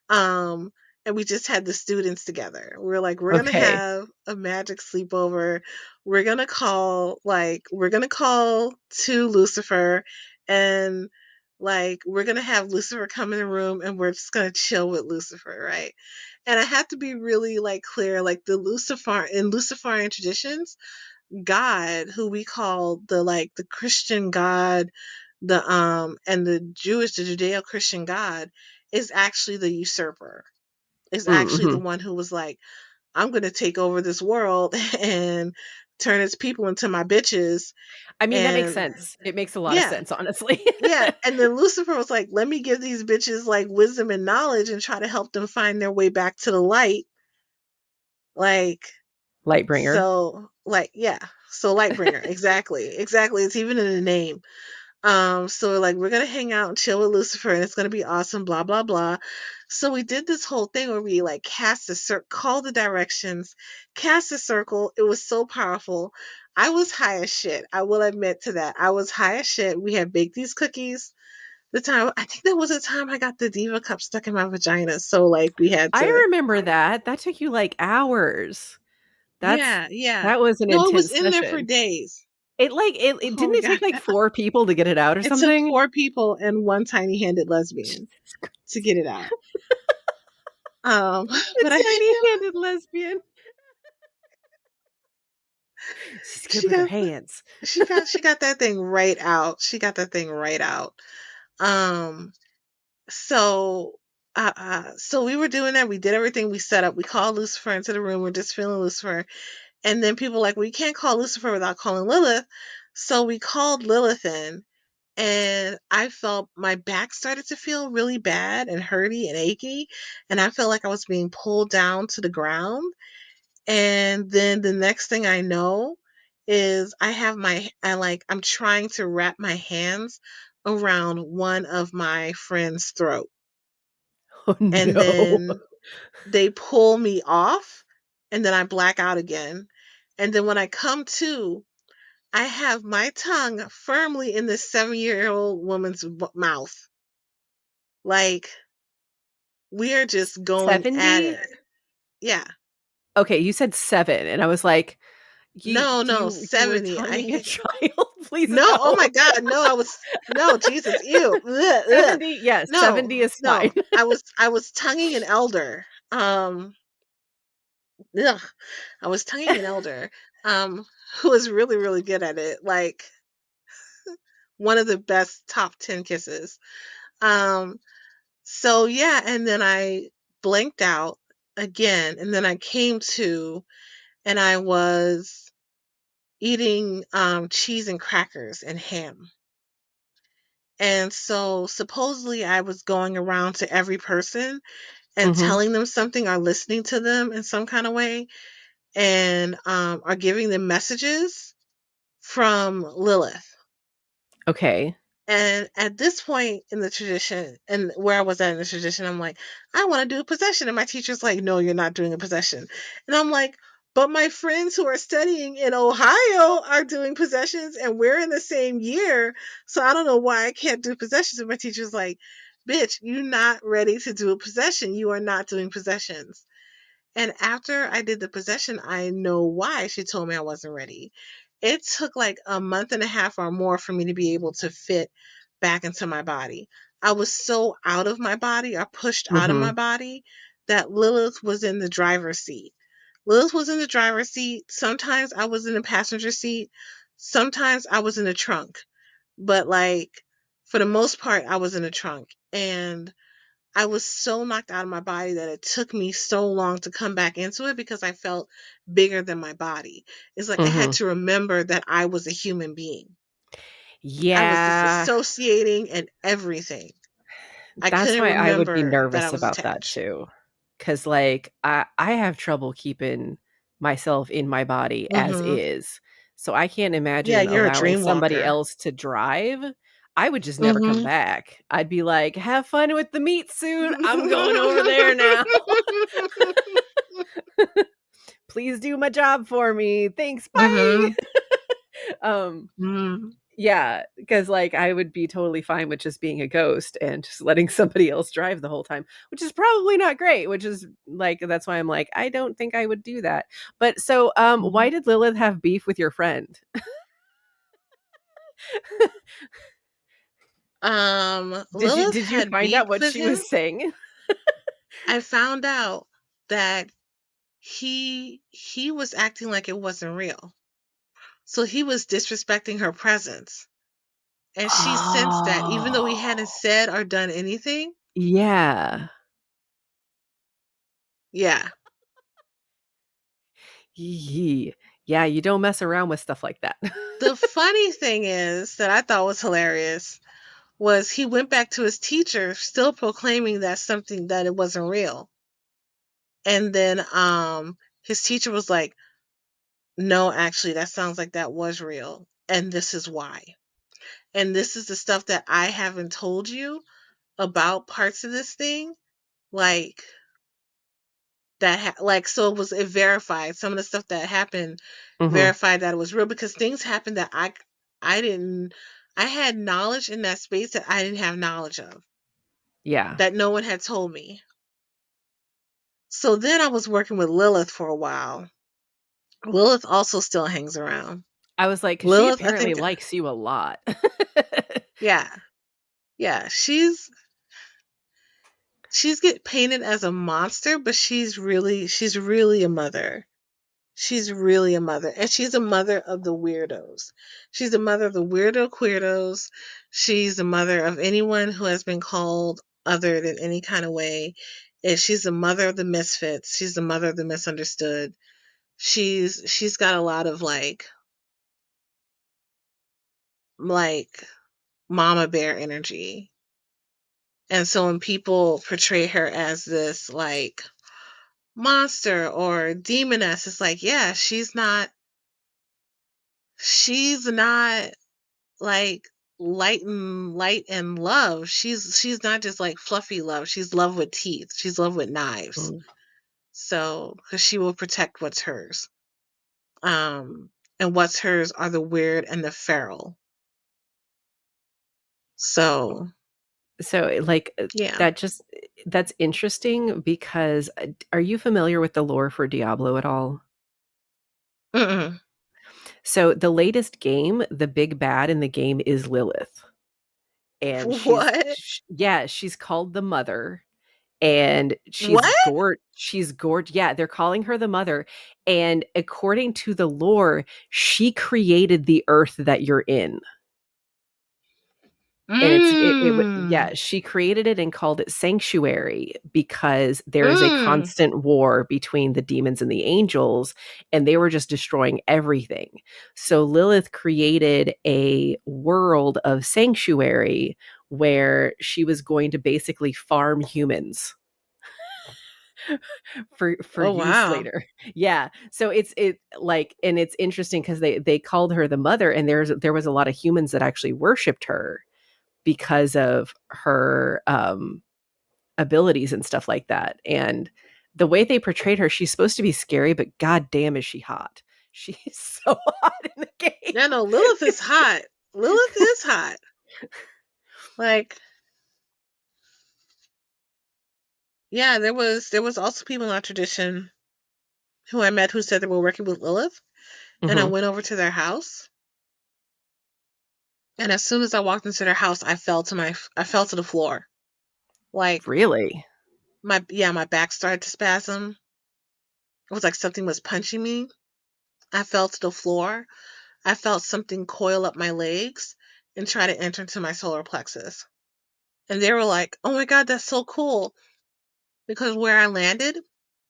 Um, and we just had the students together. We were like, we're gonna Okay. have a magic sleepover. We're gonna call to Lucifer, and like we're gonna have Lucifer come in the room, and we're just gonna chill with Lucifer, right? And I had to be really like clear, like in Luciferian traditions, God, who we call the Christian God, the Judeo-Christian God, is actually the usurper. Is actually the Mhm. one who was like, I'm gonna take over this world and turn its people into my bitches. I mean, that makes And sense. It makes a lot of yeah, sense, honestly. yeah. And then Lucifer was like, let me give these bitches like wisdom and knowledge and try to help them find their way back to the light. Like, Lightbringer. yeah. So Lightbringer, exactly. Exactly. It's even in the name. So like we're gonna hang out and chill with Lucifer, and it's gonna be awesome, blah blah blah. So we did this whole thing where we like cast a circle, call the directions, cast a circle. It was so powerful. I was high as shit. I will admit to that. I was high as shit. We had baked these cookies. I think that was the time I got the Diva cup stuck in my vagina. So like we had I to, remember that. That took you like hours. That's yeah, yeah. that was an No, it was intense in there for session. days It before didn't we it got. take like 4 people to get it out or It took something? 4 people and one tiny-handed lesbian Jesus to Christ. get it out. Um, A but I think tiny-handed lesbian. She's good She with her got hands. she got that thing right out. She got that thing right out. Um, so so we were doing that. We did everything. We set up. We called Lucifer into the room. We're just feeling Lucifer. And then people were like, well, you can't call Lucifer without calling Lilith. So we called Lilith in, and I felt my back started to feel really bad and hurty and achy. And I felt like I was being pulled down to the ground. And then the next thing I know is I'm trying to wrap my hands around one of my friend's throat. Oh And no. then they pull me off, and then I black out again. And then when I come to, I have my tongue firmly in this 7-year-old woman's mouth. Like, we are just going at 70? it. Yeah. Okay, you said 7, and I was like, No, no, you were 70. tonguing a child? Please No, oh no. my God, no, no, Jesus, ew, ugh, ugh. 70, yes, No, 70 is fine. no, I was tonguing an elder. Ugh, I was tonguing an elder, um, who was really, really good at it. Like one of the best top 10 kisses. Um, so yeah, and then I blinked out again, and then I came to, and I was eating cheese and crackers and ham. And so supposedly I was going around to every person and Mhm. telling them something or listening to them in some kind of way, and are giving them messages from Lilith. Okay. And at this point in the tradition, and where I was at in the tradition, I'm like, I want to do a possession. And my teacher's like, no, you're not doing a possession. And I'm like, but my friends who are studying in Ohio are doing possessions and we're in the same year. So I don't know why I can't do possessions. And my teacher's like, bitch, you're not ready to do a possession. You are not doing possessions. And after I did the possession, I know why she told me I wasn't ready. It took like a month and a half or more for me to be able to fit back into my body. I was so out of my body or pushed out of my Mhm. body that Lilith was in the driver's seat. Lilith was in the driver's seat. Sometimes I was in the passenger seat. Sometimes I was in the trunk. But like for the most part, I was in the trunk. And I was so knocked out of my body that it took me so long to come back into it because I felt bigger than my body. It's like I had Mhm. to remember that I was a human being. I was Yeah. disassociating and everything. I That's couldn't why I would be remember that I nervous was about that attached. too. 'Cause, like, I have trouble keeping myself in my body as Mhm. is, so I can't Yeah, imagine you're a allowing dream somebody walker. else to drive. I would just never come Mhm. back. I'd be like, "Have fun with the meat suit. I'm going over there now. Please do my job for me. Thanks, bye." Mhm. Um, Mhm. yeah, because like, I would be totally fine with just being a ghost and just letting somebody else drive the whole time, which is probably not great, which is like that's why I'm like, I don't think I would do that. But so, why Mhm. did Lilith have beef with your friend? Lilith Did you had find out beef what with she him. was saying? I found out that he was acting like it wasn't real. So he was disrespecting her presence. And she sensed that even though he hadn't Oh. said or done anything. Yeah. Yeah. Yee. Yeah, you don't mess around with stuff like that. The funny thing is that I thought was hilarious was he went back to his teacher still proclaiming that something that it wasn't real. And then his teacher was like, "No, actually that sounds like that was real. And this is why. And this is the stuff that I haven't told you about parts of this thing." Like like so it verified some of the stuff that happened, Mhm. verified that it was real because things happened that I didn't, I had knowledge in that space that I didn't have knowledge of, Yeah. that no one had told me. So then I was working with Lilith for a while. Lilith also still hangs around. I was like, 'cause she Lilith, I apparently think, likes you a lot. yeah, yeah, she's get painted as a monster, but she's really a mother. She's really a mother. And she's a mother of the weirdos. She's a mother of the weirdo queerdos. She's a mother of anyone who has been called other in any kind of way. And she's a mother of the misfits. She's the mother of the misunderstood. She's got a lot of like mama bear energy. And so when people portray her as this like monster or demoness, it's like, yeah, she's not like light and love. She's not just like fluffy love. She's love with teeth. She's love with knives. Mm. So, because she will protect what's hers. And what's hers are the weird and the feral. So, So, like, yeah. that just that's interesting because are you familiar with the lore for Diablo at all? Mm-mm. So, the latest game, the big bad in the game is Lilith, and What? yeah, she's called the Mother, and What? she's gorgeous. Yeah, they're calling her the Mother, and according to the lore, she created the earth that you're in. And Mm. yeah, she created it and called it sanctuary because there is a Mm. constant war between the demons and the angels, and they were just destroying everything. So Lilith created a world of sanctuary where she was going to basically farm humans for Oh use wow. later. Yeah. So it like, and it's interesting because they called her the Mother, and there was a lot of humans that actually worshipped her because of her abilities and stuff like that. And the way they portrayed her, she's supposed to be scary, but god damn is she hot. She's so hot in the Yeah, game. no, Lilith is hot. Lilith is hot. Like, yeah, there was also people in our tradition who I met who said they were working with Lilith, and I Mhm. went over to their house, and as soon as I walked into their house, I fell to the floor. Like Really? my back started to spasm. It was like something was punching me. I fell to the floor. I felt something coil up my legs and try to enter into my solar plexus. And they were like, "Oh my god, that's so cool." Because where I landed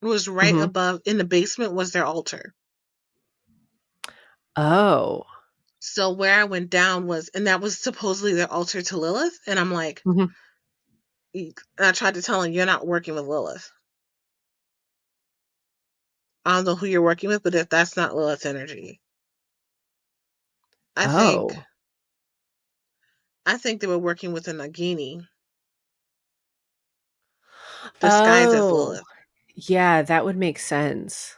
was right Mhm. above in the basement was their altar. Oh. So where I went down was, and that was supposedly their altar to Lilith. And I'm like, Mhm. and I tried to tell him, "You're not working with Lilith. I don't know who you're working with, but if that's not Lilith's energy, I think, Oh. I think they were working with a Nagini disguised as Oh. Lilith." Yeah, that would make sense.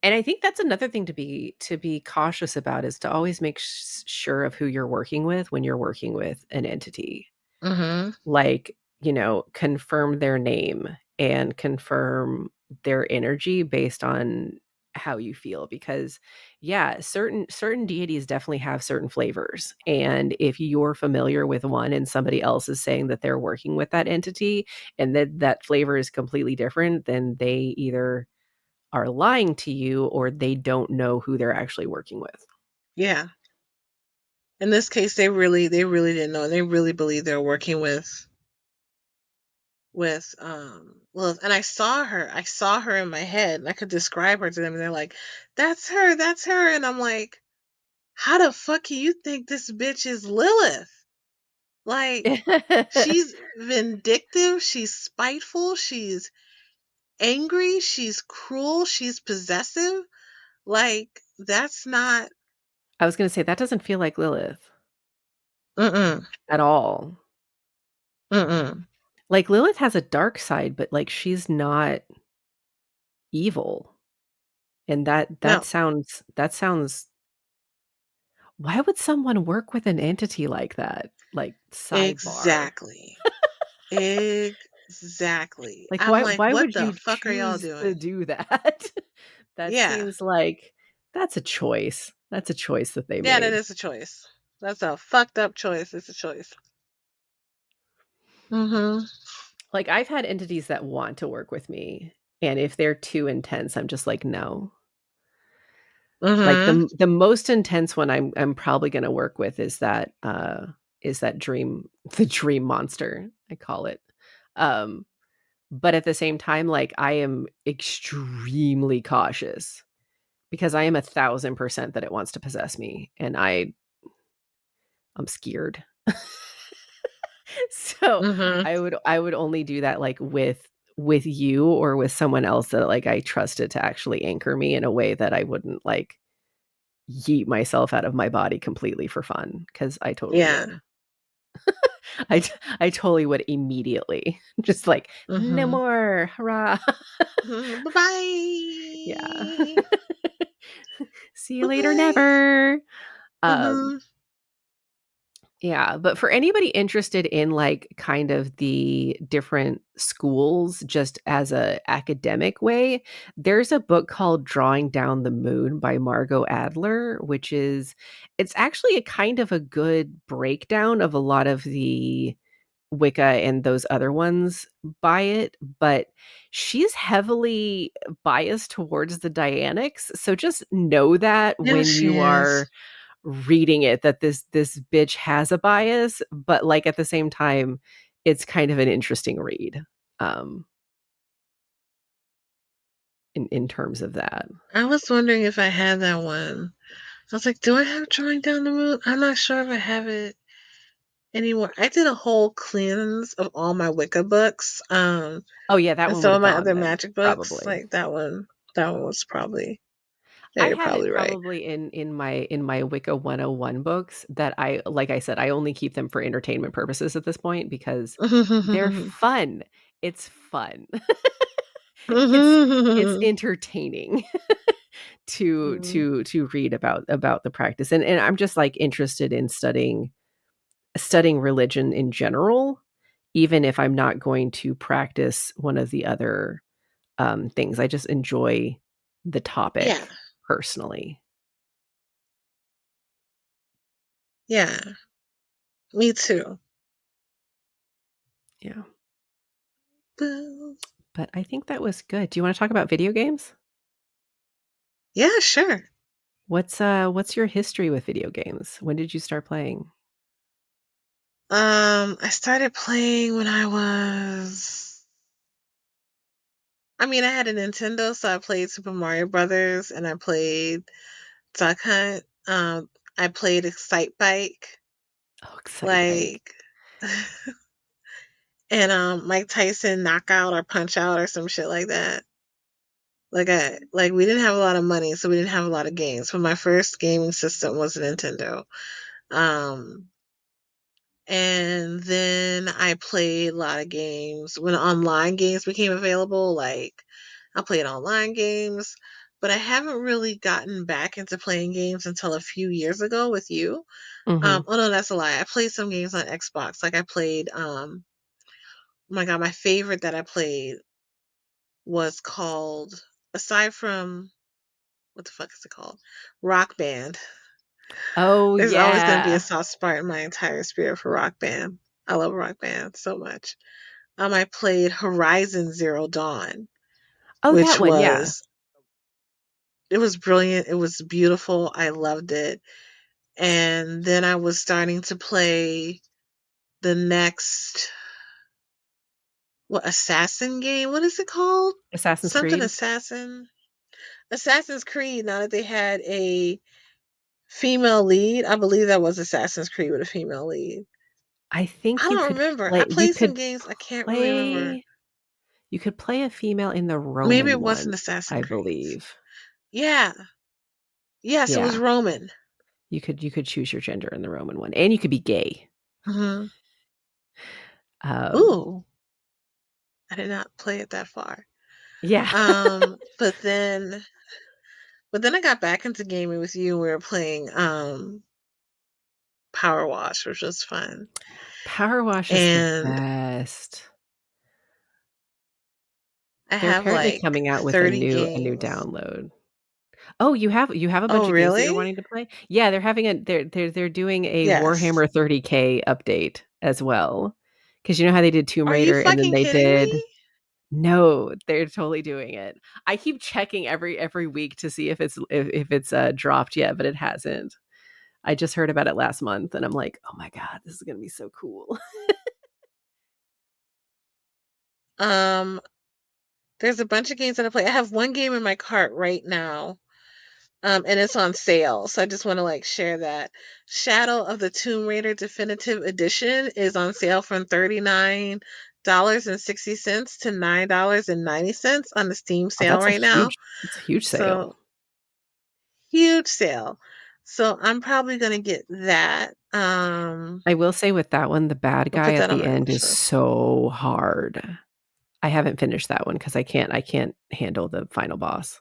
And I think that's another thing to be cautious about is to always make sure of who you're working with when you're working with an entity. Mm-hmm. Like, confirm their name and confirm their energy based on how you feel because yeah, certain deities definitely have certain flavors. And if you're familiar with one and somebody else is saying that they're working with that entity and that flavor is completely different, then they either are lying to you or they don't know who they're actually working with. Yeah. In this case, they really didn't know. They really believed they were working with Lilith. And I saw her in my head, and I could describe her to them, and they're like, that's her." And I'm like, how the fuck can you think this bitch is Lilith? Like, she's vindictive, she's spiteful, she's angry, she's cruel, she's possessive. Like, that's not. I was going to say that doesn't feel like Lilith Mm-mm. at all. Mm-mm. Like Lilith has a dark side, but like she's not evil. And No, that sounds why would someone work with an entity like that? Like sidebar. exactly. Exactly. Like I'm like, why what would the you fuck are y'all choose to doing? do that? That Yeah. seems like that's a choice. That's a choice that they Yeah, that made. is a choice. That's a fucked up choice. It's a choice. Mm-hmm. Like, I've had entities that want to work with me, and if they're too intense, I'm just like, "No." Like, Mm-hmm. the most intense one I'm probably gonna work with is that dream the dream monster, I call it. Um, but at the same time, like, I am extremely cautious because I am 1,000% that it wants to possess me, and I'm scared. So, Mm-hmm. I would only do that, like, with you or with someone else that, like, I trusted to actually anchor me in a way that I wouldn't, like, yeet myself out of my body completely for fun, because I totally Yeah. would. I totally would immediately. Just like, "No Mm-hmm. more, hurrah." Mm-hmm. Yeah. Bye-bye. "See you later, Bye. never." Um Mm-hmm. Yeah, but for anybody interested in, like, kind of the different schools just as a academic way, there's a book called Drawing Down the Moon by Margot Adler, which is it's actually a kind of a good breakdown of a lot of the Wicca and those other ones by it, but she's heavily biased towards the Dianics, so just know that Yeah, when she you is. are reading it that this bitch has a bias, but, like, at the same time, it's kind of an interesting read, um, in terms of that. I was wondering if I had that one. I was like, do I have Drawing Down the Moon? I'm not sure if I have it anymore. I did a whole cleanse of all my Wicca books, Oh, yeah, that and one some would've of my gone other then, magic books. probably. Like that one was probably. Yeah, I you're have it probably right. probably in my Wicca 101 books that I like I said, I only keep them for entertainment purposes at this point because they're fun. It's fun. It's it's entertaining to read about the practice, and I'm just, like, interested in studying religion in general, even if I'm not going to practice one of the other, things. I just enjoy the Yeah, topic personally. yeah, me too. Yeah. Boo. But I think that was good. Do you wanna talk about video games? Yeah, sure. What's your history with video games? When did you start playing? I started playing when I mean, I had a Nintendo, so I played Super Mario Brothers and I played Duck Hunt. I played Excite Bike, Oh, Excite Bike. like, and Mike Tyson Knockout or Punch Out or some shit like that. Like we didn't have a lot of money, so we didn't have a lot of games. But my first gaming system was a Nintendo. Um, and then I played a lot of games when online games became available. Like I played online games, but I haven't really gotten back into playing games until a few years ago with you. Mhm. Oh no, that's a lie. I played some games on Xbox. Like I played oh my god, my favorite that I played was called, aside from, what the fuck is it called? Rock Band. Oh, There's always going to be a yeah. soft spot in my entire spirit for Rock Band. I love Rock Band so much. I played Horizon Zero Dawn, Oh, that which one, yeah. was, it was brilliant. It was beautiful. I loved it. And then I was starting to play the next, what, assassin game? What is it called? Assassin's Something Creed? assassin. Assassin's Creed. Now that they had a female lead, I believe that was Assassin's Creed with a female lead. I I think don't remember. I you played some could games. I can't really remember. play you could play a female in the Maybe Roman it one, wasn't Assassin's I Creed. believe. Yeah. Yes, it was Yeah. Roman. You could choose your gender in the Roman one, and you could be gay. Hmm. Um, Ooh, I did not play it that far. yeah. Um, but then, but then I got back into gaming with you. We were playing Power Wash, which was fun. Power Wash is the And best. I They're have apparently like coming out with a 30 new games. download. Oh, you have a Oh, bunch of games that really? you're wanting to play? Yeah, they're doing a Yes. Warhammer 30K update as well, 'Cause you know how they did Tomb Are you Raider and then fucking they kidding did me? No, they're totally doing it. I keep checking every week to see if it's, dropped yet, but it hasn't. I just heard about it last month, and I'm like, "Oh my god, this is gonna be so cool." Um, there's a bunch of games that I play. I have one game in my cart right now, and it's on sale. So I just want to like share that. Shadow of the Tomb Raider Definitive Edition is on sale from $39.60 to $9.90 on the Steam Oh, sale right now. that's a huge sale. So huge sale. So I'm probably gonna get that. I will say with that one, the bad I'll guy put at that on the my end wish is list. so hard. I haven't finished that one 'cause I can't handle the final boss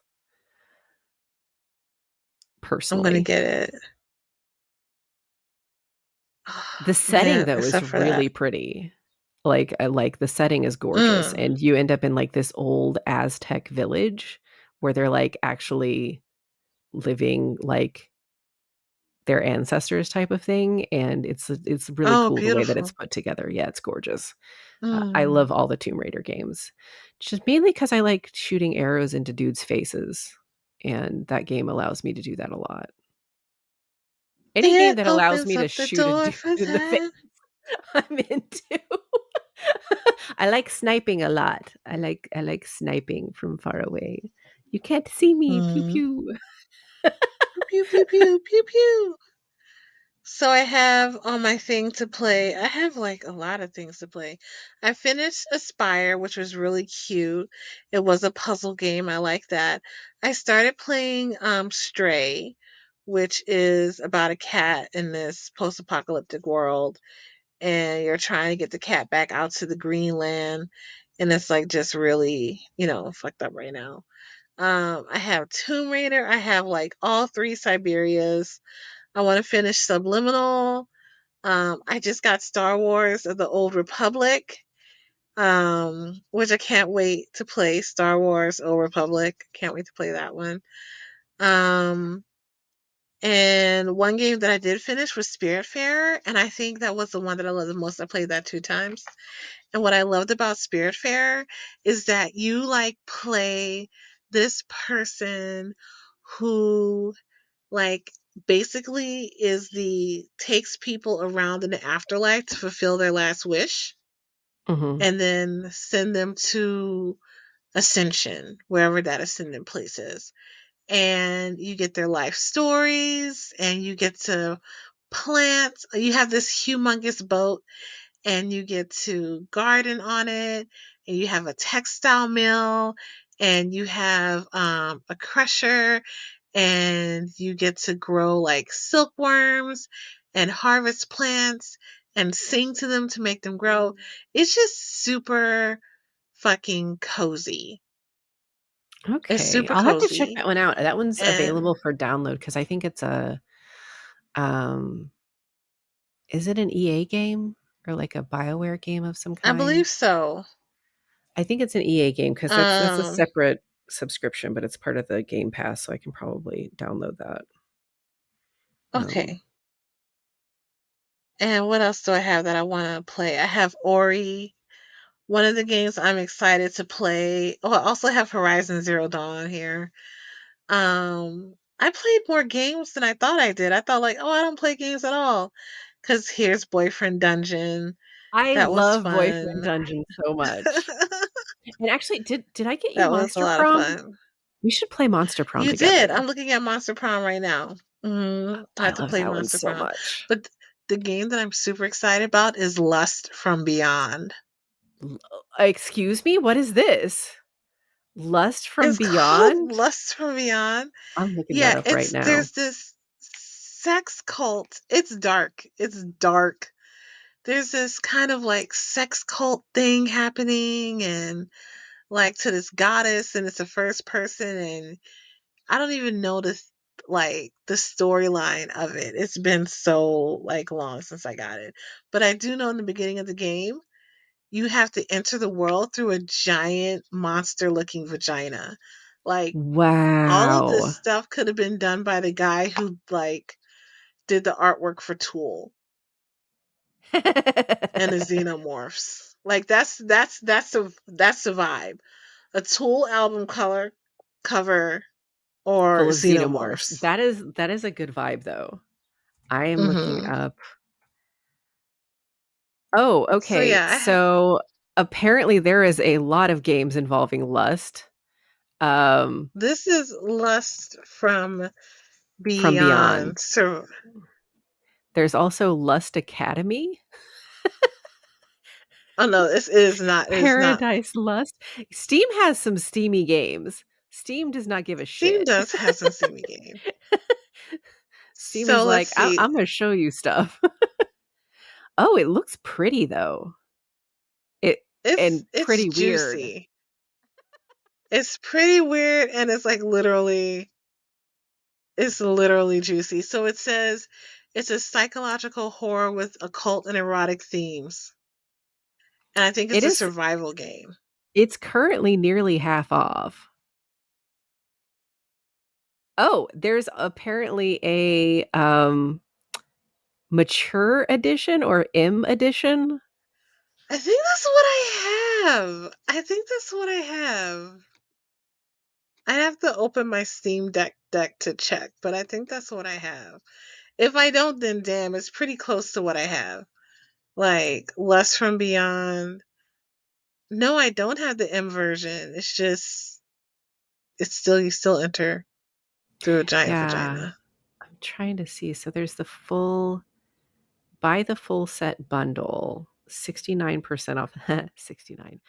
I'm gonna personally. get it. The Oh, setting, man, though, is except for that. really pretty. Like, the setting is gorgeous, Mm. and you end up in, like, this old Aztec village where they're, like, actually living like their ancestors type of thing, and it's really Oh, cool the way that it's beautiful. put together. Yeah, it's gorgeous. I Mm. love all the Tomb Raider games. Just mainly because I like shooting arrows into dudes' faces, and that game allows me to do that a lot. Any game It that allows opens me to up the shoot a door dude for in the face, that. I'm into. I like sniping a lot. I like sniping from far away. You can't see me. Pew Mm. pew. Pew, pew, pew, pew, pew. So I have on my thing to play. I have like a lot of things to play. I finished Aspire, which was really cute. It was a puzzle game. I like that. I started playing Stray, which is about a cat in this post-apocalyptic world, and you're trying to get the cat back out to the Greenland, and it's like just really, fucked up right now. I have Tomb Raider. I have like all three Siberias. I want to finish Subliminal. I just got Star Wars of the Old Republic, which I can't wait to play. Star Wars Old Republic. Can't wait to play that one. Um, and one game that I did finish was Spiritfarer, and I think that was the one that I loved the most. I played that 2 times. And what I loved about Spiritfarer is that you like play this person who like basically is the takes people around in the afterlife to fulfill their last wish Mhm. and then send them to ascension, wherever that ascendant place is. And you get their life stories and you get to plant. You have this humongous boat and you get to garden on it, and you have a textile mill, and you have a crusher, and you get to grow like silkworms and harvest plants and sing to them to make them grow. It's just super fucking cozy. It's Okay. super I'll have to check cozy. that one out. That one's And available for download because I think it's a, um is it an EA game or like a BioWare game of some I believe kind? so. I think it's an EA game because that's a Um, separate subscription, but it's part of the Game Pass, so I can probably download that. Um, okay. And what else do I have that I want to play? I have Ori. One of the games I'm excited to play. Oh, I also have Horizon Zero Dawn here. I played more games than I thought I did. I thought like, oh, I don't play games at all. Cause here's Boyfriend Dungeon. I That was love Boyfriend fun. Dungeon so much. And actually, did I get you That was a Monster lot of Prom? fun. We should play Monster Prom You did. together. I'm looking at Monster Prom right now. I I have to love play that one Monster so Prom. much. But the game that I'm super excited about is Lust from Beyond. L Excuse me? What is this? Lust from It's called Beyond? Lust from Beyond. I'm looking that Yeah, up right it's now. there's this sex cult. It's dark. It's dark. There's this kind of like sex cult thing happening and like to this goddess and it's a first person and I don't even know the storyline of it. It's been so like long since I got it. But I do know in the beginning of the game, you have to enter the world through a giant monster looking vagina. Like all of this Wow. stuff could have been done by the guy who like did the artwork for Tool. and the xenomorphs. Like that's the vibe. A Tool album color cover or Full of xenomorphs. xenomorphs. That is a good vibe though. I am looking Hmm. up. Oh, So okay. yeah, So apparently there is a lot of games involving lust. Um, this is Lust from from Beyond. Beyond. So, There's also Lust Academy, oh no, this is not. It's not. Paradise Lust. Steam has some steamy games. Steam does not give a Steam shit. does have some Steamy game. Steam is So let's like, see. I'm going to show you stuff. Oh, it looks pretty though. It It's and it's pretty weird. juicy. It's pretty weird, and it's literally juicy. So it says it's a psychological horror with occult and erotic themes, and I think It it's a is survival game. it's currently nearly half off. Oh, there's apparently a mature edition or M edition. I think that's what I have. I think that's what I have. I have to open my Steam deck to check, but I think that's what I have. If I don't, then damn, it's pretty close to what I have. Like Less from Beyond. No, I don't have the M version. It's just you still enter through a giant Yeah, vagina. I'm trying to see. So there's the full buy the full set bundle, 69% off. 69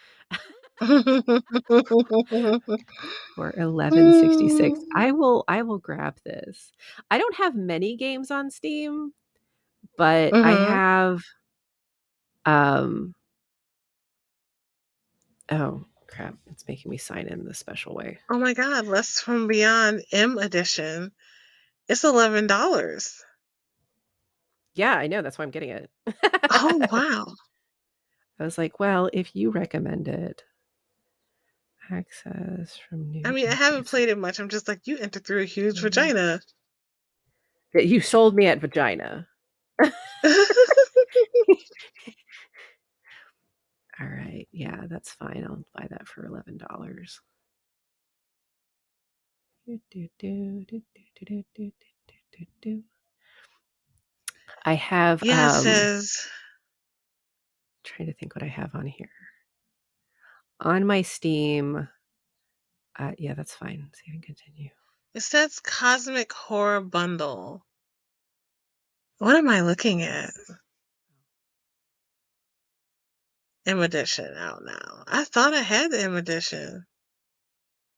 for 1166. I will grab this. I don't have many games on Steam, but I Mhm. have um oh crap, it's making me sign in the special way. Oh my god, Less from Beyond M edition. It's $11. Yeah, I know, that's why I'm getting it. Oh wow. I was like, well, if you recommend it, access from I new mean, I haven't entries. played it much. I'm just like, you enter through a huge Mhm. vagina. Yeah, you sold me at vagina. All right. Yeah, that's fine. I'll buy that for $11. I have Yeah, it says. trying to think what I have on here. On my Steam, yeah, that's fine. Save and continue. It says Cosmic Horror Bundle. What am I looking at? M edition out now. I thought I had the M edition.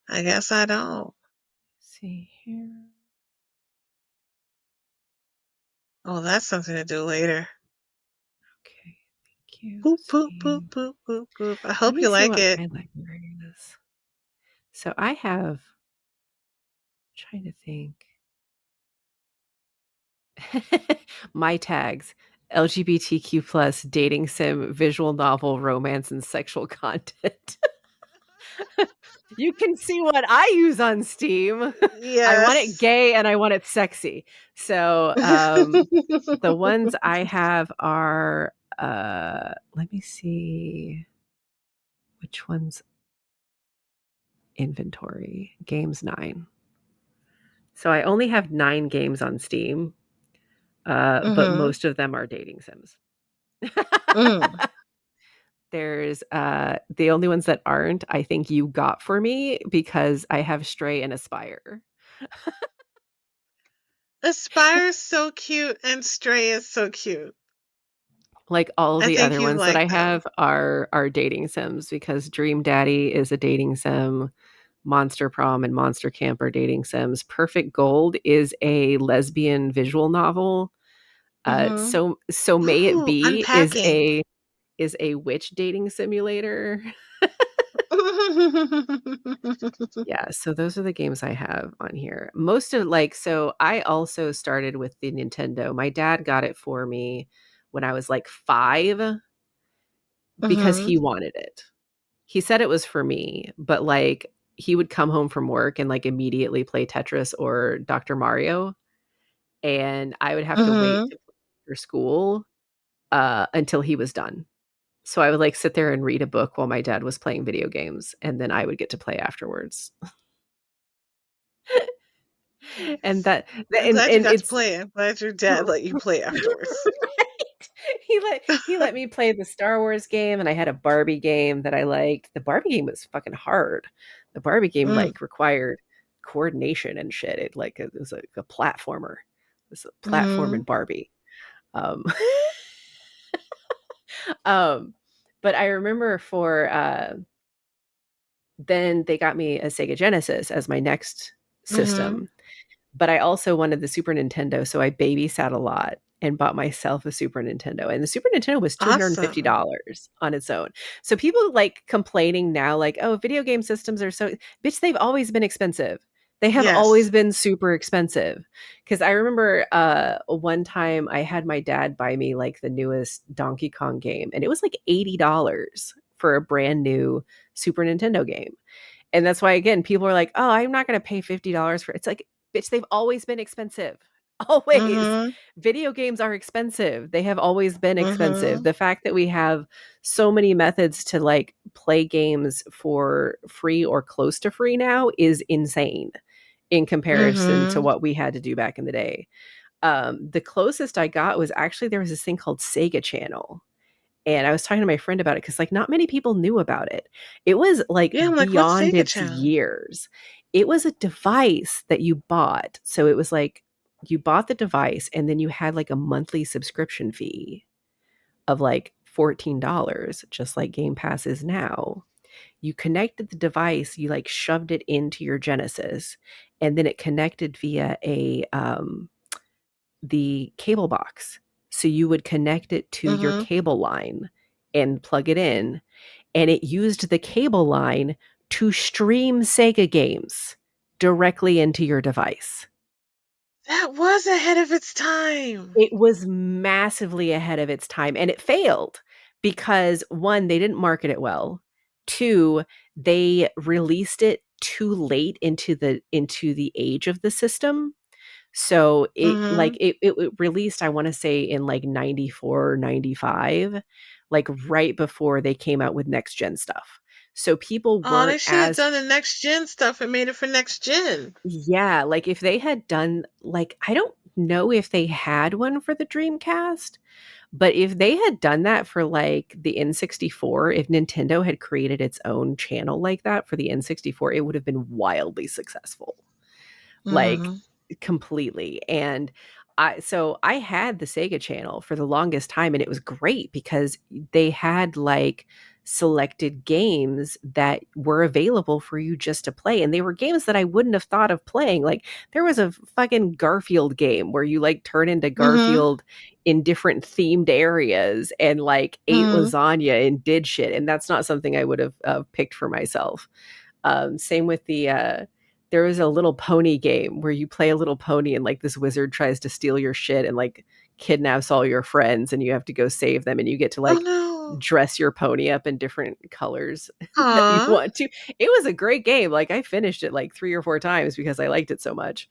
I guess I don't. See here. Oh, that's something to do later. Okay, thank you, Boop boop boop Steam. boop boop boop. I Let hope me you see like what it. my library is. So I have trying to think. My tags: LGBTQ plus dating sim, visual novel, romance, and sexual content. You can see what I use on Steam. I want it Yes. gay and I want it sexy. So the ones I have are let me see which ones inventory. Games 9. So I only have 9 games on Steam, but Mhm. most of them are dating sims. Mm. There's the only ones that aren't, I think you got for me because I have Stray and Aspire. Aspire's so cute and Stray is so cute. Like all I the think other you ones that I like them. have are dating sims because Dream Daddy is a dating sim, Monster Prom and Monster Camp are dating sims. Perfect Gold is a lesbian visual novel. Mhm. So May It Ooh, Be unpacking. is a witch dating simulator. Yeah, so those are the games I have on here. Most of like so I also started with the Nintendo. My dad got it for me when I was like 5 because Mhm. he wanted it. He said it was for me, but like he would come home from work and like immediately play Tetris or Dr. Mario and I would have to wait Mhm. to play after school. until he was done. So I would like sit there and read a book while my dad was playing video games, and then I would get to play afterwards. And Nice. that I'm and glad you and got to it's play. I'm glad your dad let you play afterwards. right. He let me play the Star Wars game, and I had a Barbie game that I liked. The Barbie game was fucking hard. The Barbie game Mm, like required coordination and shit. It was like a platformer. It was a platform in mm-hmm. Barbie. Um, um, but I remember for then they got me a Sega Genesis as my next Mm-hmm. system. But I also wanted the Super Nintendo, so I babysat a lot and bought myself a Super Nintendo. And the Super Nintendo was Awesome. $250 on its own. So people like complaining now, like, oh, video game systems are so bitch, they've always been expensive. They have always Yes. been super expensive. Cause I remember one time I had my dad buy me like the newest Donkey Kong game, and it was like $80 for a brand new Super Nintendo game. And that's why again, people are like, "Oh, I'm not gonna pay $50 for" it's like, bitch, they've always been expensive. Always. Mm-hmm. Video games are expensive. They have always been expensive. Mm-hmm. The fact that we have so many methods to like play games for free or close to free now is insane in comparison to Mm-hmm. what we had to do back in the day. The closest I got was actually there was this thing called Sega Channel, and I was talking to my friend about it because, like, not many people knew about it. It was, like, Yeah, I'm like, what's beyond Sega its Channel? years. It was a device that you bought. So it was like you bought the device and then you had, like, a monthly subscription fee of, like, $14, just like Game Pass is now. You connected the device, you, like, shoved it into your Genesis, and then it connected via the cable box. So you would connect it to your Mm-hmm. cable line and plug it in, and it used the cable line to stream Sega games directly into your device. That was ahead of its time. It was massively ahead of its time, and it failed because 1, they didn't market it well. 2, they released it too late into the age of the system. So Mm-hmm. it released, I wanna say in like 94 or 95, like right before they came out with next gen stuff. So people Oh, they weren't should have as done the next gen stuff and made it for next gen. yeah, like if they had done like I don't know if they had one for the Dreamcast, but if they had done that for like the N64, if Nintendo had created its own channel like that for the N64, it would have been wildly successful. Like, Mm-hmm. completely, and I had the Sega Channel for the longest time, and it was great because they had, like, selected games that were available for you just to play, and they were games that I wouldn't have thought of playing, like, there was a fucking Garfield game where you, like, turn into Mm-hmm. Garfield in different themed areas and, like, ate Mm-hmm. lasagna and did shit, and that's not something I would have, picked for myself. Same with there was a little pony game where you play a little pony and like this wizard tries to steal your shit and like kidnaps all your friends and you have to go save them and you get to Oh like no. dress your pony up in different colors that you Aw. want to. It was a great game. Like I finished it like 3 or 4 times because I liked it so much.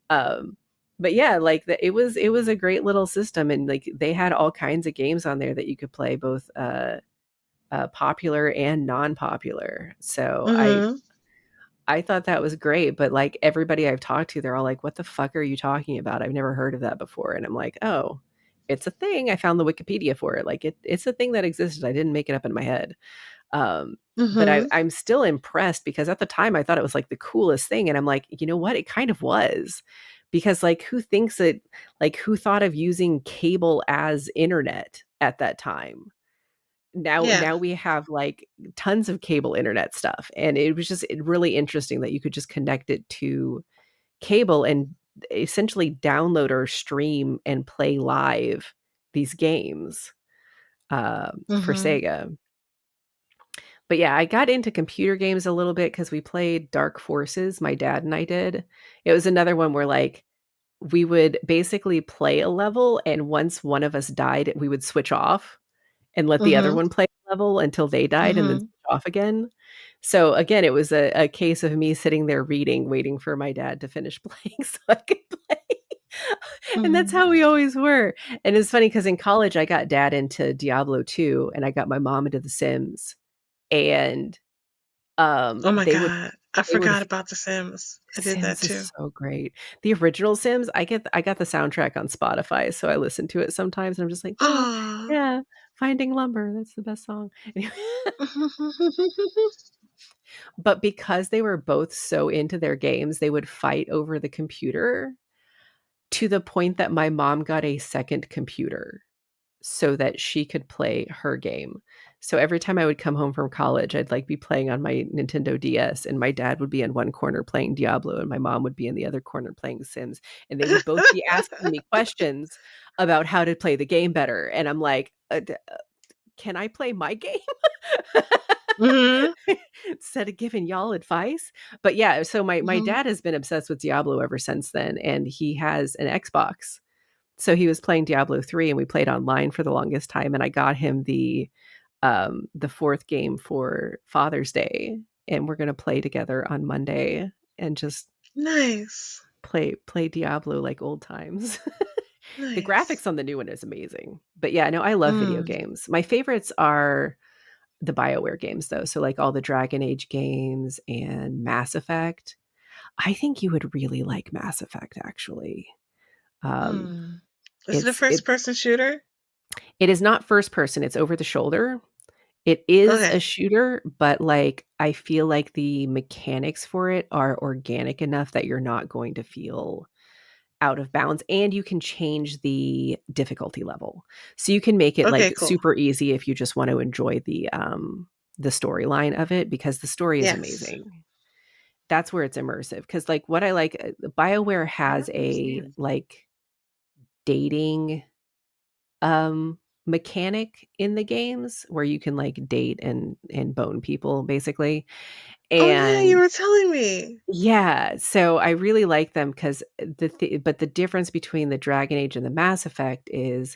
Um but yeah, like it was a great little system and like they had all kinds of games on there that you could play both popular and non-popular. So Mm-hmm. I thought that was great, but, like, everybody I've talked to, they're all like, "What the fuck are you talking about? I've never heard of that before." And I'm like, "Oh, it's a thing. I found the Wikipedia for it. Like, it's a thing that existed. I didn't make it up in my head." Um, but Mm-hmm. I'm still impressed because at the time, I thought it was, like, the coolest thing, and I'm like, "You know what? It kind of was." Because, like, who thought of using cable as internet at that time? Yeah. Now we have, like, tons of cable internet stuff, and it was just really interesting that you could just connect it to cable and essentially download or stream and play live these games, for Mm-hmm. Sega. But, yeah, I got into computer games a little bit because we played Dark Forces, my dad and I did. It was another one where, like, we would basically play a level, and once one of us died, we would switch off and let the other Mm-hmm. one play the level until they died and then Mm-hmm. switch off again. So, again, it was a case of me sitting there reading, waiting for my dad to finish playing so I could play. And that's how we always were. And it's funny because in college, I got dad into Diablo 2 and I got my mom into The Sims. And Oh my they would God. I they would forgot about The Sims. I did that Sims is too. so great. The original Sims, I got the soundtrack on Spotify, so I listen to it sometimes and I'm just like, "Oh, Oh. yeah, Finding Lumber, that's the best song." But because they were both so into their games, they would fight over the computer to the point that my mom got a second computer so that she could play her game. So every time I would come home from college, I'd like be playing on my Nintendo DS and my dad would be in one corner playing Diablo and my mom would be in the other corner playing Sims and they would both be asking me questions about how to play the game better and I'm like, can I play my game?" Hmm. Instead of giving y'all advice. But yeah, so my Hmm. dad has been obsessed with Diablo ever since then, and he has an Xbox. So he was playing Diablo 3 and we played online for the longest time and I got him the fourth game for Father's Day and we're going to play together on Monday and just Nice. play Diablo like old times. The Nice. graphics on the new one is amazing. But yeah, no, I love video Mm. games. My favorites are the BioWare games though. So like all the Dragon Age games and Mass Effect. I think you would really like Mass Effect actually. Um Mm. Is it a it's first it's person shooter? it is not first person, it's over the shoulder. It is a Okay. shooter, but like I feel like the mechanics for it are organic enough that you're not going to feel out of bounds and you can change the difficulty level. So you can make it Okay, like cool. super easy if you just want to enjoy the storyline of it because the story is Yes. amazing. That's where it's immersive because like what I like BioWare I has don't a understand. like dating um mechanic in the games where you can like date and bone people basically. Oh yeah, you And were telling me. yeah, so I really like them because but the difference between the Dragon Age and the Mass Effect is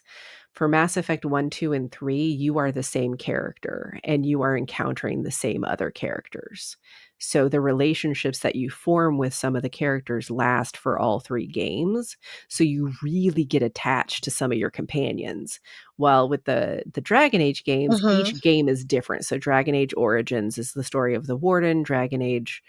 for Mass Effect 1, 2, and 3, you are the same character and you are encountering the same other characters. So the relationships that you form with some of the characters last for all three games. So you really get attached to some of your companions. While with the Dragon Age games, Mm-hmm. each game is different. So Dragon Age Origins is the story of the Warden, Dragon Age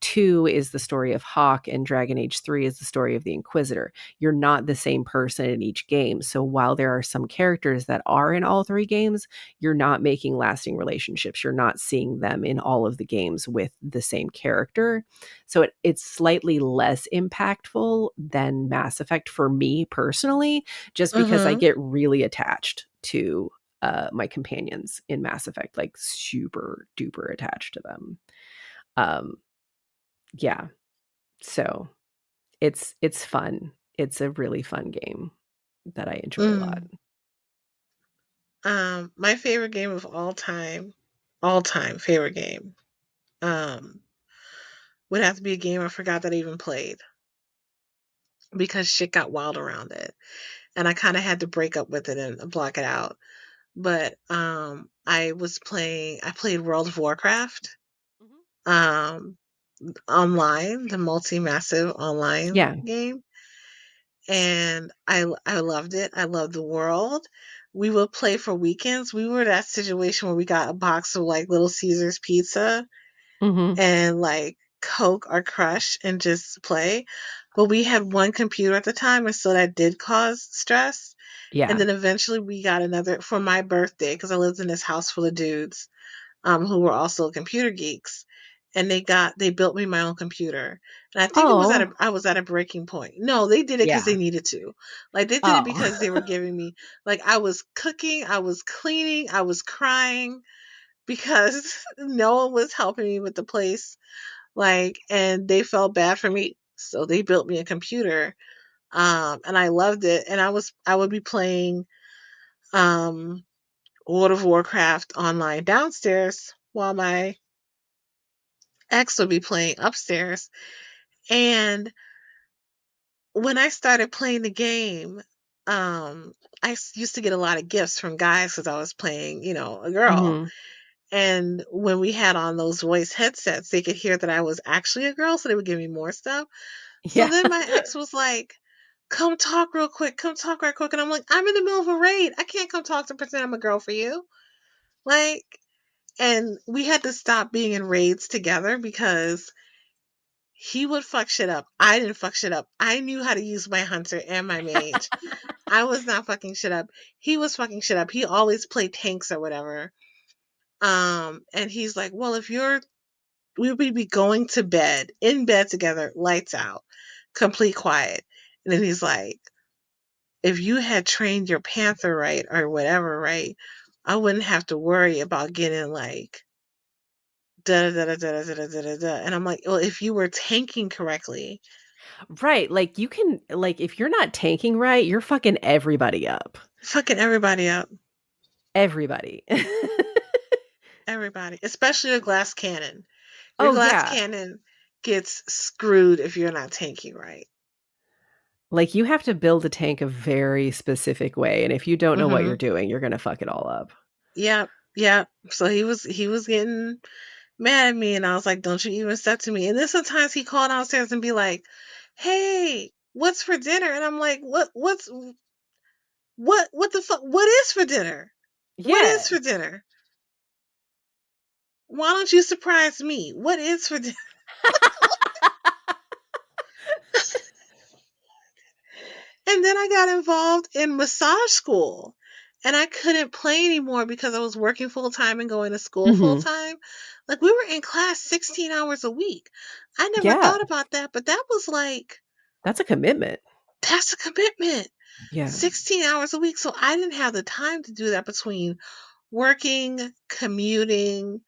2 is the story of Hawk and Dragon Age 3 is the story of the Inquisitor. You're not the same person in each game. So while there are some characters that are in all three games, you're not making lasting relationships. You're not seeing them in all of the games with the same character. So it's slightly less impactful than Mass Effect for me personally, just because I Mm-hmm. get really attached to my companions in Mass Effect, like super duper attached to them. Um, yeah. So it's fun. It's a really fun game that I enjoy a lot. Mm. My favorite game of all time favorite game, um, would have to be a game I forgot that I even played because shit got wild around it, and I kind of had to break up with it and block it out. But I played World of Warcraft, Mhm. um, online, the multi-massive online Yeah. game, and I loved it. I loved the world. We would play for weekends. We were that situation where we got a box of like Little Caesars pizza Mhm. and like Coke or Crush and just play. But we had one computer at the time, and so that did cause stress. And Yeah. then eventually we got another for my birthday because I lived in this house full of dudes who were also computer geeks, and they built me my own computer. And I think Oh, I was at a breaking point. No, they did it because yeah. they needed to. Like they did it Oh. because they were giving me like I was cooking, I was cleaning, I was crying because no one was helping me with the place. Like, and they felt bad for me, so they built me a computer. And I loved it. And I would be playing um World of Warcraft online downstairs while my ex would be playing upstairs. And when I started playing the game, used to get a lot of gifts from guys because I was playing, you know, a girl. Mhm. And when we had on those voice headsets, they could hear that I was actually a girl, so they would give me more stuff. So Yeah. then my ex was like, come talk real quick, come talk right quick. And I'm like, I'm in the middle of a raid. I can't come talk to pretend I'm a girl for you. Like, and we had to stop being in raids together because he would fuck shit up. I didn't fuck shit up. I knew how to use my hunter and my mage. I was not fucking shit up. He was fucking shit up. He always played tanks or whatever. And he's like, well, if you're, we would be going to bed, in bed together, lights out, complete quiet. And then he's like, if you had trained your panther right or whatever right, I wouldn't have to worry about getting like da da da da da da da da da. And I'm like, well, if you were tanking correctly, Right, like, you can like, if you're not tanking right, you're fucking everybody up. fucking everybody up, Everybody. everybody, especially your glass cannon. Your Oh, glass yeah. cannon gets screwed if you're not tanking right. Like, you have to build a tank a very specific way, and if you don't know what you're Mm-hmm. doing, you're gonna fuck it all up. Yep. Yep. So he was getting mad at me, and I was like, "Don't you even step to me." And then sometimes he called downstairs and be like, "Hey, what's for dinner?" And I'm like, What the fuck? What is for dinner? What is Yeah. for dinner? Why don't you surprise me? What is for dinner?" And then I got involved in massage school. And I couldn't play anymore because I was working full time and going to school full Mhm. time. Like we were in class 16 hours a week. I never Yeah, thought about that, but that was like, that's a commitment. that's a commitment. Yeah. 16 hours a week. So I didn't have the time to do that between working, commuting,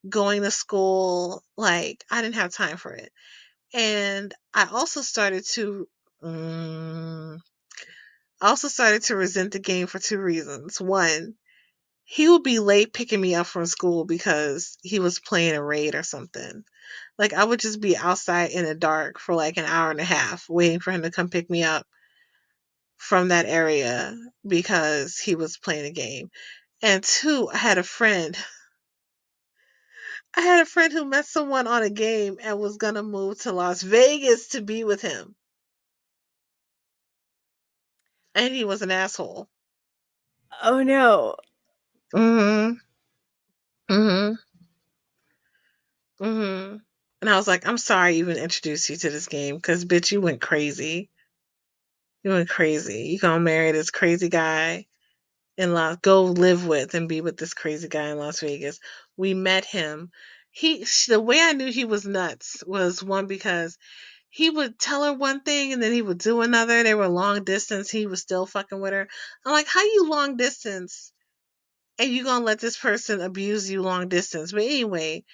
going to school. Like I didn't have time for it. And mm, I also started to resent the game for two reasons. One, he would be late picking me up from school because he was playing a raid or something. Like I would just be outside in the dark for like an hour and a half waiting for him to come pick me up from that area because he was playing a game. And two, I had a friend who met someone on a game and was gonna move to Las Vegas to be with him. And he was an asshole. Oh, no. Mm-hmm. Mm-hmm. Mm-hmm. And I was like, I'm sorry I even introduced you to this game because bitch, you went crazy. You went crazy. You gonna marry this crazy guy in Las go live with and be with this crazy guy in Las Vegas. We met him. The way I knew he was nuts was one because he would tell her one thing and then he would do another. They were long distance. He was still fucking with her. I'm like, how you long distance and you gonna let this person abuse you long distance? But anyway,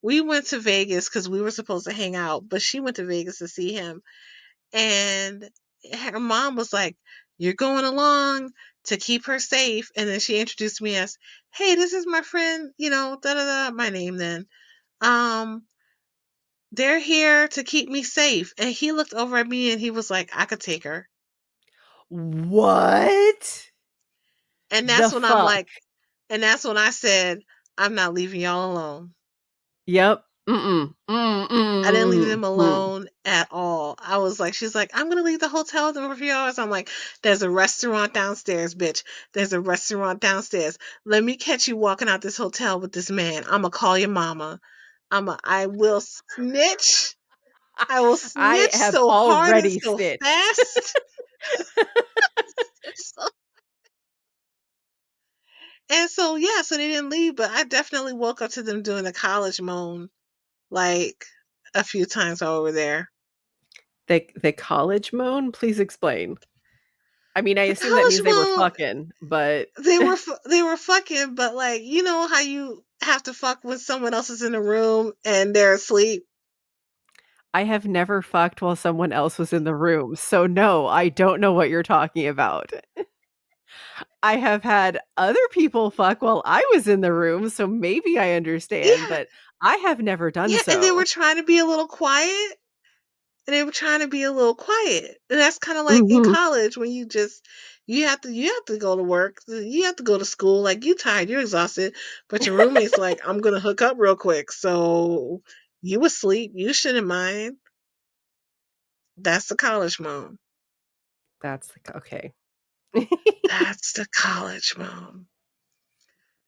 we went to Vegas because we were supposed to hang out, but she went to Vegas to see him. And her mom was like, "You're going along to keep her safe." And then she introduced me as, "Hey, this is my friend, da da da, my name then. Um, they're here to keep me safe." And he looked over at me and he was like, "I could take her." What And the that's when I'm fuck? like, and that's when I said, "I'm not leaving y'all alone." Yep. Mm-mm. Mm, I didn't leave mm, them mm. alone at all. I was like, she's like, "I'm gonna leave the hotel room for a few hours." I'm like, "There's a restaurant downstairs, bitch. There's a restaurant downstairs. Let me catch you walking out this hotel with this man. I'ma call your mama. I will snitch. I will I snitch have so hard and already so snitched. fast." And so yeah, so they didn't leave, but I definitely woke up to them doing the college moan like a few times while we were there. The college moan? Please explain. I mean, I The assume that college means they were moan, fucking, but they were fucking, but like you know how you have to fuck when someone else is in the room and they're asleep. I have never fucked while someone else was in the room, so no, I don't know what you're talking about. I have had other people fuck while I was in the room, so maybe I understand, Yeah, but I have never done yeah, and they were so. trying to be a little quiet. And they were trying to be a little quiet. And that's kind of like in Mhm. college when you have to go to work, you have to go to school. Like you tired, you're exhausted, but your roommate's like, "I'm gonna hook up real quick." So you asleep, you shouldn't mind. That's the college mom. That's okay. That's the college moan.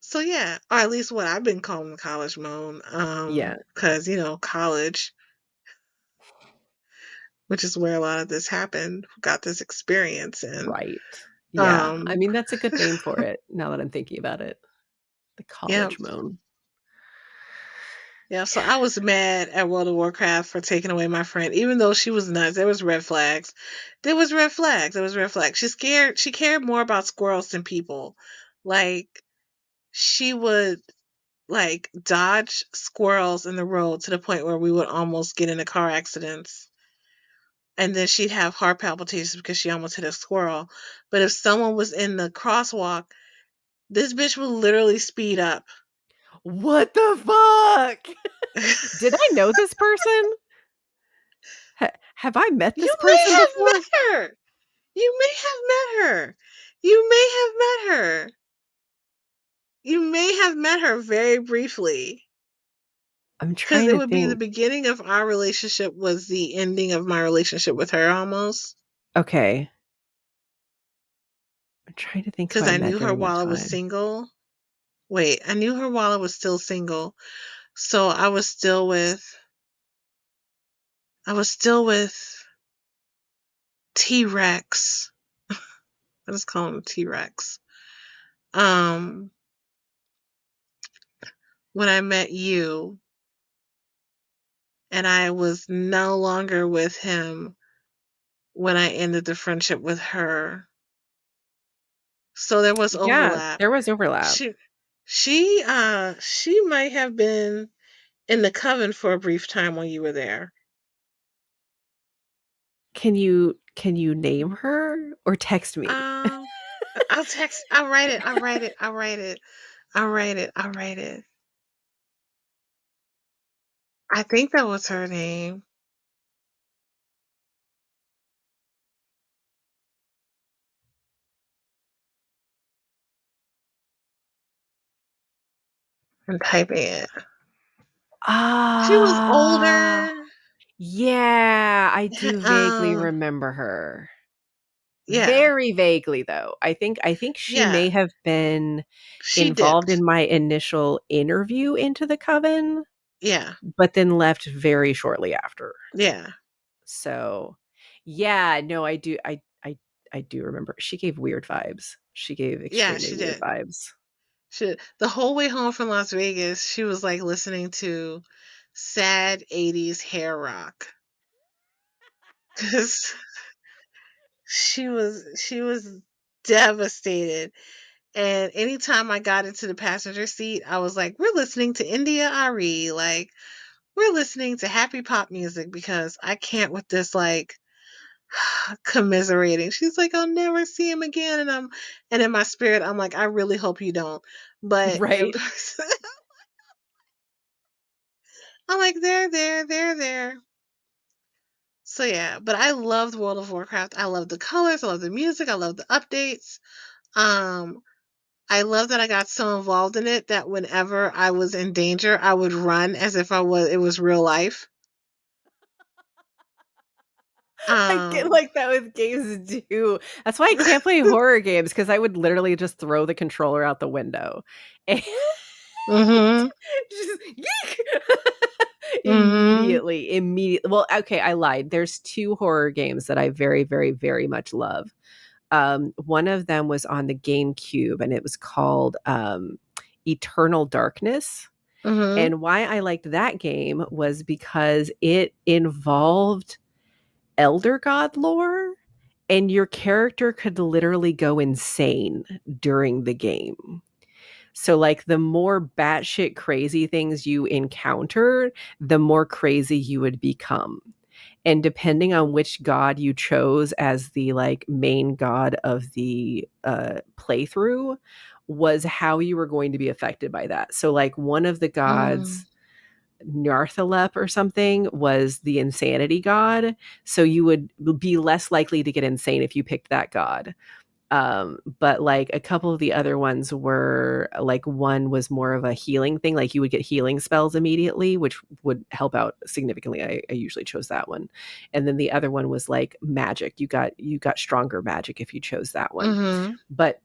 So yeah, or at least what I've been calling the college moan. Yeah, Because college, which is where a lot of this happened, got this experience, and right. Yeah. I um, mean, that's a good name for it now that I'm thinking about it. The yeah, college moan. yeah. So I was mad at World of Warcraft for taking away my friend, even though she was nuts. There was red flags. There was red flags. There was red flags. She scared. She cared more about squirrels than people. Like she would dodge squirrels in the road to the point where we would almost get into car accidents. And then she'd have heart palpitations because she almost hit a squirrel. But if someone was in the crosswalk, this bitch would literally speed up. What the fuck? You Did I know this person? Have I met this may person have before? met her. You may have met her. You may have met her. You may have met her very briefly. I'm Because trying it to would be the think. beginning of our relationship was the ending of my relationship with her almost. Okay. I'm trying to think who Because I I met knew her during that while I was time. single. Wait, I knew her while I was still single. So I was still with T Rex. I just call him T Rex. Um, when I met you, and I was no longer with him when I ended the friendship with her. So there was Yeah, overlap. there was overlap. She she might have been in the coven for a brief time when you were there. Can you name her or text me? Um, I'll write it, I'll write it, I'll write it, I'll write it, I'll write it. I think that was her name. I'm typing it. She was Ah, older. yeah, I do vaguely Um, remember her. yeah, Very vaguely though. I think she may yeah, have been she involved dipped. in my initial interview into the coven, Yeah, but then left very shortly after. yeah, So, yeah, no, I do remember. She gave weird vibes. She gave yeah, extremely she weird did. vibes. The whole way home from Las Vegas, she was like listening to sad 80s hair rock. Cause she was devastated. And anytime I got into the passenger seat, I was like, we're listening to India Ari. Like, we're listening to happy pop music because I can't with this commiserating. She's like, I'll never see him again. And in my spirit, I'm like, I really hope you don't. But Right? I'm like, there. So yeah, but I loved World of Warcraft. I love the colors, I love the music, I love the updates. Um, I love that I got so involved in it that whenever I was in danger, I would run as if it was real life. I get Um, like that with games too. That's why I can't play horror games because I would literally just throw the controller out the window and mhm, just yeek! mhm, Immediately. Well, okay, I lied. There's two horror games that I very, very, very much love. One of them was on the GameCube, and it was called Eternal Darkness. mhm, And why I liked that game was because it involved elder god lore and your character could literally go insane during the game. So like the more batshit crazy things you encountered, the more crazy you would become. And depending on which god you chose as the like main god of the playthrough was how you were going to be affected by that. So like one of the mm, gods, Narthalep or something, was the insanity god. So you would be less likely to get insane if you picked that god. But like a couple of the other ones were like one was more of a healing thing. Like you would get healing spells immediately, which would help out significantly. I usually chose that one. And then the other one was like magic. You got stronger magic if you chose that one. Mm-hmm. But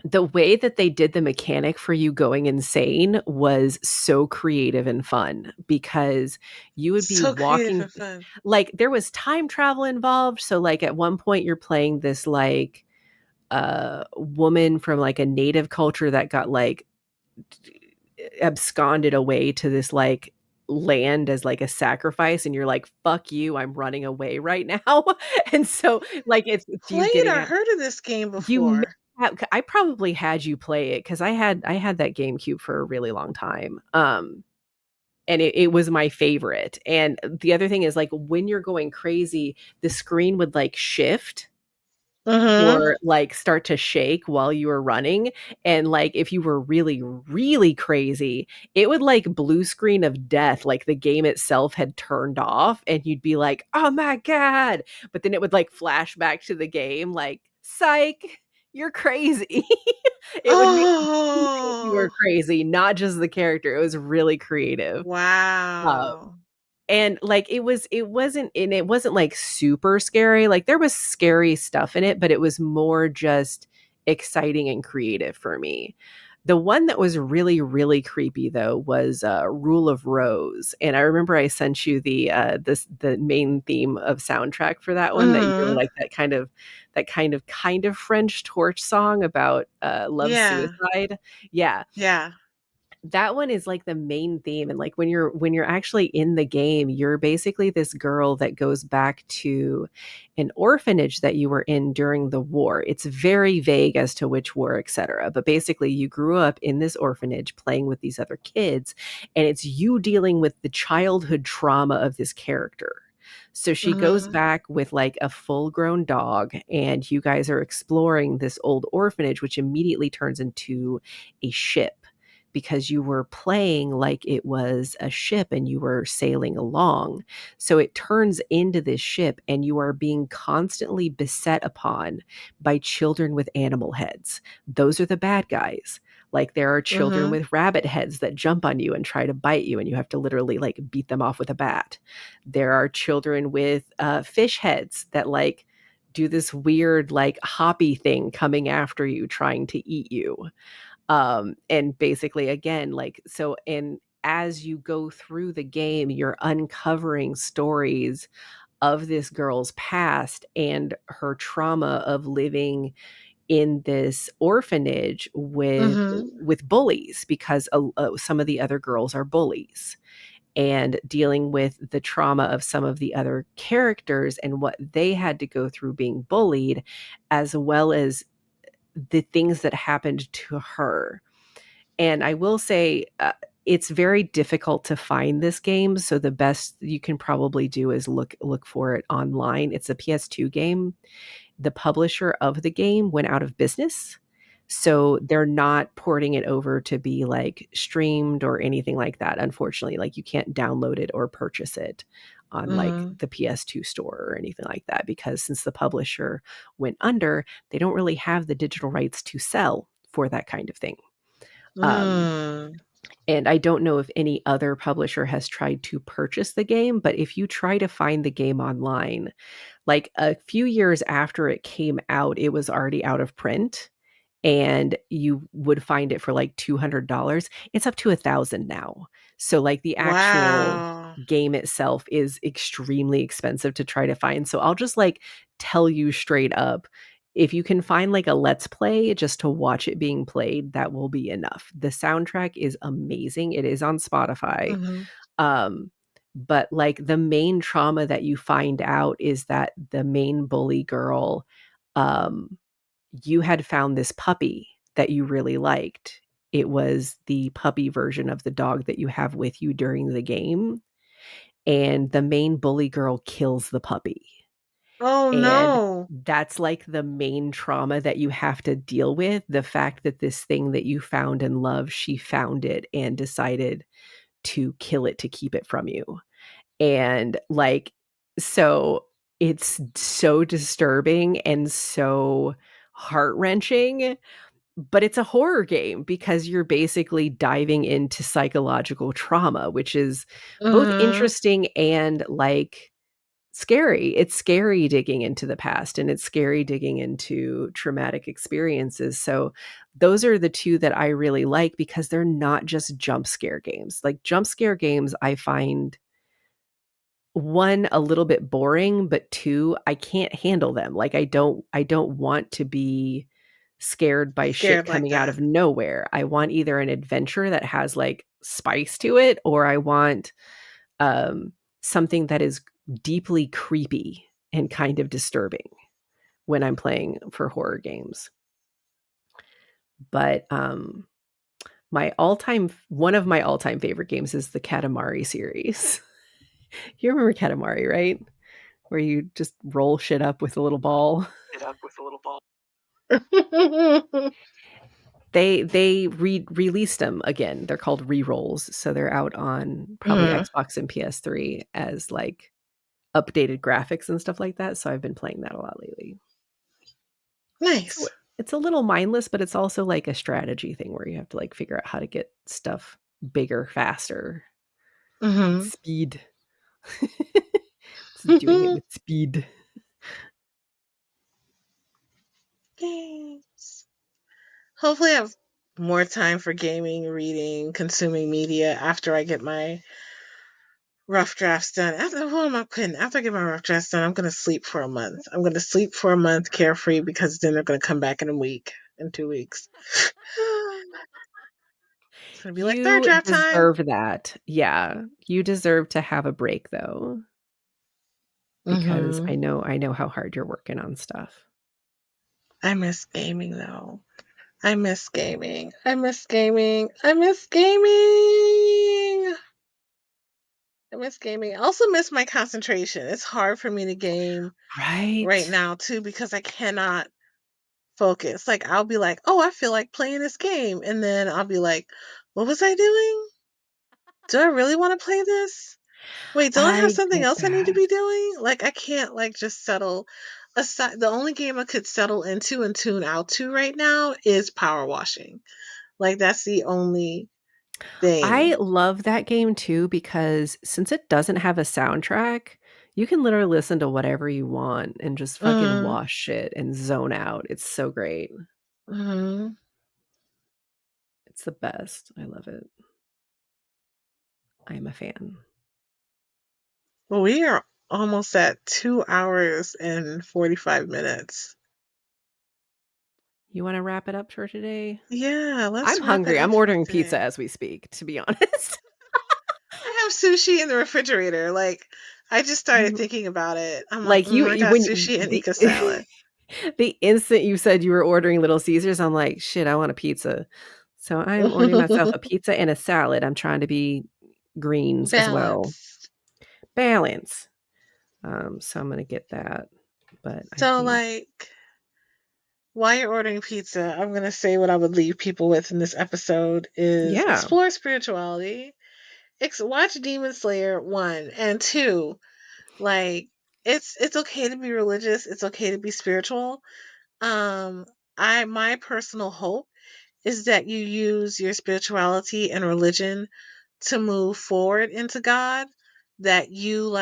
the way that they did the mechanic for you going insane was so creative and fun because you would be So creative walking and fun. like there was time travel involved. So like at one point you're playing this like woman from like a native culture that got like absconded away to this like land as like a sacrifice and you're like fuck you, I'm running away right now. And so like it's you Played getting or out. heard of this game You may before? I probably had you play it because I had that GameCube for a really long time. And it was my favorite. And the other thing is like when you're going crazy, the screen would like shift Mm-hmm. or like start to shake while you were running. And like if you were really, really crazy, it would like blue screen of death, like the game itself had turned off, and you'd be like, oh my God. But then it would like flash back to the game, like, psych, you're crazy. It would make you think you were Oh, crazy, not just the character. It was really creative. Um, wow. and like it wasn't like super scary. Like there was scary stuff in it, but it was more just exciting and creative for me. The one that was really, really creepy though was Rule of Rose. And I remember I sent you the main theme of soundtrack for that one that you really Mm-hmm. like, that kind of French torch song about love Yeah. suicide. Yeah, Yeah. that one is like the main theme. And like when you're actually in the game, you're basically this girl that goes back to an orphanage that you were in during the war. It's very vague as to which war, etc., but basically you grew up in this orphanage playing with these other kids, and it's you dealing with the childhood trauma of this character. So she goes Mm-hmm. back with like a full grown dog, and you guys are exploring this old orphanage, which immediately turns into a ship because you were playing like it was a ship and you were sailing along. So it turns into this ship, and you are being constantly beset upon by children with animal heads. Those are the bad guys. Like there are children Mm-hmm. with rabbit heads that jump on you and try to bite you, and you have to literally like beat them off with a bat. There are children with fish heads that like do this weird like hoppy thing coming after you, trying to eat you. And basically again like so and as you go through the game you're uncovering stories of this girl's past and her trauma of living in this orphanage Mm-hmm. with bullies because some of the other girls are bullies, and dealing with the trauma of some of the other characters and what they had to go through being bullied, as well as the things that happened to her. And I will say, it's very difficult to find this game, so the best you can probably do is look for it online. It's a PS2 game. The publisher of the game went out of business, so they're not porting it over to be like streamed or anything like that. Unfortunately, like you can't download it or purchase it on like Mm-hmm. the PS2 store or anything like that, because since the publisher went under, they don't really have the digital rights to sell for that kind of thing. Um, Mm. and I don't know if any other publisher has tried to purchase the game, but if you try to find the game online, like a few years after it came out, it was already out of print, and you would find it for like $200. It's up to 1,000 now. So like the actual Wow. game itself is extremely expensive to try to find. So I'll just like tell you straight up, if you can find like a let's play just to watch it being played, that will be enough. The soundtrack is amazing. It is on Spotify. Mm-hmm. Um, but like the main trauma that you find out is that the main bully girl, um, you had found this puppy that you really liked. It was the puppy version of the dog that you have with you during the game. And the main bully girl kills the puppy. Oh And no. that's like the main trauma that you have to deal with. The fact that this thing that you found and loved, she found it and decided to kill it to keep it from you. And like, so it's so disturbing and so heart-wrenching, but it's a horror game because you're basically diving into psychological trauma, which is both Mhm. interesting and, like, scary. It's scary digging into the past, and it's scary digging into traumatic experiences. So those are the 2 that I really like because they're not just jump scare games. Like, jump scare games, I find, 1, a little bit boring, but 2, I can't handle them. Like, I don't want to be scared by shit Scared like coming out that. of nowhere. I want either an adventure that has, like, spice to it, or I want, um, something that is deeply creepy and kind of disturbing when I'm playing for horror games. But, my all-time one of my all-time favorite games is the Katamari series. You remember Katamari, right? Where you just roll shit up with a little ball. They released them again. They're called re-rolls, so they're out on probably Mhm. Xbox and PS3 as, like, updated graphics and stuff like that, so I've been playing that a lot lately. So Nice. it's a little mindless, but it's also like a strategy thing where you have to, like, figure out how to get stuff bigger, faster, with Mhm. speed. It's doing it with speed. Games. Hopefully, I have more time for gaming, reading, consuming media after I get my rough drafts done. After who am I kidding? After I get my rough drafts done, I'm gonna sleep for a month. I'm gonna sleep for a month carefree because then they're gonna come back in a week, in 2 weeks. It's gonna be like third You draft time. deserve that. Yeah. You deserve to have a break, though, because Hmm. I know how hard you're working on stuff. I miss gaming though. I miss gaming. I miss gaming. I miss gaming. I miss gaming. I also miss my concentration. It's hard for me to game right Right? now too because I cannot focus. Like I'll be like, "Oh, I feel like playing this game." And then I'll be like, "What was I doing? Do I really want to play this? Wait, don't I have I something get else I need to that. be doing?" Like I can't like just settle aside. The only game I could settle into and tune out to right now is power washing. Like that's the only I thing. love that game too because since it doesn't have a soundtrack, you can literally listen to whatever you want and just fucking Mm, wash shit and zone out. It's so great. mhm. It's the best. I love it. I am a fan. Well, we are almost at 2 hours and 45 minutes. You wanna wrap it up for today? Yeah, let's I'm wrap it hungry. up I'm for ordering pizza today. as we speak, to be honest. I have sushi in the refrigerator. Like, I just started You thinking about it. I'm like, like, I you got when sushi and the Ika salad. the instant you said you were ordering Little Caesars, I'm like, "Shit, I want a pizza." So I'm ordering myself a pizza and a salad. I'm trying to be greens as well. Balanced. Balance. So I'm gonna get that, but I So, think like, while you're ordering pizza, I'm gonna say what I would leave people with in this episode is yeah. explore spirituality. Watch Demon Slayer 1 and 2. Like, it's okay to be religious. It's okay to be spiritual. Um, my personal hope is that you use your spirituality and religion to move forward into God, that you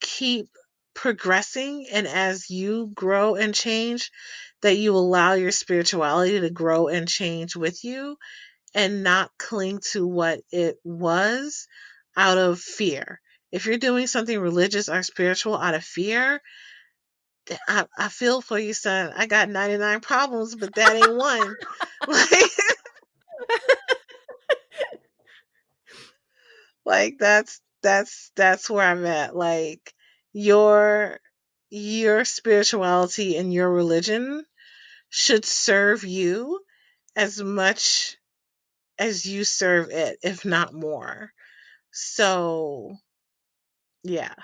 keep progressing, and as you grow and change, that you allow your spirituality to grow and change with you and not cling to what it was out of fear. If you're doing something religious or spiritual out of fear, I feel for you, son. I got 99 problems, but that ain't one. Like, like that's where I'm at. Like your your spirituality and your religion should serve you as much as you serve it, if not more. So, yeah,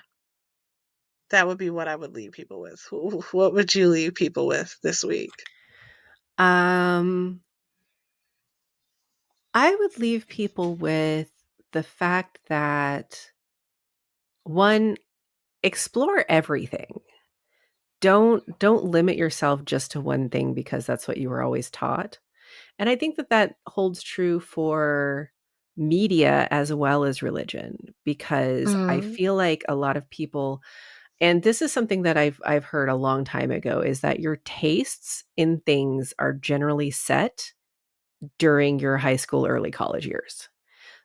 that would be what I would leave people with. What would you leave people with this week? Um, I would leave people with the fact that, 1, explore everything. don't limit yourself just to one thing because that's what you were always taught. And I think that that holds true for media as well as religion, because I Mm-hmm. feel like a lot of people, and this is something that I've heard a long time ago, is that your tastes in things are generally set during your high school, early college years.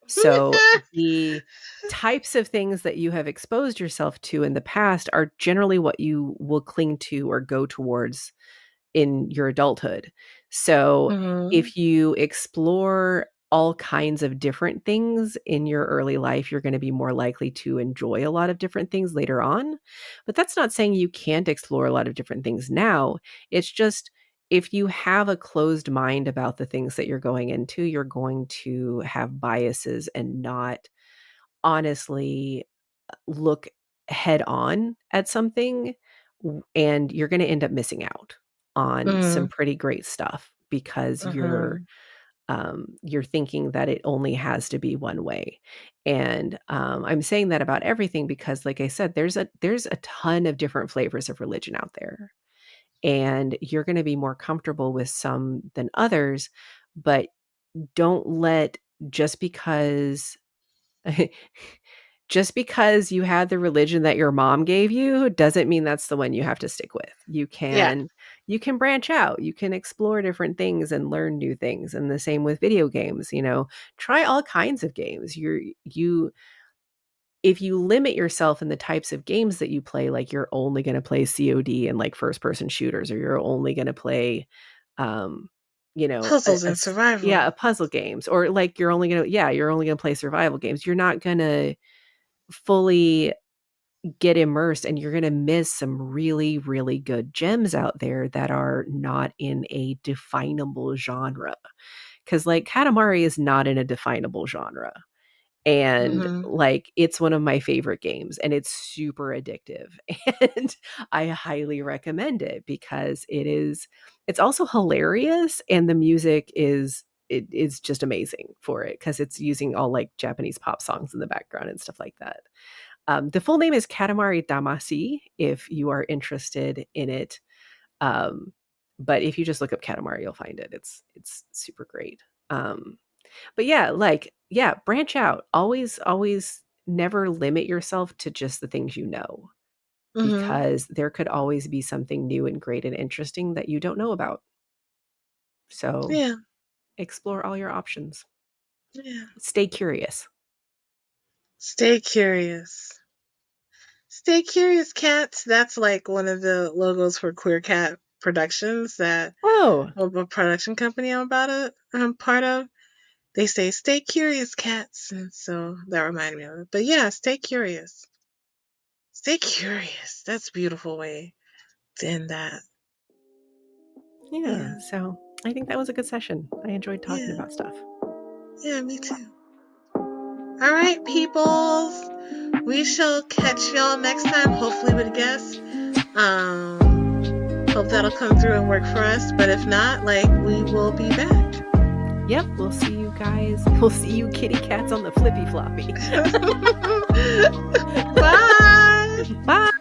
So the types of things that you have exposed yourself to in the past are generally what you will cling to or go towards in your adulthood. So Mm-hmm. if you explore all kinds of different things in your early life, you're going to be more likely to enjoy a lot of different things later on. But that's not saying you can't explore a lot of different things now. It's just if you have a closed mind about the things that you're going into, you're going to have biases and not honestly look head on at something, and you're going to end up missing out on some Mm-hmm. pretty great stuff because Mm-hmm. you're thinking that it only has to be one way. And I'm saying that about everything because, like I said, there's a ton of different flavors of religion out there, and you're going to be more comfortable with some than others. But don't let, just because just because you had the religion that your mom gave you doesn't mean that's the one you have to stick with. Yeah. You can branch out, you can explore different things and learn new things. And the same with video games, try all kinds of games. You If you limit yourself in the types of games that you play, like you're only going to play COD and like first person shooters, or you're only going to play um Puzzles and survival. yeah, a puzzle games, or like you're only going to play survival games. You're not going to fully get immersed, and you're going to miss some really, really good gems out there that are not in a definable genre. Because like Katamari is not in a definable genre. And Mm-hmm. like it's one of my favorite games, and it's super addictive. And I highly recommend it because it's also hilarious, and the music is just amazing for it because it's using all like Japanese pop songs in the background and stuff like that. The full name is Katamari Damacy if you are interested in it. Um, but if you just look up Katamari, you'll find it. It's super great. Um, but yeah, branch out. Always never limit yourself to just the things you know, Mm-hmm. because there could always be something new and great and interesting that you don't know about. So Yeah. explore all your options. Yeah. Stay curious. Stay curious. Stay curious, cats. That's like one of the logos for Queer Cat Productions, that Oh, a production company I'm part of. They say "Stay curious, cats," and so that reminded me of it. But yeah, stay curious. Stay curious. That's a beautiful way to end that. yeah. Yeah. So I think that was a good session. I enjoyed talking Yeah. about stuff. Yeah, me too. All right, peoples. We shall catch y'all next time, hopefully with a guest. Hope that'll come through and work for us. But if not, like, we will be back. Yep, we'll see you guys. We'll see you kitty cats on the flippy floppy. Bye. Bye.